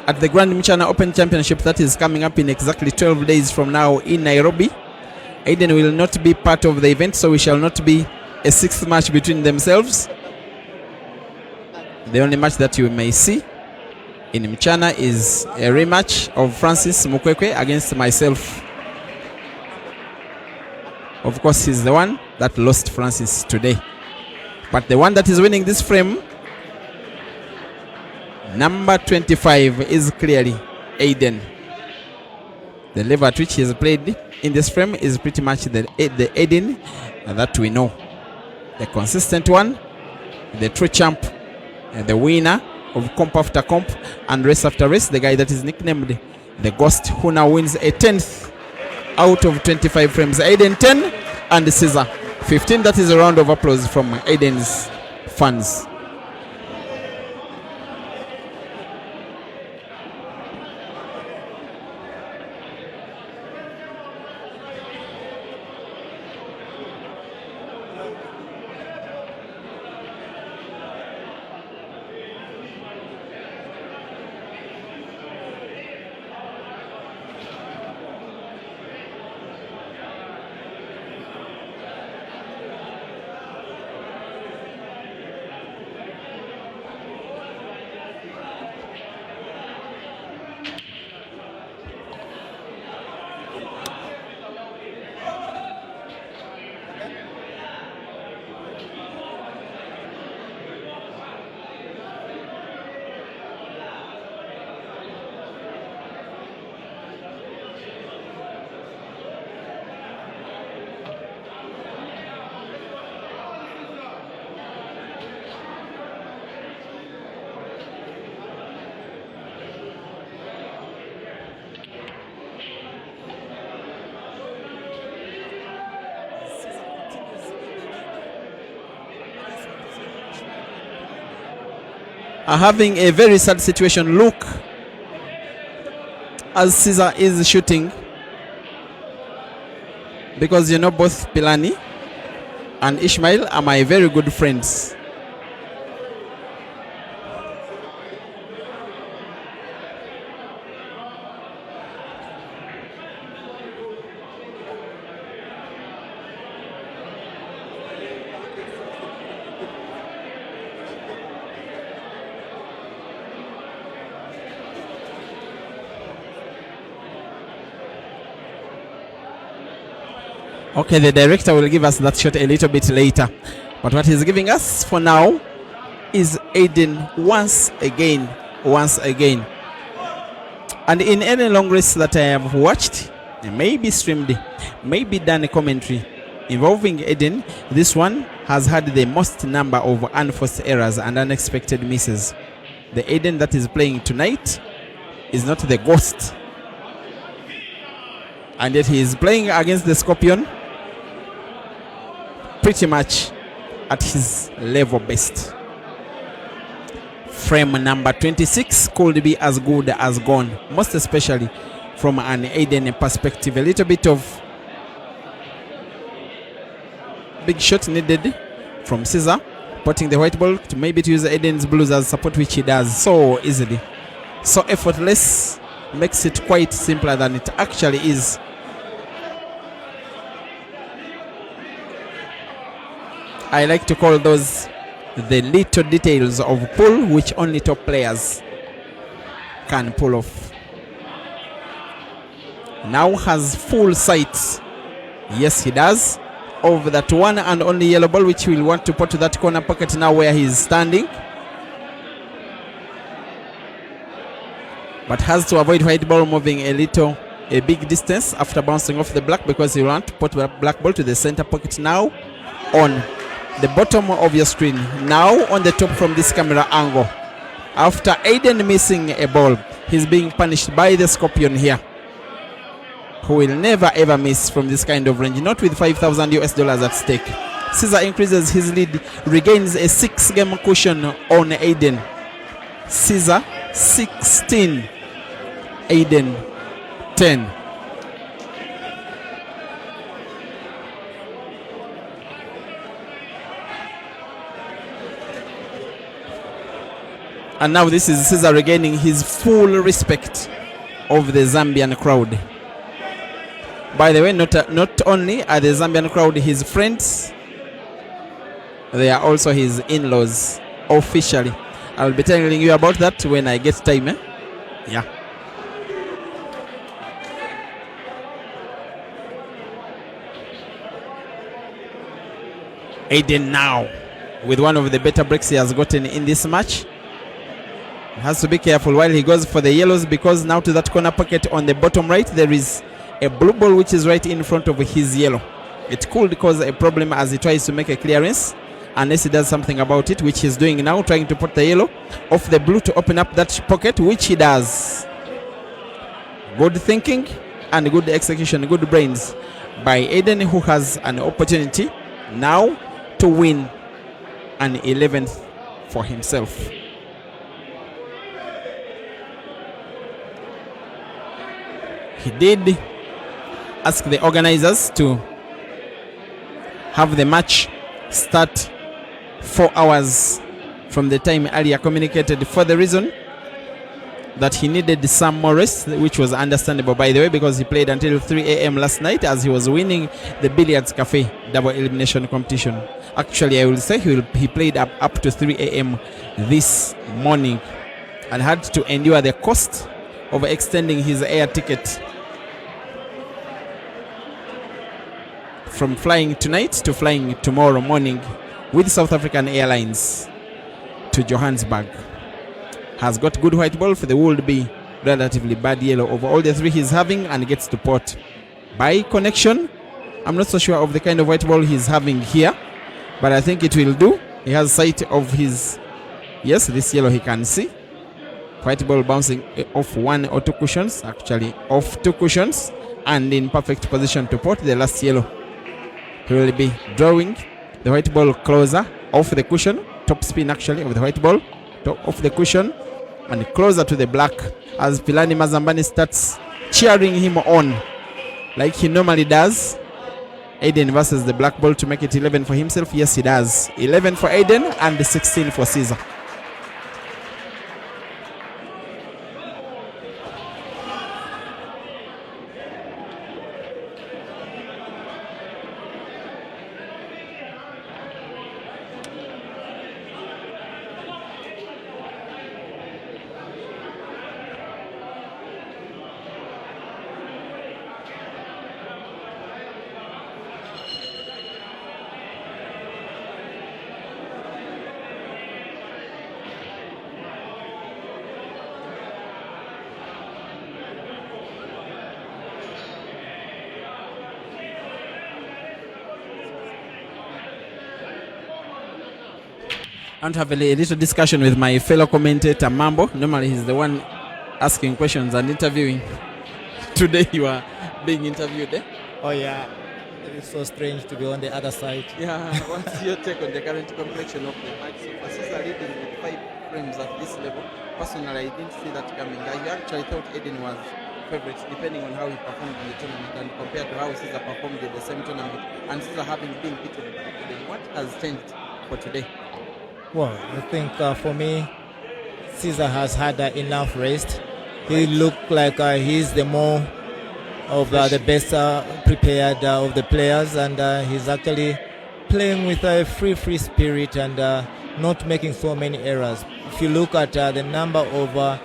Speaker 1: At the Grand Mchana Open Championship that is coming up in exactly 12 days from now in Nairobi, Aden will not be part of the event, so we shall not be a 6th match between themselves. The only match that you may see in Mchana is a rematch of Francis Mukwekwe against myself. Of course, he's the one that lost Francis today. But the one that is winning this frame, number 25, is clearly Aden. The level at which he has played in this frame is pretty much the Aden that we know. The consistent one, the true champ, the winner of comp after comp and race after race, the guy that is nicknamed the Ghost, who now wins a 10th out of 25 frames. Aden 10 and Ceasar 15. That is a round of applause from Aden's fans.
Speaker 4: are having a very sad situation. Look, as Ceasar is shooting, because you know both Pilani and Ishmael are my very good friends. Okay, the director will give us that shot a little bit later. But what he's giving us for now is Aden once again. And in any long race that I have watched, maybe streamed, maybe done a commentary involving Aden, this one has had the most number of unforced errors and unexpected misses. The Aden that is playing tonight is not the ghost. And yet he is playing against the Scorpion pretty much at his level best. Frame number 26 could be as good as gone, most especially from an Aden perspective. A little bit of big shot needed from Ceasar, putting the white ball to maybe to use Aden's blues as support, which he does so easily, so effortless, makes it quite simpler than it actually is. I like to call those the little details of pull which only top players can pull off. Now has full sight. Yes, he does. Of that one and only yellow ball which he will want to put to that corner pocket now where he is standing. But has to avoid white ball moving a big distance after bouncing off the black, because he will want to put the black ball to the center pocket now on the bottom of your screen, now on the top from this camera angle. After Aden missing a ball, he's being punished by the Scorpion here, who will never ever miss from this kind of range, not with $5,000 at stake. Ceasar increases his lead, regains a 6-game cushion on Aden. Ceasar 16, Aden 10. And now this is Ceasar regaining his full respect of the Zambian crowd. By the way, not only are the Zambian crowd his friends, they are also his in-laws officially. I'll be telling you about that when I get time. Yeah. Aden now with one of the better breaks he has gotten in this match. Has to be careful while he goes for the yellows, because now to that corner pocket on the bottom right there is a blue ball which is right in front of his yellow. It could cause a problem as he tries to make a clearance, unless he does something about it, which he's doing now, trying to put the yellow off the blue to open up that pocket, which he does. Good thinking and good execution, good brains by Aden, who has an opportunity now to win an 11th for himself. He did ask the organizers to have the match start 4 hours from the time earlier communicated, for the reason that he needed some more rest, which was understandable, by the way, because he played until 3 a.m. last night as he was winning the Billiards Cafe double elimination competition. Actually, I will say he played up to 3 a.m. this morning and had to endure the cost of extending his air ticket from flying tonight to flying tomorrow morning with South African Airlines to Johannesburg. Has got good white ball for the would be relatively bad yellow over all the three he's having, and gets to port by connection. I'm not so sure of the kind of white ball he's having here, but I think it will do. He has sight of his, yes, this yellow he can see. White ball bouncing off 1 or 2 cushions, actually off 2 cushions, and in perfect position to port the last yellow. He will be drawing the white ball closer off the cushion, top spin actually of the white ball,
Speaker 1: top of the cushion and closer to the black as Pilani Mazambani starts cheering him on like he normally does. Aden versus the black ball to make it 11 for himself. Yes, he does. 11 for Aden and 16 for Ceasar. I want to have a little discussion with my fellow commentator, Mambo. Normally he's the one asking questions and interviewing. Today you are being interviewed, eh?
Speaker 7: Oh yeah, it's so strange to be on the other side.
Speaker 1: Yeah, what's your take on the current complexion of the match? So Ceasar leading with 5 frames at this level. Personally, I didn't see that coming. I actually thought Aden was favorite, depending on how he performed in the tournament and compared to how Ceasar performed in the same tournament. And Ceasar having been beaten today, what has changed for today?
Speaker 7: Well, I think for me, Ceasar has had enough rest. He looked like he's the more of the best prepared of the players, and he's actually playing with a free spirit and not making so many errors. If you look at the number of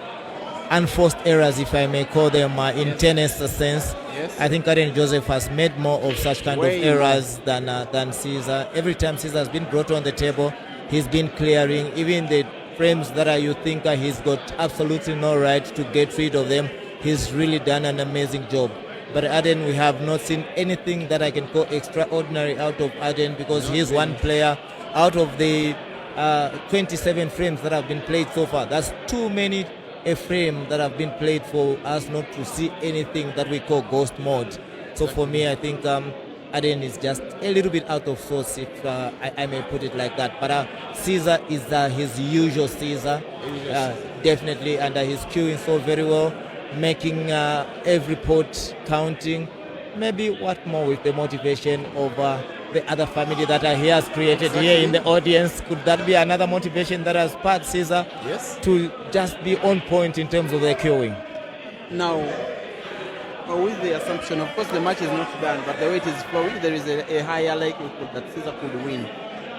Speaker 7: unforced errors, if I may call them, in tennis sense, I think Aden Joseph has made more of such kind of errors than Ceasar. Every time Ceasar has been brought on the table, he's been clearing. Even the frames that you think he's got absolutely no right to get rid of them, he's really done an amazing job. But Aden, we have not seen anything that I can call extraordinary out of Aden, because he's one player out of the 27 frames that have been played so far. That's too many a frame that have been played for us not to see anything that we call ghost mode. So for me, I think Aden is just a little bit out of sorts, if I may put it like that. But Ceasar is his usual Ceasar, definitely, and he's queuing so very well, making every pot counting. Maybe what more with the motivation of the other family that he has created here in the audience. Could that be another motivation that has spurred Ceasar to just be on point in terms of the queuing?
Speaker 1: Now, with the assumption, of course, the match is not done, but the way it is flowing, there is a higher likelihood that Ceasar could win.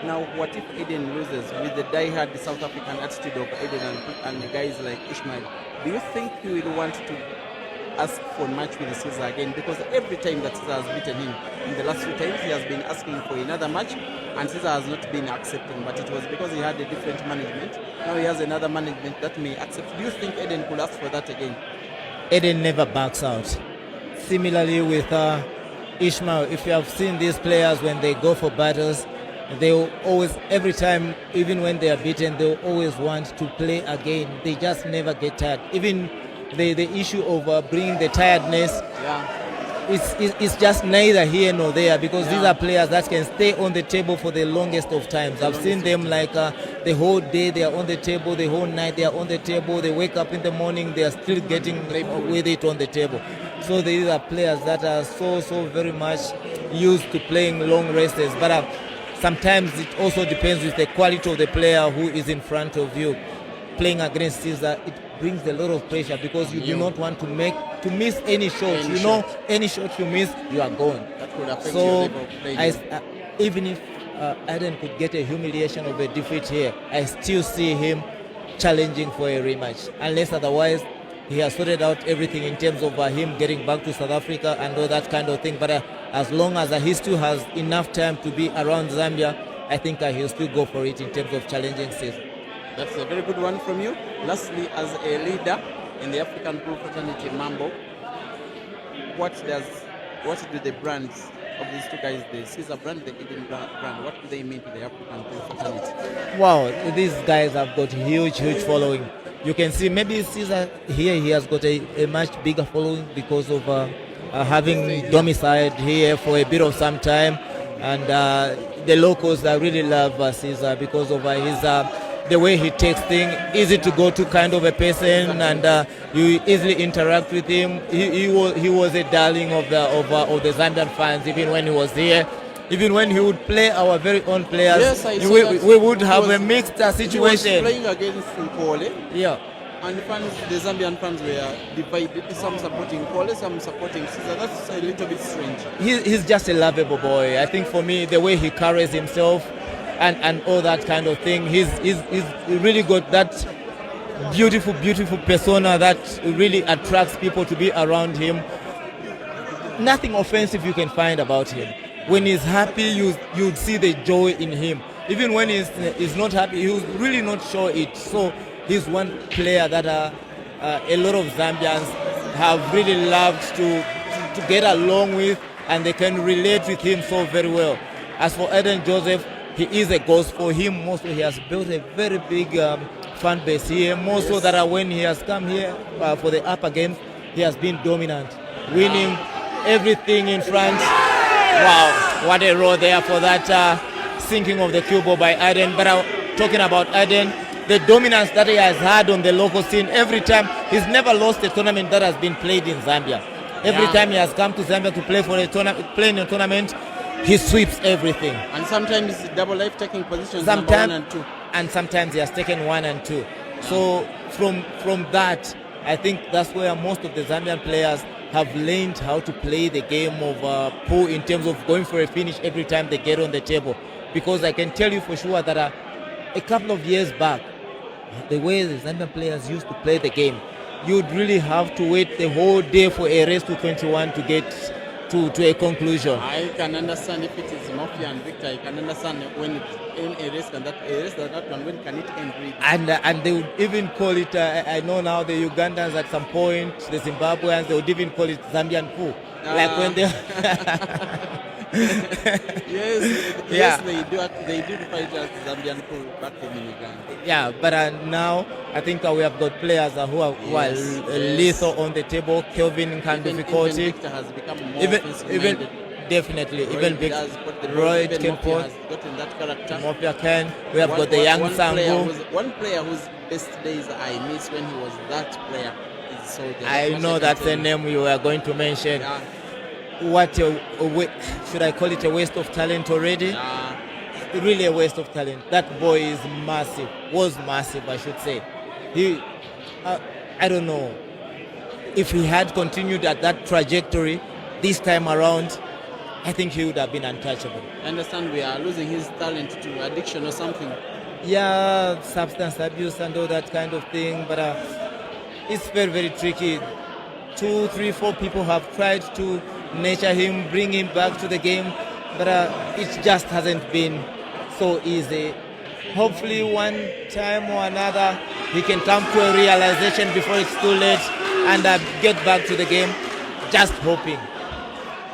Speaker 1: Now, what if Aden loses with the die-hard South African attitude of Aden and guys like Ishmael? Do you think he will want to ask for a match with Ceasar again? Because every time that Ceasar has beaten him, in the last few times, he has been asking for another match, and Ceasar has not been accepting, but it was because he had a different management. Now he has another management that may accept. Do you think Aden could ask for that again?
Speaker 7: Aden never backs out. Similarly with Ishmael, if you have seen these players when they go for battles, they will always, every time, even when they are beaten, they will always want to play again. They just never get tired. Even the issue of bringing the tiredness, it's just neither here nor there, because these are players that can stay on the table for the longest of times. I've seen them like the whole day they are on the table, the whole night they are on the table, they wake up in the morning, they are still getting with it on the table. So these are players that are so very much used to playing long races. But sometimes it also depends with the quality of the player who is in front of you. Playing against Ceasar, it brings a lot of pressure, because you do not want to miss any shot. Any shot you miss, you are gone.
Speaker 1: That could affect
Speaker 7: so
Speaker 1: your level of playing.
Speaker 7: Even if Aden could get a humiliation of a defeat here, I still see him challenging for a rematch, unless otherwise he has sorted out everything in terms of him getting back to South Africa and all that kind of thing. But as long as he still has enough time to be around Zambia, I think he'll still go for it in terms of challenging Ceasar.
Speaker 1: That's a very good one from you. Lastly, as a leader in the African pool fraternity, Mambo, what do the brands of these two guys, the Ceasar brand, the Aden brand, what do they mean to the African pool fraternity?
Speaker 7: Wow, these guys have got huge following. You can see maybe Ceasar here, he has got a much bigger following because of having domiciled here for a bit of some time, and the locals really love Ceasar because of the way he takes things, easy to go to kind of a person, and you easily interact with him. He was a darling of the Zambian fans, even when he was here. Even when he would play our very own players,
Speaker 4: Yes, I saw that.
Speaker 7: we would have
Speaker 4: He
Speaker 7: a
Speaker 4: was-
Speaker 7: mixed
Speaker 4: He was
Speaker 7: situation.
Speaker 4: playing against Nkole,
Speaker 7: Yeah.
Speaker 4: and the Zambian fans were divided. Some supporting Nkole, some supporting Ceasar. That's a little bit strange.
Speaker 7: He's just a lovable boy. I think for me, the way he carries himself and all that kind of thing, he's really got that beautiful persona that really attracts people to be around him. Nothing offensive you can find about him. When he's happy, you'd see the joy in him. Even when he's not happy, he'll really not show it. So he's one player that a lot of Zambians have really loved to get along with, and they can relate with him so very well. As for Aden Joseph, he is a ghost. For him, mostly he has built a very big fan base here. More so that when he has come here for the upper games, he has been dominant, winning everything in front. Wow, what a row there for that sinking of the cue ball by Aden. But talking about Aden, the dominance that he has had on the local scene, every time, he's never lost a tournament that has been played in Zambia. Every time he has come to Zambia to play for a tournament, he sweeps everything.
Speaker 4: And sometimes double life taking positions
Speaker 7: Sometimes-
Speaker 4: number 1 and 2.
Speaker 7: And sometimes he has taken 1 and 2. So from that, I think that's where most of the Zambian players have learned how to play the game of pool in terms of going for a finish every time they get on the table. Because I can tell you for sure that a couple of years back, the way the Zambian players used to play the game, you'd really have to wait the whole day for a race to 21 to get to a conclusion.
Speaker 4: I can understand if it is Mafia and Victor. I can understand when it's in a race and that one, when can it end really?
Speaker 7: And they would even call it, I know now the Ugandans at some point, the Zimbabweans, they would even call it Zambian pool. Like when they...
Speaker 4: yes, they do fight as Zambian pool back home in Uganda.
Speaker 7: Yeah, but now I think we have got players who are lethal on the table. Kelvin can
Speaker 4: Even
Speaker 7: difficulty.
Speaker 4: Victor has become more
Speaker 7: Even
Speaker 4: offensive-minded.
Speaker 7: definitely, even big
Speaker 4: does put the ball.
Speaker 7: Roy
Speaker 4: Even
Speaker 7: can
Speaker 4: Mafia
Speaker 7: put.
Speaker 4: has gotten that character.
Speaker 7: Mafia can. We have got the young Sango.
Speaker 4: One player whose best days I miss when he was that player is Soldier.
Speaker 7: I know that's the name you were going to mention.
Speaker 4: Yeah.
Speaker 7: What should I call it? A waste of talent already?
Speaker 4: Yeah.
Speaker 7: Really a waste of talent. That boy is massive. Was massive, I should say. I don't know if he had continued at that trajectory this time around. I think he would have been untouchable.
Speaker 4: I understand we are losing his talent to addiction or something.
Speaker 7: Yeah, substance abuse and all that kind of thing, but it's very, very tricky. 2, 3, 4 people have tried to nurture him, bring him back to the game, but it just hasn't been so easy. Hopefully one time or another he can come to a realization before it's too late and get back to the game. Just hoping.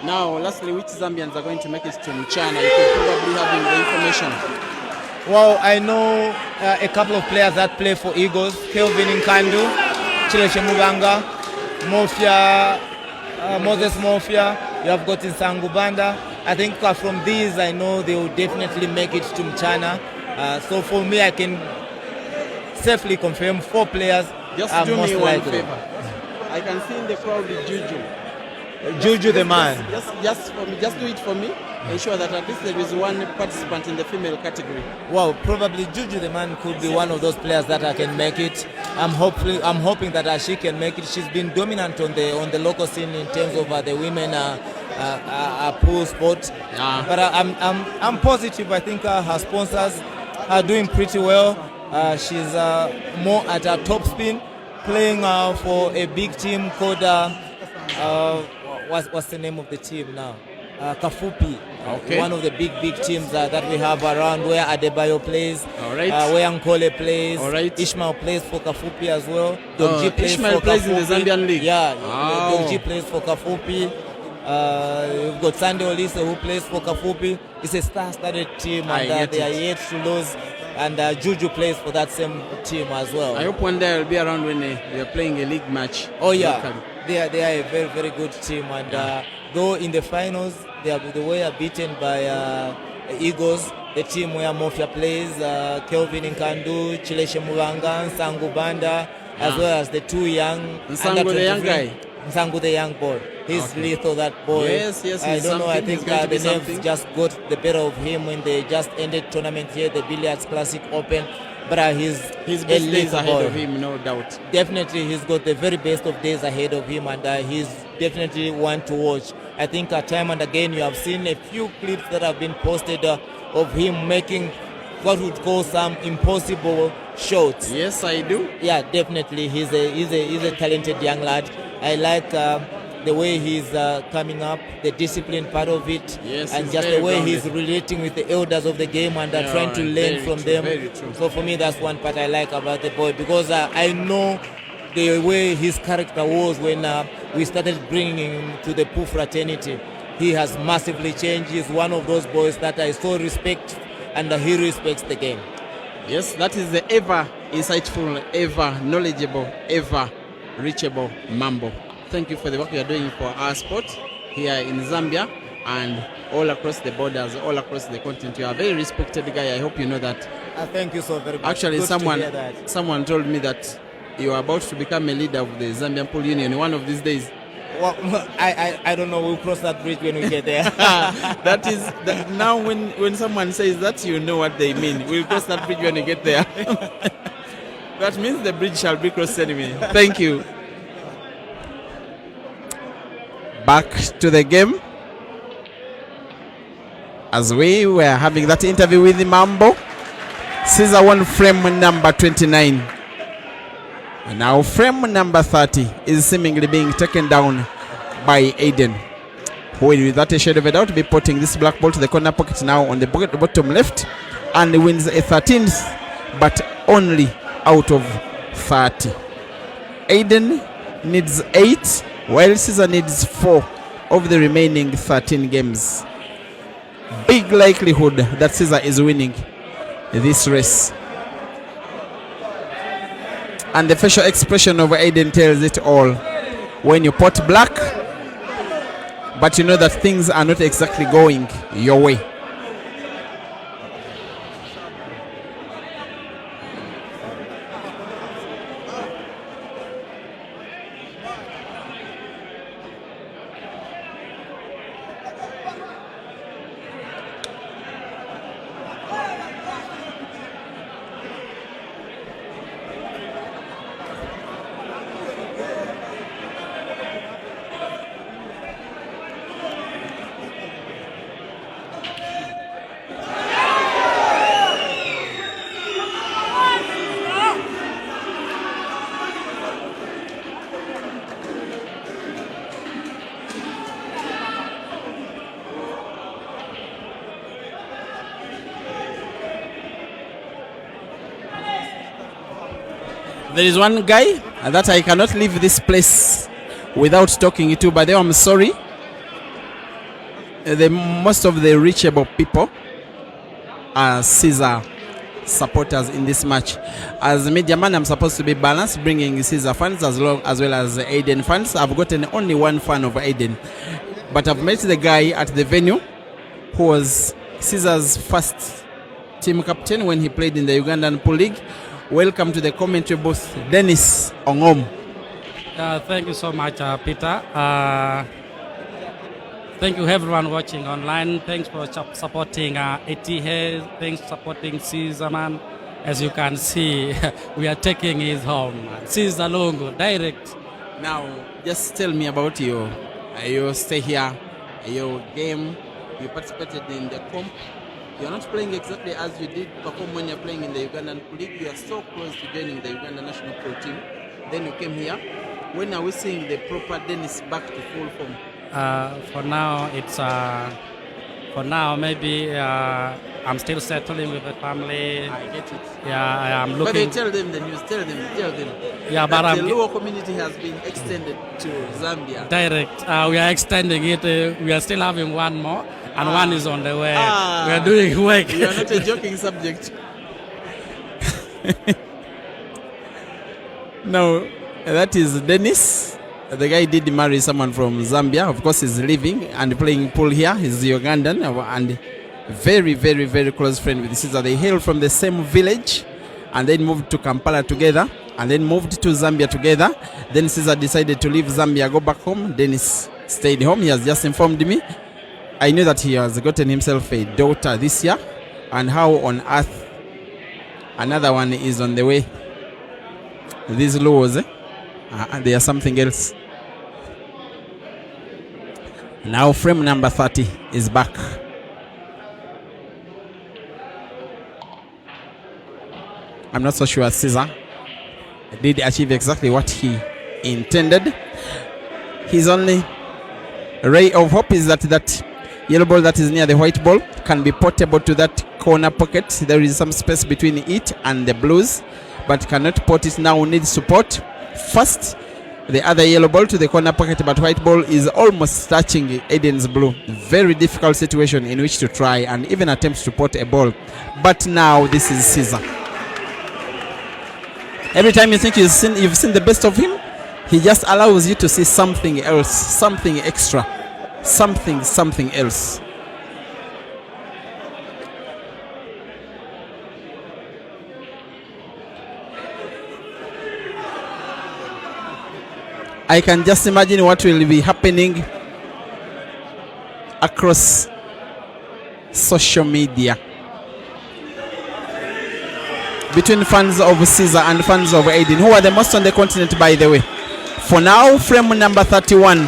Speaker 4: Now, lastly, which Zambians are going to make it to Mchana? You could probably have the information.
Speaker 7: Well, I know a couple of players that play for Eagles. Kelvin Nkandu, Chileshe Muganga, Mafia, Moses Mafia. You have got Nsangu Banda. I think from these, I know they will definitely make it to Mchana. So for me, I can safely confirm 4 players
Speaker 4: Just
Speaker 7: are
Speaker 4: do
Speaker 7: most
Speaker 4: me one
Speaker 7: likely.
Speaker 4: favor. I can see in the crowd with Juju.
Speaker 7: Juju the man.
Speaker 4: Just for me, just do it for me. Ensure that at least there is one participant in the female category.
Speaker 7: Well, probably Juju the man could be one of those players that I can make it. I'm hoping that she can make it. She's been dominant on the local scene in terms of the women pool sport.
Speaker 4: Yeah.
Speaker 7: But I'm positive. I think her sponsors are doing pretty well. She's more at her top spin, playing for a big team called what's the name of the team now? Kafupi.
Speaker 4: Okay.
Speaker 7: One of the big teams that we have around, where Adebayo plays,
Speaker 4: All right.
Speaker 7: where Nkole plays,
Speaker 4: All right.
Speaker 7: Ishmael plays for Kafupi as well. Donji
Speaker 4: Ishmael
Speaker 7: for
Speaker 4: plays in the
Speaker 7: Kafupi.
Speaker 4: Zambian league.
Speaker 7: Yeah,
Speaker 4: Wow.
Speaker 7: Donji plays for Kafupi. We've got Sunday Olise who plays for Kafupi. It's a star-studded team,
Speaker 4: I
Speaker 7: and
Speaker 4: get
Speaker 7: they are
Speaker 4: it.
Speaker 7: yet to lose. And Juju plays for that same team as well.
Speaker 4: I hope one day I'll be around when they are playing a league match.
Speaker 7: Oh yeah,
Speaker 4: locally.
Speaker 7: they are a very, very good team, and though in the finals they were beaten by Eagles, the team where Mofia plays, Kelvin Nkandu, Chileshe Muranga, Nsangu Banda, as well as the two young
Speaker 4: Nsangu, the young guy.
Speaker 7: Nsangu, the young boy. He's lethal, that boy.
Speaker 4: Yes,
Speaker 7: I don't know. I think
Speaker 4: the
Speaker 7: nerves just got the better of him when they just ended tournament here, the Billiards Classic Open. But
Speaker 4: his best days ahead of him, no doubt.
Speaker 7: Definitely, he's got the very best of days ahead of him, and he's definitely one to watch. I think time and again you have seen a few clips that have been posted of him making what we would call some impossible shots.
Speaker 4: Yes, I do.
Speaker 7: Yeah, definitely. He's a talented young lad. I like the way he's coming up, the discipline part of it,
Speaker 4: yes,
Speaker 7: and just the way he's relating with the elders of the game and trying to learn from them. So for me, that's one part I like about the boy, because I know the way his character was when we started bringing him to the Pooh fraternity. He has massively changed. He's one of those boys that I so respect, and he respects the game.
Speaker 4: Yes, that is the ever insightful, ever knowledgeable, ever reachable Mambo. Thank you for the work you are doing for our sport here in Zambia and all across the borders, all across the continent. You are a very respected guy. I hope you know that.
Speaker 7: Thank you so very much.
Speaker 4: Actually,
Speaker 7: Good
Speaker 4: someone told me that you are about to become a leader of the Zambian Pool Union one of these days.
Speaker 7: Well, I don't know. We'll cross that bridge when we get there.
Speaker 4: Now when someone says that, you know what they mean. We'll cross that bridge when we get there. That means the bridge shall be crossed anyway. Thank you. Back to the game. As we were having that interview with Mambo, Ceasar won frame number 29. And now frame number 30 is seemingly being taken down by Aden, who will, without a shadow of a doubt, be putting this black ball to the corner pocket now on the bottom left, and wins a 13th, but only out of 30. Aden needs 8, while Ceasar needs 4 of the remaining 13 games. Big likelihood that Ceasar is winning this race. And the facial expression of Aden tells it all. When you pot black, but you know that things are not exactly going your way. There is one guy that I cannot leave this place without talking to, but I'm sorry. Most of the reachable people are Ceasar supporters in this match. As a media man, I'm supposed to be balanced, bringing Ceasar fans as well as Aden fans. I've gotten only one fan of Aden, but I've met the guy at the venue who was Ceasar's first team captain when he played in the Ugandan Pool League. Welcome to the commentary booth, Dennis Ongom.
Speaker 8: Thank you so much, Peter. Thank you everyone watching online. Thanks for supporting ATH. Thanks for supporting Ceasar, man. As you can see, we are taking his home. Ceasar Longo, direct.
Speaker 4: Now, just tell me about your stay here, your game. You participated in the comp. You're not playing exactly as you did perform when you're playing in the Ugandan Pool League. You are so close to joining the Uganda national pool team. Then you came here. When are we seeing the proper Dennis back to full form?
Speaker 8: For now, it's for now maybe I'm still settling with the family.
Speaker 4: I get it.
Speaker 8: Yeah, I'm looking.
Speaker 4: But they tell them the news. Tell them.
Speaker 8: Yeah, but
Speaker 4: the Luo community has been extended to Zambia.
Speaker 8: Direct. We are extending it. We are still having one more. And one is on the way. We are doing work.
Speaker 4: You are not a joking subject. No, that is Dennis. The guy did marry someone from Zambia. Of course, he's living and playing pool here. He's Ugandan and very, very, very close friend with Ceasar. They hail from the same village and then moved to Kampala together and then moved to Zambia together. Then Ceasar decided to leave Zambia, go back home. Dennis stayed home. He has just informed me. I knew that he has gotten himself a daughter this year, and how on earth another one is on the way. These laws, they are something else. Now frame number 30 is back. I'm not so sure Ceasar did achieve exactly what he intended. His only ray of hope is that yellow ball that is near the white ball can be portable to that corner pocket. There is some space between it and the blues, but cannot port it now. Needs to port first the other yellow ball to the corner pocket, but white ball is almost touching Aden's blue. Very difficult situation in which to try and even attempt to port a ball. But now this is Ceasar. Every time you think you've seen the best of him, he just allows you to see something else, something extra, something else. I can just imagine what will be happening across social media between fans of Ceasar and fans of Aden, who are the most on the continent, by the way. For now, frame number 31,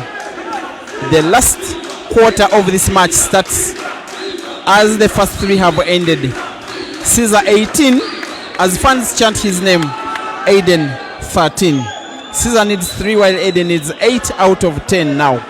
Speaker 4: the last quarter of this match starts as the first three have ended. Ceasar 18, as fans chant his name. Aden 13. Ceasar needs 3 while Aden needs 8 out of 10 now.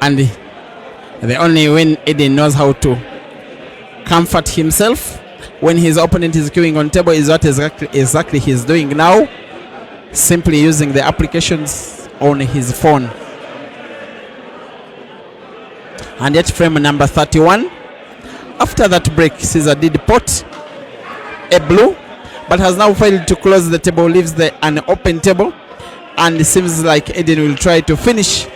Speaker 4: And the only when Aden knows how to comfort himself when his opponent is queuing on table is what exactly he's doing now, simply using the applications on his phone. And yet frame number 31, after that break, Ceasar did pot a blue, but has now failed to close the table, leaves an open table, and it seems like Aden will try to finish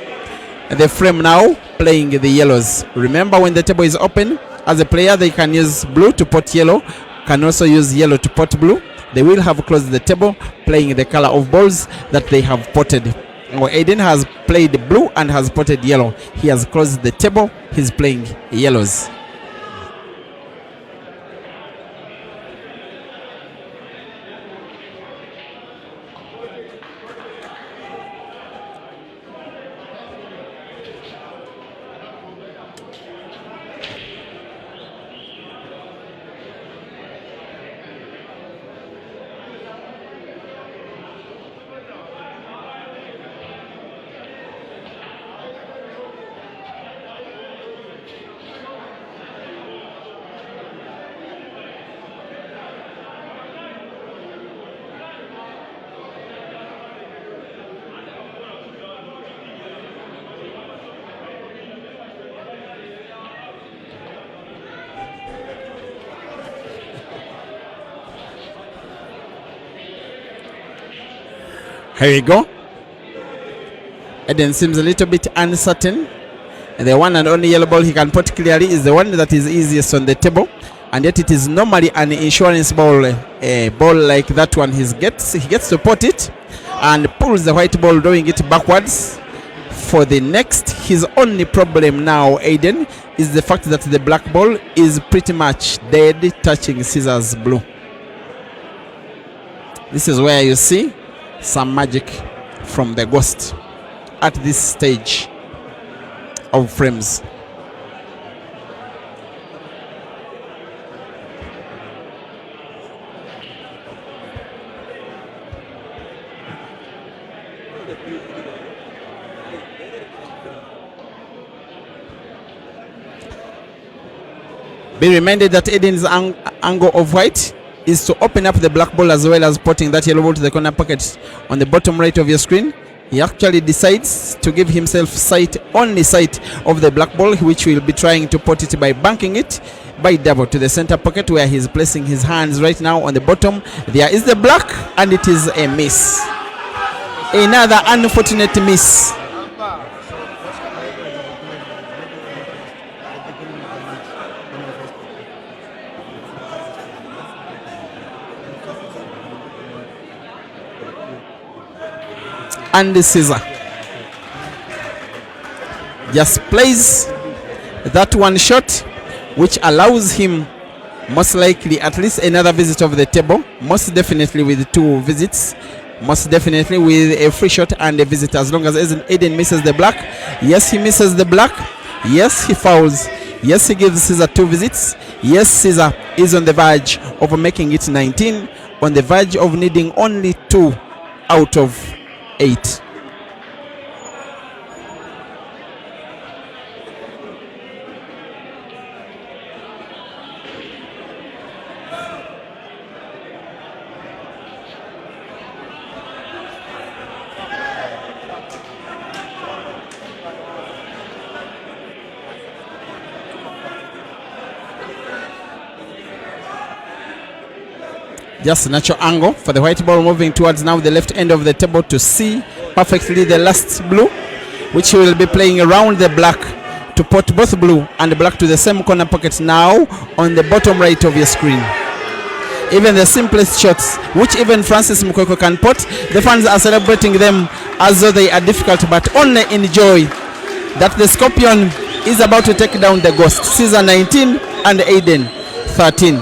Speaker 4: the frame now playing the yellows. Remember, when the table is open, as a player they can use blue to pot yellow, can also use yellow to pot blue. They will have closed the table playing the color of balls that they have potted. Well, Aden has played blue and has potted yellow. He has closed the table, he's playing yellows. Here we go. Aden seems a little bit uncertain. And the one and only yellow ball he can pot clearly is the one that is easiest on the table. And yet it is normally an insurance ball, a ball like that one he gets to pot it and pulls the white ball, doing it backwards. For the next, his only problem now, Aden, is the fact that the black ball is pretty much dead, touching Ceasar's blue. This is where you see some magic
Speaker 1: from the Ghost at this stage of frames. Be reminded that Aden's angle of white is to open up the black ball as well as putting that yellow ball to the corner pocket on the bottom right of your screen. He actually decides to give himself only sight of the black ball, which will be trying to put it by banking it by double to the center pocket, where he's placing his hands right now on the bottom. There is the black, and it is a miss. Another unfortunate miss. And Ceasar just plays that one shot, which allows him most likely at least another visit of the table, most definitely with 2 visits, most definitely with a free shot and a visit, as long as Aden misses the black. Yes, he misses the black. Yes, he fouls. Yes, he gives Ceasar 2 visits. Yes, Ceasar is on the verge of making it 19, on the verge of needing only 2 out of 8. Just natural angle for the white ball, moving towards now the left end of the table to see perfectly the last blue, which he will be playing around the black to put both blue and black to the same corner pocket now on the bottom right of your screen. Even the simplest shots, which even Francis Mukweko can put, the fans are celebrating them as though they are difficult, but only enjoy that the Scorpion is about to take down the Ghost. Ceasar 19 and Aden 13.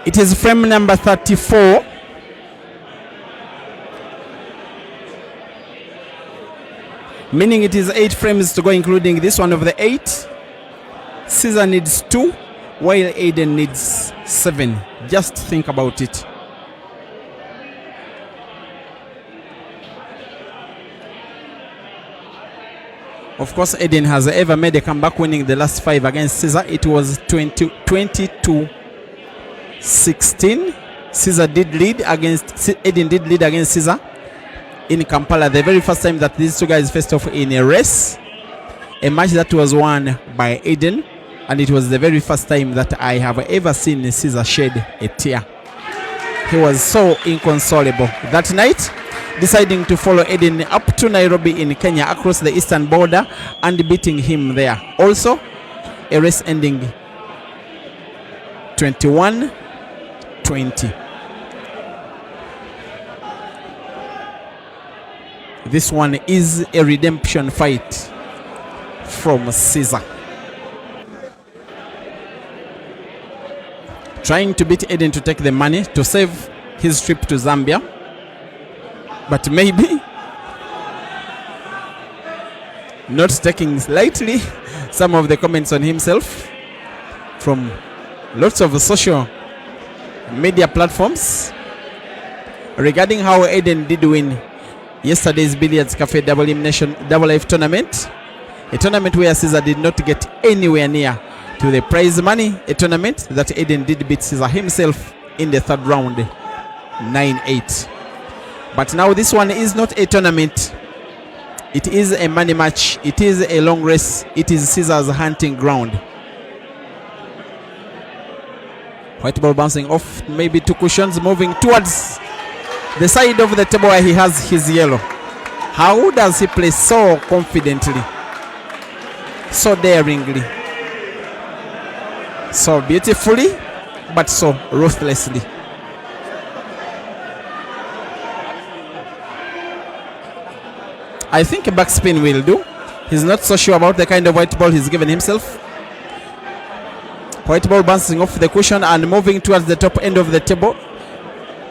Speaker 1: It is frame number 34. Meaning it is 8 frames to go, including this one of the 8. Ceasar needs 2, while Aden needs 7. Just think about it. Of course, Aden has ever made a comeback, winning the last 5 against Ceasar. It was 20-16. Ceasar did lead against Aden did lead against Ceasar in Kampala, the very first time that these two guys faced off in a race, a match that was won by Aden, and it was the very first time that I have ever seen Ceasar shed a tear. He was so inconsolable that night, deciding to follow Aden up to Nairobi in Kenya, across the eastern border, and beating him there. Also, a race ending 21-20. This one is a redemption fight from Ceasar. Trying to beat Aden to take the money to save his trip to Zambia. But maybe not taking lightly some of the comments on himself from lots of social media platforms regarding how Aden did win yesterday's Billiards Cafe Double Elimination Double Life tournament, a tournament where Ceasar did not get anywhere near to the prize money, a tournament that Aden did beat Ceasar himself in the third round, 9-8. But now this one is not a tournament. It is a money match. It is a long race. It is Ceasar's hunting ground. White ball bouncing off, maybe 2 cushions, moving towards the side of the table where he has his yellow. How does he play so confidently, so daringly, so beautifully, but so ruthlessly? I think a backspin will do. He's not so sure about the kind of white ball he's given himself. White ball bouncing off the cushion and moving towards the top end of the table.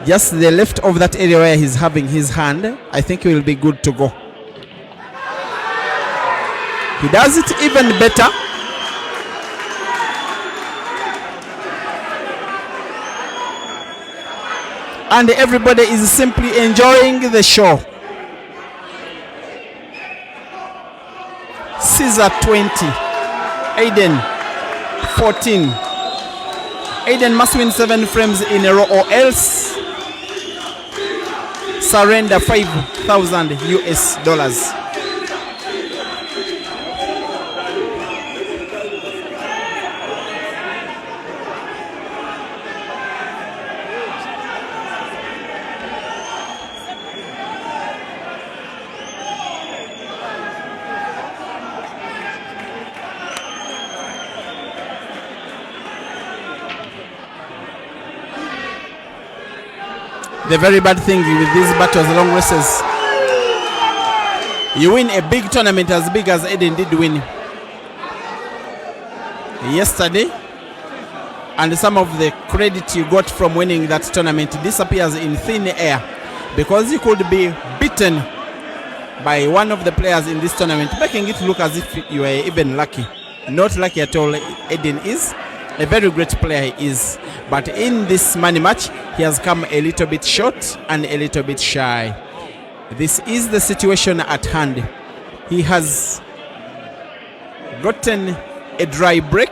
Speaker 1: Just the left of that area where he's having his hand. I think he will be good to go. He does it even better. And everybody is simply enjoying the show. Ceasar 20, Aden 14. Aden must win 7 frames in a row or else surrender $5,000 US. The very bad thing with these battles, long races, you win a big tournament as big as Aden did win yesterday, and some of the credit you got from winning that tournament disappears in thin air, because you could be beaten by one of the players in this tournament, making it look as if you were even lucky. Not lucky at all. Aden is a very great player, he is, but in this money match he has come a little bit short and a little bit shy. This is the situation at hand. He has gotten a dry break,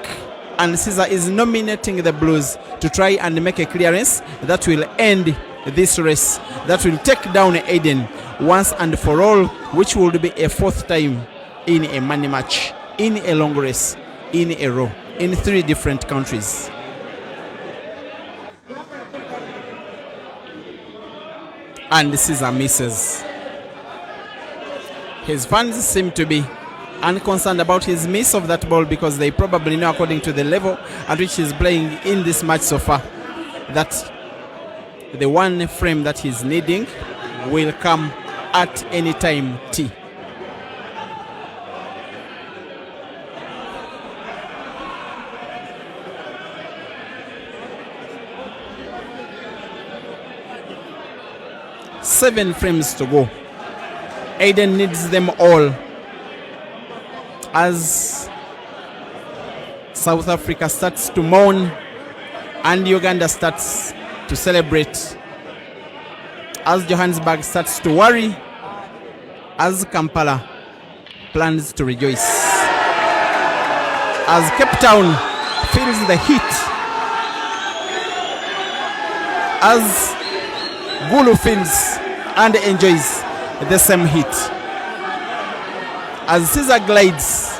Speaker 1: and Ceasar is nominating the Blues to try and make a clearance that will end this race, that will take down Aden once and for all, which will be a 4th time in a money match, in a long race, in a row, in 3 different countries. And Ceasar misses. His fans seem to be unconcerned about his miss of that ball, because they probably know, according to the level at which he's playing in this match so far, that the 1 frame that he's needing will come at any time T. 7 frames to go. Aden needs them all as South Africa starts to mourn and Uganda starts to celebrate, as Johannesburg starts to worry, as Kampala plans to rejoice, as Cape Town feels the heat, as Gulu feels and enjoys the same heat, as Ceasar glides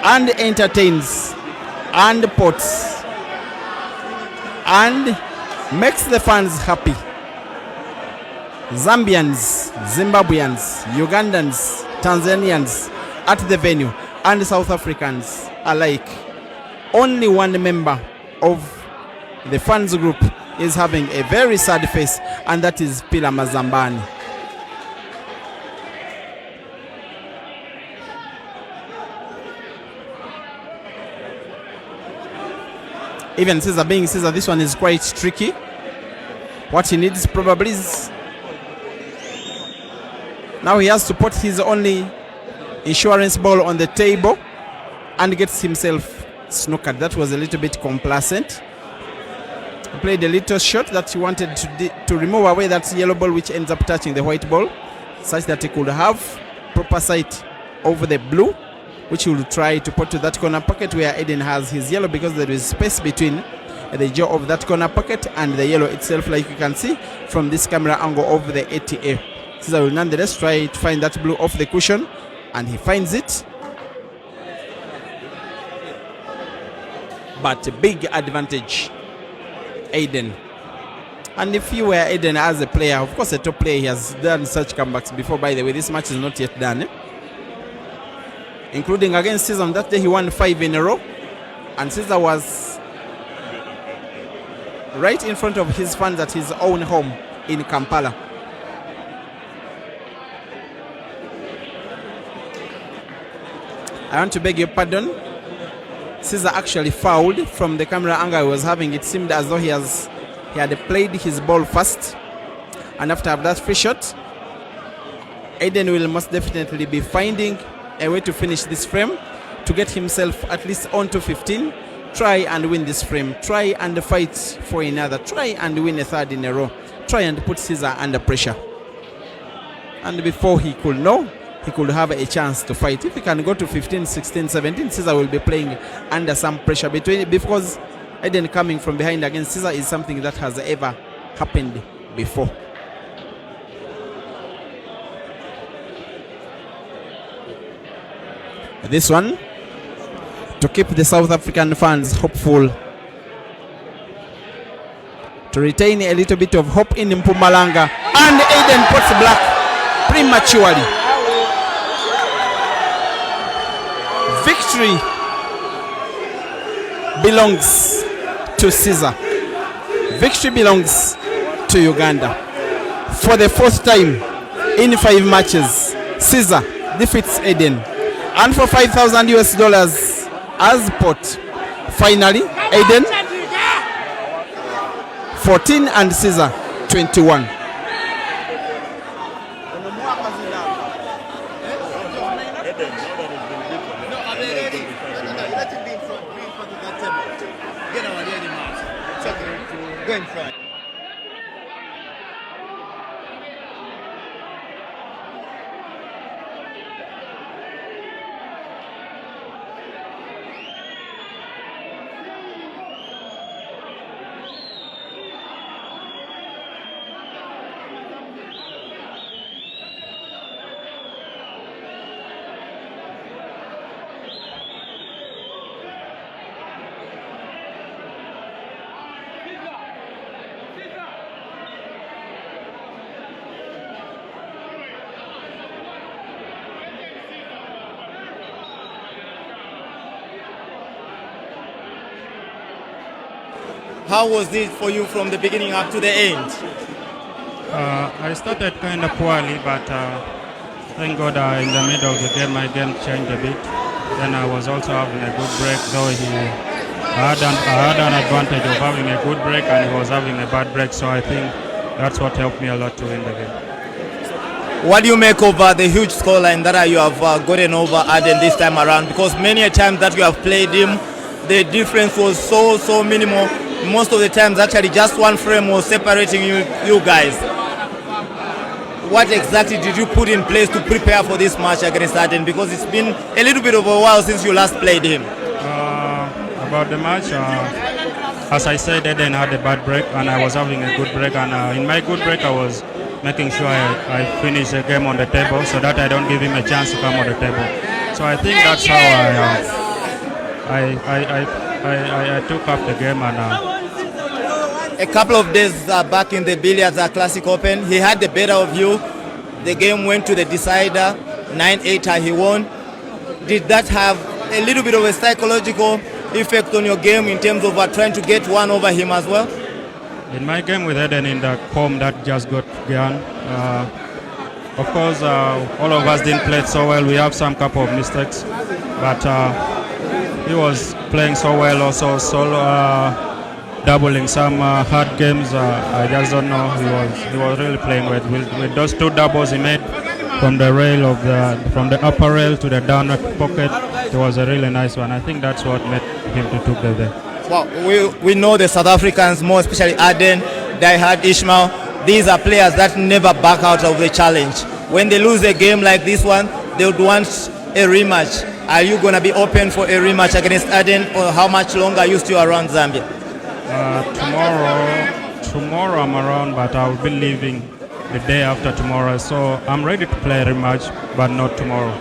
Speaker 1: and entertains and pots and makes the fans happy. Zambians, Zimbabweans, Ugandans, Tanzanians at the venue, and South Africans alike. Only one member of the fans group is having a very sad face, and that is Pila Mazambani. Even Ceasar being Ceasar, this one is quite tricky. What he needs probably is, now he has to put his only insurance ball on the table and gets himself snookered. That was a little bit complacent. He played a little shot that he wanted to remove away that yellow ball, which ends up touching the white ball, such that he could have proper sight over the blue, which he will try to put to that corner pocket where Aden has his yellow, because there is space between the jaw of that corner pocket and the yellow itself, like you can see from this camera angle of the ATA. Ceasar will nonetheless try to find that blue off the cushion, and he finds it. But a big advantage, Aden. And if you were Aden as a player, of course a top player, he has done such comebacks before. By the way, this match is not yet done, including against Ceasar. That day he won 5 in a row, and Ceasar was right in front of his fans at his own home in Kampala. I want to beg your pardon. Ceasar actually fouled. From the camera angle I was having, it seemed as though he had played his ball first, and after that free shot, Aden will most definitely be finding a way to finish this frame, to get himself at least onto 15, try and win this frame, try and fight for another, try and win a third in a row, try and put Ceasar under pressure. And before he could know, he could have a chance to fight. If he can go to 15, 16, 17, Ceasar will be playing under some pressure because Aden coming from behind against Ceasar is something that has ever happened before. This one to keep the South African fans hopeful, to retain a little bit of hope in Mpumalanga, and Aden puts black prematurely. Victory belongs to Ceasar. Victory belongs to Uganda. For the 4th time in 5 matches, Ceasar defeats Aden. And for $5,000 as pot. Finally, Aden 14 and Ceasar 21.
Speaker 7: How was it for you from the beginning up to the end?
Speaker 9: I started kind of poorly, but thank God in the middle of the game my game changed a bit. Then I was also having a good break, though I had an advantage of having a good break and he was having a bad break, so I think that's what helped me a lot to win the game.
Speaker 7: What do you make of the huge scoreline that you have gotten over Aden this time around? Because many a times that you have played him, the difference was so minimal. Most of the times, actually, just one frame was separating you guys. What exactly did you put in place to prepare for this match against Aden? Because it's been a little bit of a while since you last played him.
Speaker 9: About the match, as I said, Aden had a bad break and I was having a good break. And in my good break, I was making sure I finish the game on the table so that I don't give him a chance to come on the table. So I think that's how I took up the game. And
Speaker 7: a couple of days back in the Billiards Classic Open, he had the better of you. The game went to the decider, 9-8 he won. Did that have a little bit of a psychological effect on your game in terms of trying to get one over him as well?
Speaker 9: in my game with Aden in the home that just got gone, of course, all of us didn't play so well. We have some couple of mistakes, but he was playing so well also, doubling some hard games. I just don't know. He was really playing with those two doubles he made from the rail from the upper rail to the down pocket. It was a really nice one. I think that's what made him to took the day.
Speaker 7: Well, we know the South Africans, more especially Aden, Diehard, Ishmael. These are players that never back out of the challenge. When they lose a game like this one, they would want a rematch. Are you going to be open for a rematch against Aden, or how much longer are you still around Zambia?
Speaker 9: Tomorrow I'm around, but I'll be leaving the day after tomorrow. So I'm ready to play a rematch, but not tomorrow.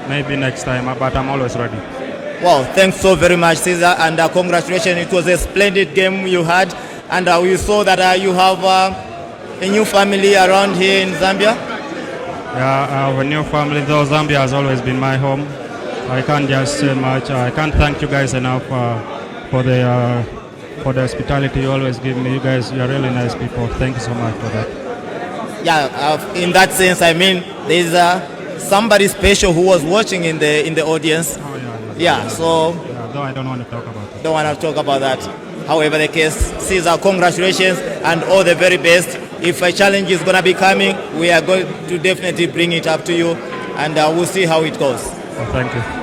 Speaker 9: Maybe next time, but I'm always ready.
Speaker 7: Well, thanks so very much, Ceasar, and congratulations. It was a splendid game you had, and we saw that you have a new family around here in Zambia.
Speaker 9: Yeah, I have a new family, though Zambia has always been my home. I can't just say much. I can't thank you guys enough for the hospitality you always give me. You guys, you're really nice people. Thank you so much for that.
Speaker 7: Yeah, in that sense, I mean, there's somebody special who was watching in the audience.
Speaker 9: Oh,
Speaker 7: yeah, so...
Speaker 9: Yeah, though I don't want to talk about it.
Speaker 7: Don't want to talk about that. However the case, Ceasar, congratulations and all the very best. If a challenge is going to be coming, we are going to definitely bring it up to you, and we'll see how it goes.
Speaker 9: Well, thank you.